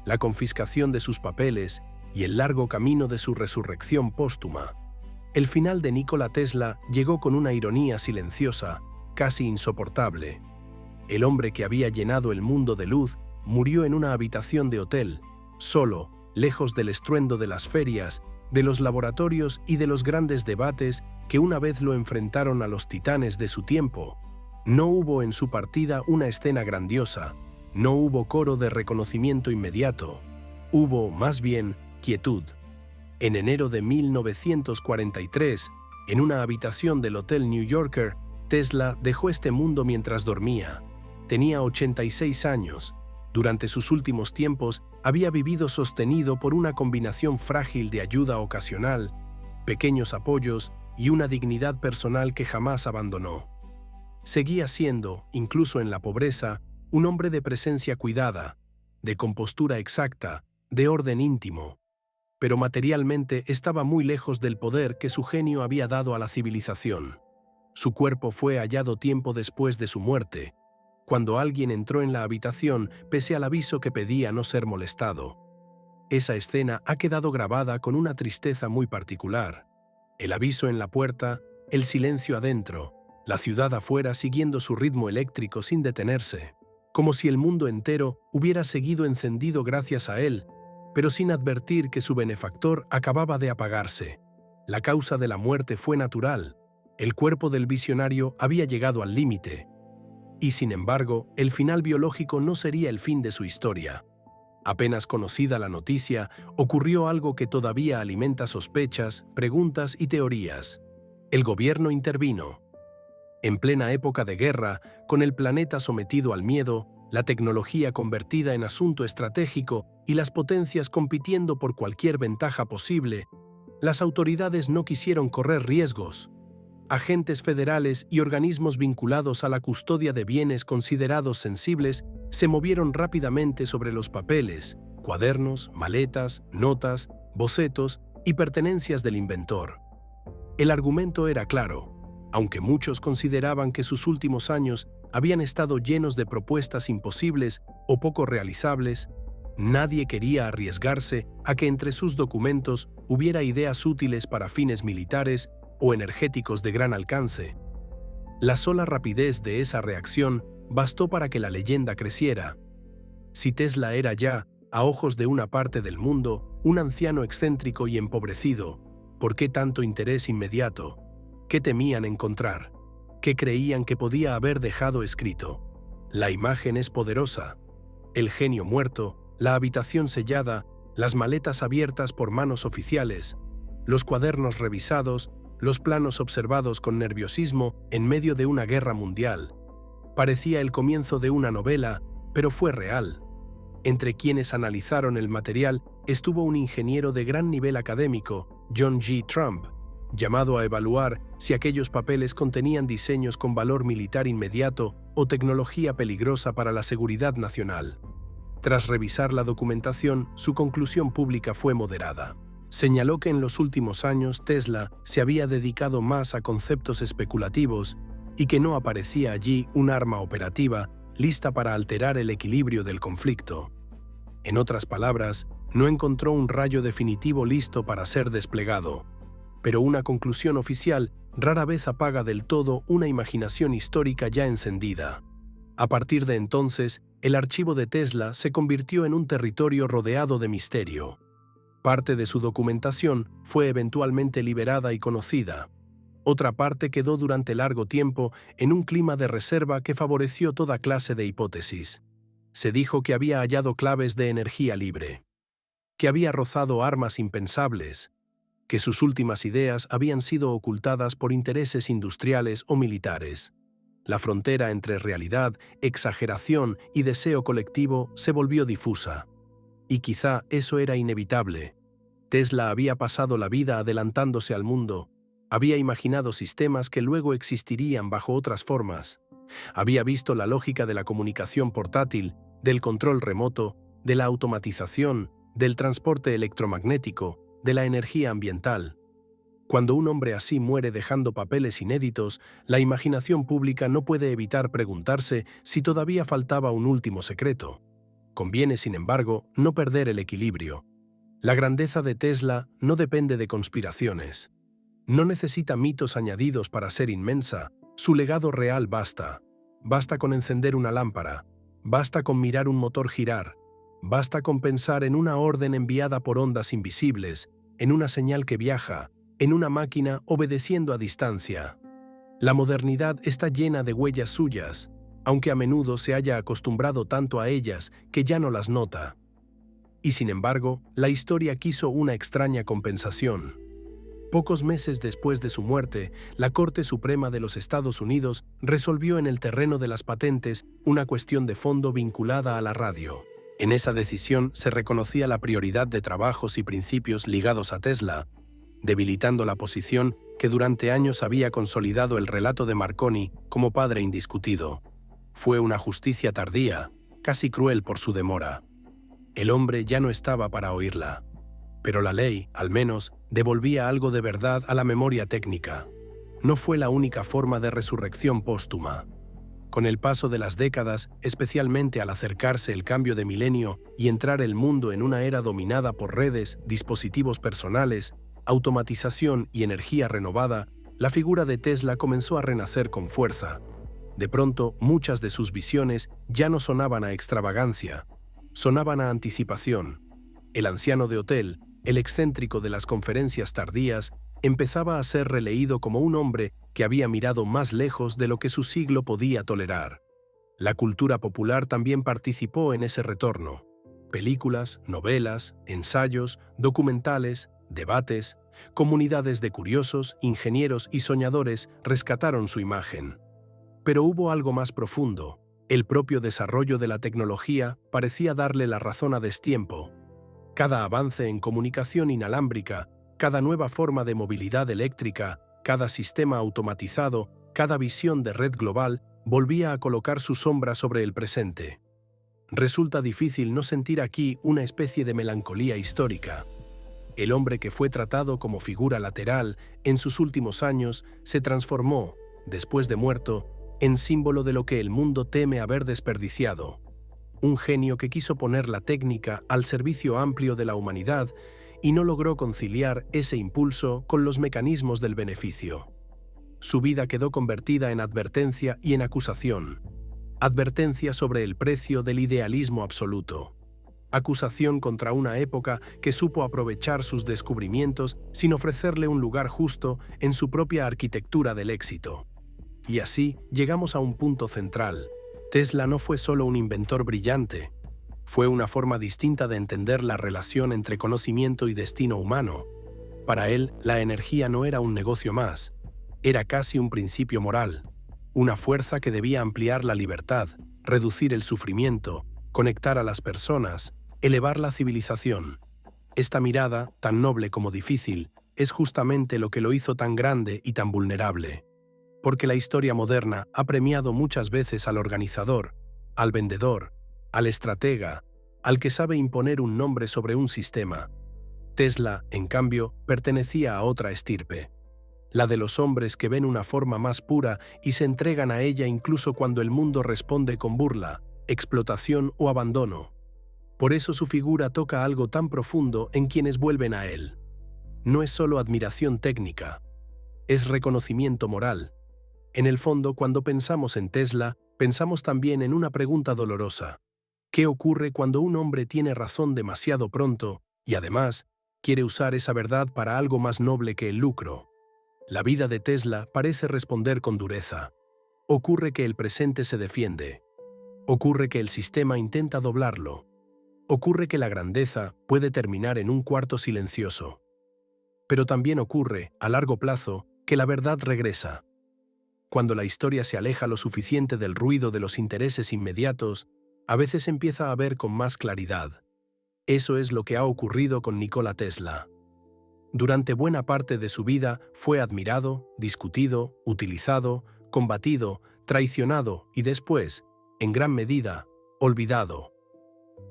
la confiscación de sus papeles y el largo camino de su resurrección póstuma. El final de Nikola Tesla llegó con una ironía silenciosa, casi insoportable. El hombre que había llenado el mundo de luz murió en una habitación de hotel, solo, lejos del estruendo de las ferias, de los laboratorios y de los grandes debates que una vez lo enfrentaron a los titanes de su tiempo. No hubo en su partida una escena grandiosa, no hubo coro de reconocimiento inmediato, hubo, más bien, quietud. En enero de 1943, en una habitación del Hotel New Yorker, Tesla dejó este mundo mientras dormía. Tenía 86 años. Durante sus últimos tiempos, había vivido sostenido por una combinación frágil de ayuda ocasional, pequeños apoyos y una dignidad personal que jamás abandonó. Seguía siendo, incluso en la pobreza, un hombre de presencia cuidada, de compostura exacta, de orden íntimo. Pero materialmente estaba muy lejos del poder que su genio había dado a la civilización. Su cuerpo fue hallado tiempo después de su muerte, cuando alguien entró en la habitación pese al aviso que pedía no ser molestado. Esa escena ha quedado grabada con una tristeza muy particular. El aviso en la puerta, el silencio adentro, la ciudad afuera siguiendo su ritmo eléctrico sin detenerse, como si el mundo entero hubiera seguido encendido gracias a él, pero sin advertir que su benefactor acababa de apagarse. La causa de la muerte fue natural. El cuerpo del visionario había llegado al límite. Y sin embargo, el final biológico no sería el fin de su historia. Apenas conocida la noticia, ocurrió algo que todavía alimenta sospechas, preguntas y teorías. El gobierno intervino. En plena época de guerra, con el planeta sometido al miedo, la tecnología convertida en asunto estratégico y las potencias compitiendo por cualquier ventaja posible, las autoridades no quisieron correr riesgos. Agentes federales y organismos vinculados a la custodia de bienes considerados sensibles se movieron rápidamente sobre los papeles, cuadernos, maletas, notas, bocetos y pertenencias del inventor. El argumento era claro. Aunque muchos consideraban que sus últimos años habían estado llenos de propuestas imposibles o poco realizables, nadie quería arriesgarse a que entre sus documentos hubiera ideas útiles para fines militares o energéticos de gran alcance. La sola rapidez de esa reacción bastó para que la leyenda creciera. Si Tesla era ya, a ojos de una parte del mundo, un anciano excéntrico y empobrecido, ¿por qué tanto interés inmediato? ¿Qué temían encontrar? ¿Qué creían que podía haber dejado escrito? La imagen es poderosa. El genio muerto, la habitación sellada, las maletas abiertas por manos oficiales, los cuadernos revisados, los planos observados con nerviosismo en medio de una guerra mundial. Parecía el comienzo de una novela, pero fue real. Entre quienes analizaron el material estuvo un ingeniero de gran nivel académico, John G. Trump, llamado a evaluar si aquellos papeles contenían diseños con valor militar inmediato o tecnología peligrosa para la seguridad nacional. Tras revisar la documentación, su conclusión pública fue moderada. Señaló que en los últimos años Tesla se había dedicado más a conceptos especulativos y que no aparecía allí un arma operativa lista para alterar el equilibrio del conflicto. En otras palabras, no encontró un rayo definitivo listo para ser desplegado. Pero una conclusión oficial rara vez apaga del todo una imaginación histórica ya encendida. A partir de entonces, el archivo de Tesla se convirtió en un territorio rodeado de misterio. Parte de su documentación fue eventualmente liberada y conocida. Otra parte quedó durante largo tiempo en un clima de reserva que favoreció toda clase de hipótesis. Se dijo que había hallado claves de energía libre, que había rozado armas impensables, que sus últimas ideas habían sido ocultadas por intereses industriales o militares. La frontera entre realidad, exageración y deseo colectivo se volvió difusa. Y quizá eso era inevitable. Tesla había pasado la vida adelantándose al mundo, había imaginado sistemas que luego existirían bajo otras formas, había visto la lógica de la comunicación portátil, del control remoto, de la automatización, del transporte electromagnético, de la energía ambiental. Cuando un hombre así muere dejando papeles inéditos, la imaginación pública no puede evitar preguntarse si todavía faltaba un último secreto. Conviene, sin embargo, no perder el equilibrio. La grandeza de Tesla no depende de conspiraciones. No necesita mitos añadidos para ser inmensa, su legado real basta. Basta con encender una lámpara, basta con mirar un motor girar, basta con pensar en una orden enviada por ondas invisibles, en una señal que viaja, en una máquina obedeciendo a distancia. La modernidad está llena de huellas suyas, aunque a menudo se haya acostumbrado tanto a ellas que ya no las nota. Y sin embargo, la historia quiso una extraña compensación. Pocos meses después de su muerte, la Corte Suprema de los Estados Unidos resolvió en el terreno de las patentes una cuestión de fondo vinculada a la radio. En esa decisión se reconocía la prioridad de trabajos y principios ligados a Tesla, debilitando la posición que durante años había consolidado el relato de Marconi como padre indiscutido. Fue una justicia tardía, casi cruel por su demora. El hombre ya no estaba para oírla. Pero la ley, al menos, devolvía algo de verdad a la memoria técnica. No fue la única forma de resurrección póstuma. Con el paso de las décadas, especialmente al acercarse el cambio de milenio y entrar el mundo en una era dominada por redes, dispositivos personales, automatización y energía renovada, la figura de Tesla comenzó a renacer con fuerza. De pronto, muchas de sus visiones ya no sonaban a extravagancia, sonaban a anticipación. El anciano de hotel, el excéntrico de las conferencias tardías, empezaba a ser releído como un hombre que había mirado más lejos de lo que su siglo podía tolerar. La cultura popular también participó en ese retorno. Películas, novelas, ensayos, documentales, debates, comunidades de curiosos, ingenieros y soñadores rescataron su imagen. Pero hubo algo más profundo. El propio desarrollo de la tecnología parecía darle la razón a destiempo. Cada avance en comunicación inalámbrica, cada nueva forma de movilidad eléctrica, cada sistema automatizado, cada visión de red global, volvía a colocar su sombra sobre el presente. Resulta difícil no sentir aquí una especie de melancolía histórica. El hombre que fue tratado como figura lateral en sus últimos años se transformó, después de muerto, en símbolo de lo que el mundo teme haber desperdiciado. Un genio que quiso poner la técnica al servicio amplio de la humanidad y no logró conciliar ese impulso con los mecanismos del beneficio. Su vida quedó convertida en advertencia y en acusación. Advertencia sobre el precio del idealismo absoluto. Acusación contra una época que supo aprovechar sus descubrimientos sin ofrecerle un lugar justo en su propia arquitectura del éxito. Y así llegamos a un punto central. Tesla no fue solo un inventor brillante, fue una forma distinta de entender la relación entre conocimiento y destino humano. Para él, la energía no era un negocio más, era casi un principio moral, una fuerza que debía ampliar la libertad, reducir el sufrimiento, conectar a las personas, elevar la civilización. Esta mirada, tan noble como difícil, es justamente lo que lo hizo tan grande y tan vulnerable. Porque la historia moderna ha premiado muchas veces al organizador, al vendedor, al estratega, al que sabe imponer un nombre sobre un sistema. Tesla, en cambio, pertenecía a otra estirpe, la de los hombres que ven una forma más pura y se entregan a ella incluso cuando el mundo responde con burla, explotación o abandono. Por eso su figura toca algo tan profundo en quienes vuelven a él. No es solo admiración técnica, es reconocimiento moral. En el fondo, cuando pensamos en Tesla, pensamos también en una pregunta dolorosa. ¿Qué ocurre cuando un hombre tiene razón demasiado pronto y además quiere usar esa verdad para algo más noble que el lucro? La vida de Tesla parece responder con dureza. Ocurre que el presente se defiende. Ocurre que el sistema intenta doblarlo. Ocurre que la grandeza puede terminar en un cuarto silencioso. Pero también ocurre, a largo plazo, que la verdad regresa. Cuando la historia se aleja lo suficiente del ruido de los intereses inmediatos, a veces empieza a ver con más claridad. Eso es lo que ha ocurrido con Nikola Tesla. Durante buena parte de su vida fue admirado, discutido, utilizado, combatido, traicionado y después, en gran medida, olvidado.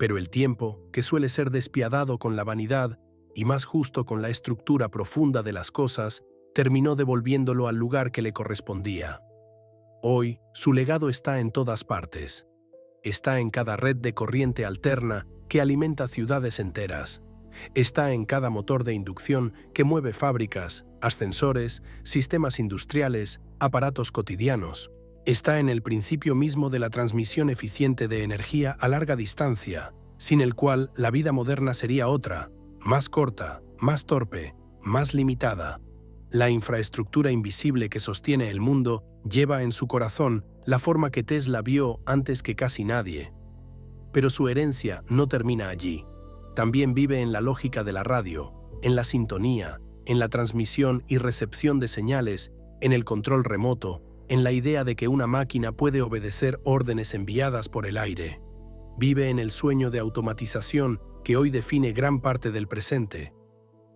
Pero el tiempo, que suele ser despiadado con la vanidad y más justo con la estructura profunda de las cosas, terminó devolviéndolo al lugar que le correspondía. Hoy, su legado está en todas partes. Está en cada red de corriente alterna que alimenta ciudades enteras. Está en cada motor de inducción que mueve fábricas, ascensores, sistemas industriales, aparatos cotidianos. Está en el principio mismo de la transmisión eficiente de energía a larga distancia, sin el cual la vida moderna sería otra, más corta, más torpe, más limitada. La infraestructura invisible que sostiene el mundo lleva en su corazón la forma que Tesla vio antes que casi nadie. Pero su herencia no termina allí. También vive en la lógica de la radio, en la sintonía, en la transmisión y recepción de señales, en el control remoto, en la idea de que una máquina puede obedecer órdenes enviadas por el aire. Vive en el sueño de automatización que hoy define gran parte del presente.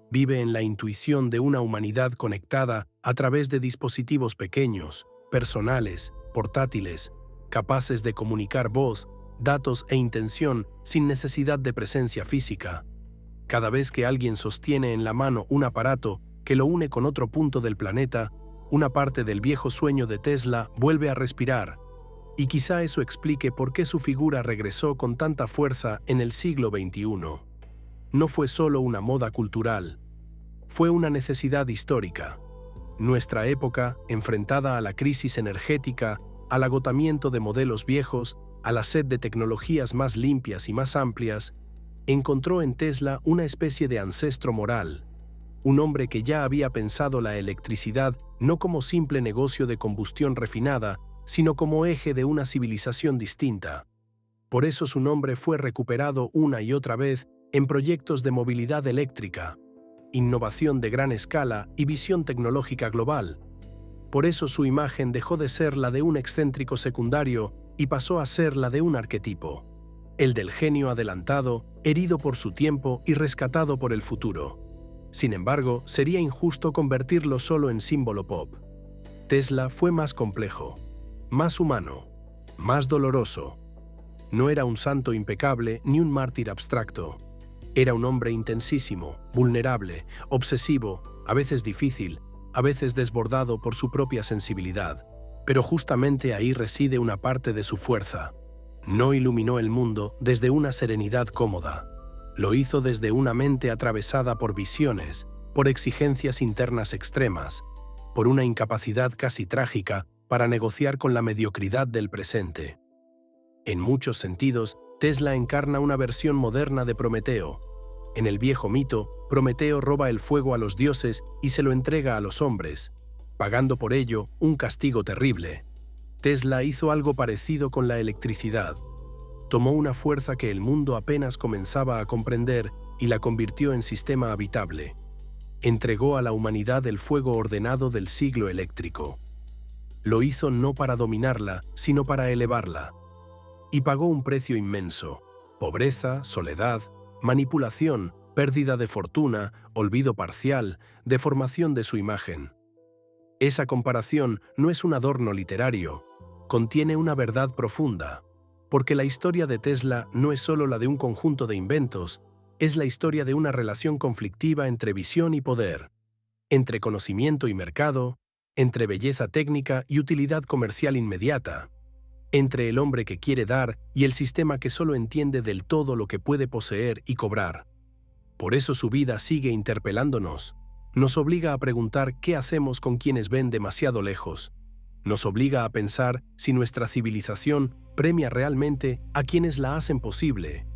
Vive en la intuición de una humanidad conectada a través de dispositivos pequeños, personales, portátiles, capaces de comunicar voz, datos e intención sin necesidad de presencia física. Cada vez que alguien sostiene en la mano un aparato que lo une con otro punto del planeta, una parte del viejo sueño de Tesla vuelve a respirar, y quizá eso explique por qué su figura regresó con tanta fuerza en el siglo XXI. No fue solo una moda cultural, fue una necesidad histórica. Nuestra época, enfrentada a la crisis energética, al agotamiento de modelos viejos, a la sed de tecnologías más limpias y más amplias, encontró en Tesla una especie de ancestro moral, un hombre que ya había pensado la electricidad no como simple negocio de combustión refinada, sino como eje de una civilización distinta. Por eso su nombre fue recuperado una y otra vez en proyectos de movilidad eléctrica, innovación de gran escala y visión tecnológica global. Por eso su imagen dejó de ser la de un excéntrico secundario y pasó a ser la de un arquetipo, el del genio adelantado, herido por su tiempo y rescatado por el futuro. Sin embargo, sería injusto convertirlo solo en símbolo pop. Tesla fue más complejo, más humano, más doloroso. No era un santo impecable ni un mártir abstracto. Era un hombre intensísimo, vulnerable, obsesivo, a veces difícil, a veces desbordado por su propia sensibilidad. Pero justamente ahí reside una parte de su fuerza. No iluminó el mundo desde una serenidad cómoda. Lo hizo desde una mente atravesada por visiones, por exigencias internas extremas, por una incapacidad casi trágica para negociar con la mediocridad del presente. En muchos sentidos, Tesla encarna una versión moderna de Prometeo. En el viejo mito, Prometeo roba el fuego a los dioses y se lo entrega a los hombres, pagando por ello un castigo terrible. Tesla hizo algo parecido con la electricidad. Tomó una fuerza que el mundo apenas comenzaba a comprender y la convirtió en sistema habitable. Entregó a la humanidad el fuego ordenado del siglo eléctrico. Lo hizo no para dominarla, sino para elevarla. Y pagó un precio inmenso: pobreza, soledad, manipulación, pérdida de fortuna, olvido parcial, deformación de su imagen. Esa comparación no es un adorno literario, contiene una verdad profunda, porque la historia de Tesla no es solo la de un conjunto de inventos, es la historia de una relación conflictiva entre visión y poder, entre conocimiento y mercado, entre belleza técnica y utilidad comercial inmediata, entre el hombre que quiere dar y el sistema que solo entiende del todo lo que puede poseer y cobrar. Por eso su vida sigue interpelándonos, nos obliga a preguntar qué hacemos con quienes ven demasiado lejos. Nos obliga a pensar si nuestra civilización premia realmente a quienes la hacen posible,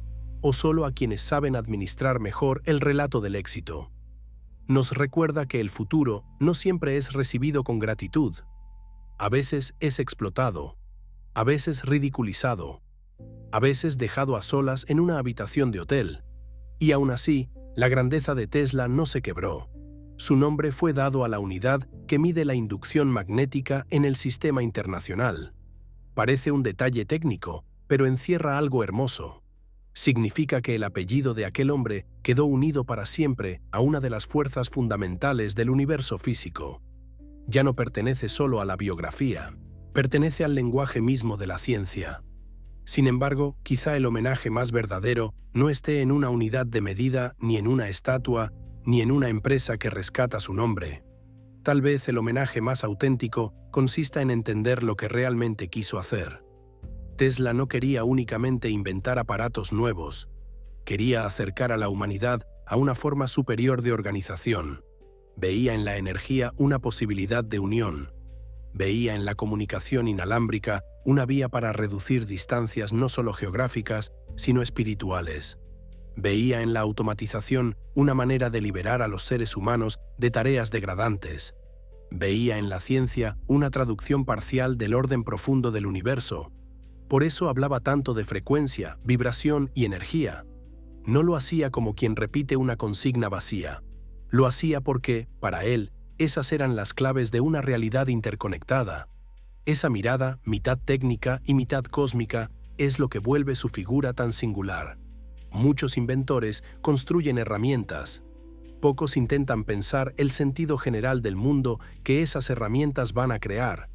o solo a quienes saben administrar mejor el relato del éxito. Nos recuerda que el futuro no siempre es recibido con gratitud. A veces es explotado, a veces ridiculizado, a veces dejado a solas en una habitación de hotel. Y aún así, la grandeza de Tesla no se quebró. Su nombre fue dado a la unidad que mide la inducción magnética en el sistema internacional. Parece un detalle técnico, pero encierra algo hermoso. Significa que el apellido de aquel hombre quedó unido para siempre a una de las fuerzas fundamentales del universo físico. Ya no pertenece solo a la biografía, pertenece al lenguaje mismo de la ciencia. Sin embargo, quizá el homenaje más verdadero no esté en una unidad de medida, ni en una estatua, ni en una empresa que rescata su nombre. Tal vez el homenaje más auténtico consista en entender lo que realmente quiso hacer. Tesla no quería únicamente inventar aparatos nuevos, quería acercar a la humanidad a una forma superior de organización. Veía en la energía una posibilidad de unión. Veía en la comunicación inalámbrica una vía para reducir distancias no solo geográficas, sino espirituales. Veía en la automatización una manera de liberar a los seres humanos de tareas degradantes. Veía en la ciencia una traducción parcial del orden profundo del universo. Por eso hablaba tanto de frecuencia, vibración y energía. No lo hacía como quien repite una consigna vacía. Lo hacía porque, para él, esas eran las claves de una realidad interconectada. Esa mirada, mitad técnica y mitad cósmica, es lo que vuelve su figura tan singular. Muchos inventores construyen herramientas. Pocos intentan pensar el sentido general del mundo que esas herramientas van a crear.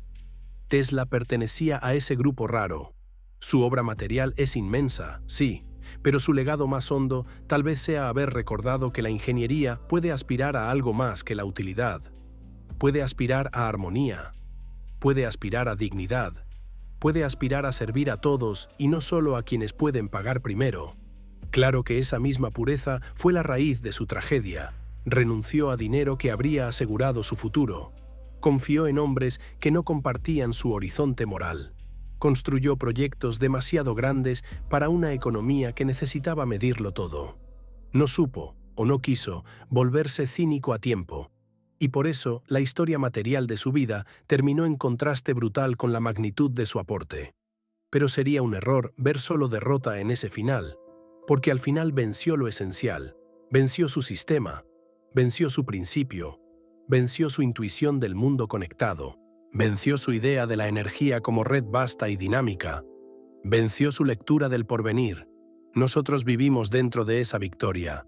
Tesla pertenecía a ese grupo raro. Su obra material es inmensa, sí, pero su legado más hondo tal vez sea haber recordado que la ingeniería puede aspirar a algo más que la utilidad. Puede aspirar a armonía, puede aspirar a dignidad, puede aspirar a servir a todos y no solo a quienes pueden pagar primero. Claro que esa misma pureza fue la raíz de su tragedia. Renunció a dinero que habría asegurado su futuro. Confió en hombres que no compartían su horizonte moral. Construyó proyectos demasiado grandes para una economía que necesitaba medirlo todo. No supo, o no quiso, volverse cínico a tiempo. Y por eso la historia material de su vida terminó en contraste brutal con la magnitud de su aporte. Pero sería un error ver solo derrota en ese final, porque al final venció lo esencial, venció su sistema, venció su principio, venció su intuición del mundo conectado, venció su idea de la energía como red vasta y dinámica, venció su lectura del porvenir. Nosotros vivimos dentro de esa victoria.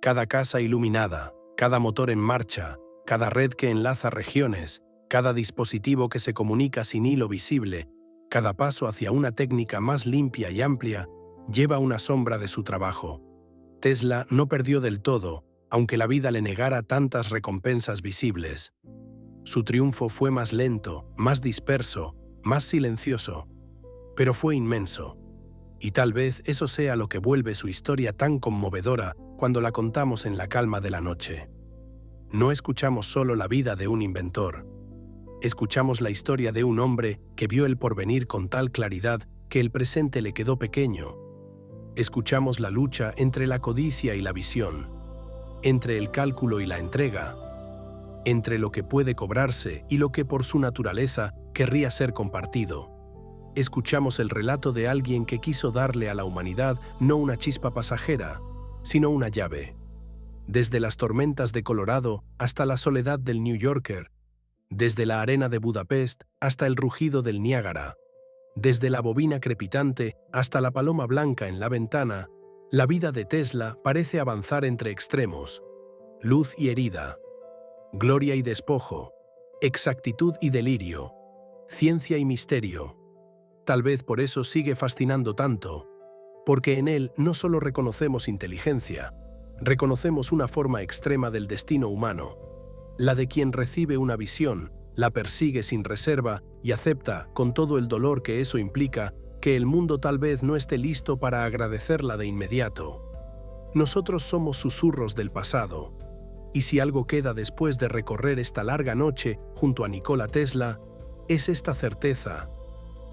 Cada casa iluminada, cada motor en marcha, cada red que enlaza regiones, cada dispositivo que se comunica sin hilo visible, cada paso hacia una técnica más limpia y amplia, lleva una sombra de su trabajo. Tesla no perdió del todo, aunque la vida le negara tantas recompensas visibles. Su triunfo fue más lento, más disperso, más silencioso, pero fue inmenso. Y tal vez eso sea lo que vuelve su historia tan conmovedora cuando la contamos en la calma de la noche. No escuchamos solo la vida de un inventor. Escuchamos la historia de un hombre que vio el porvenir con tal claridad que el presente le quedó pequeño. Escuchamos la lucha entre la codicia y la visión, entre el cálculo y la entrega, entre lo que puede cobrarse y lo que por su naturaleza querría ser compartido. Escuchamos el relato de alguien que quiso darle a la humanidad no una chispa pasajera, sino una llave. Desde las tormentas de Colorado hasta la soledad del New Yorker, desde la arena de Budapest hasta el rugido del Niágara, desde la bobina crepitante hasta la paloma blanca en la ventana, la vida de Tesla parece avanzar entre extremos: luz y herida, gloria y despojo, exactitud y delirio, ciencia y misterio. Tal vez por eso sigue fascinando tanto, porque en él no solo reconocemos inteligencia, reconocemos una forma extrema del destino humano, la de quien recibe una visión, la persigue sin reserva y acepta, con todo el dolor que eso implica, que el mundo tal vez no esté listo para agradecerla de inmediato. Nosotros somos susurros del pasado, y si algo queda después de recorrer esta larga noche junto a Nikola Tesla, es esta certeza.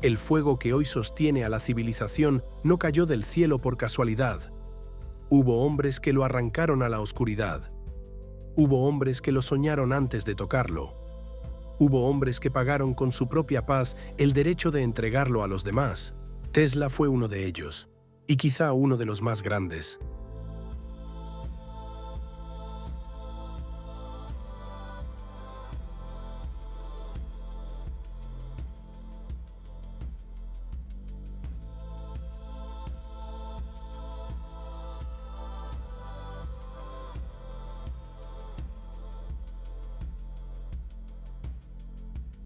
El fuego que hoy sostiene a la civilización no cayó del cielo por casualidad. Hubo hombres que lo arrancaron a la oscuridad. Hubo hombres que lo soñaron antes de tocarlo. Hubo hombres que pagaron con su propia paz el derecho de entregarlo a los demás. Tesla fue uno de ellos, y quizá uno de los más grandes.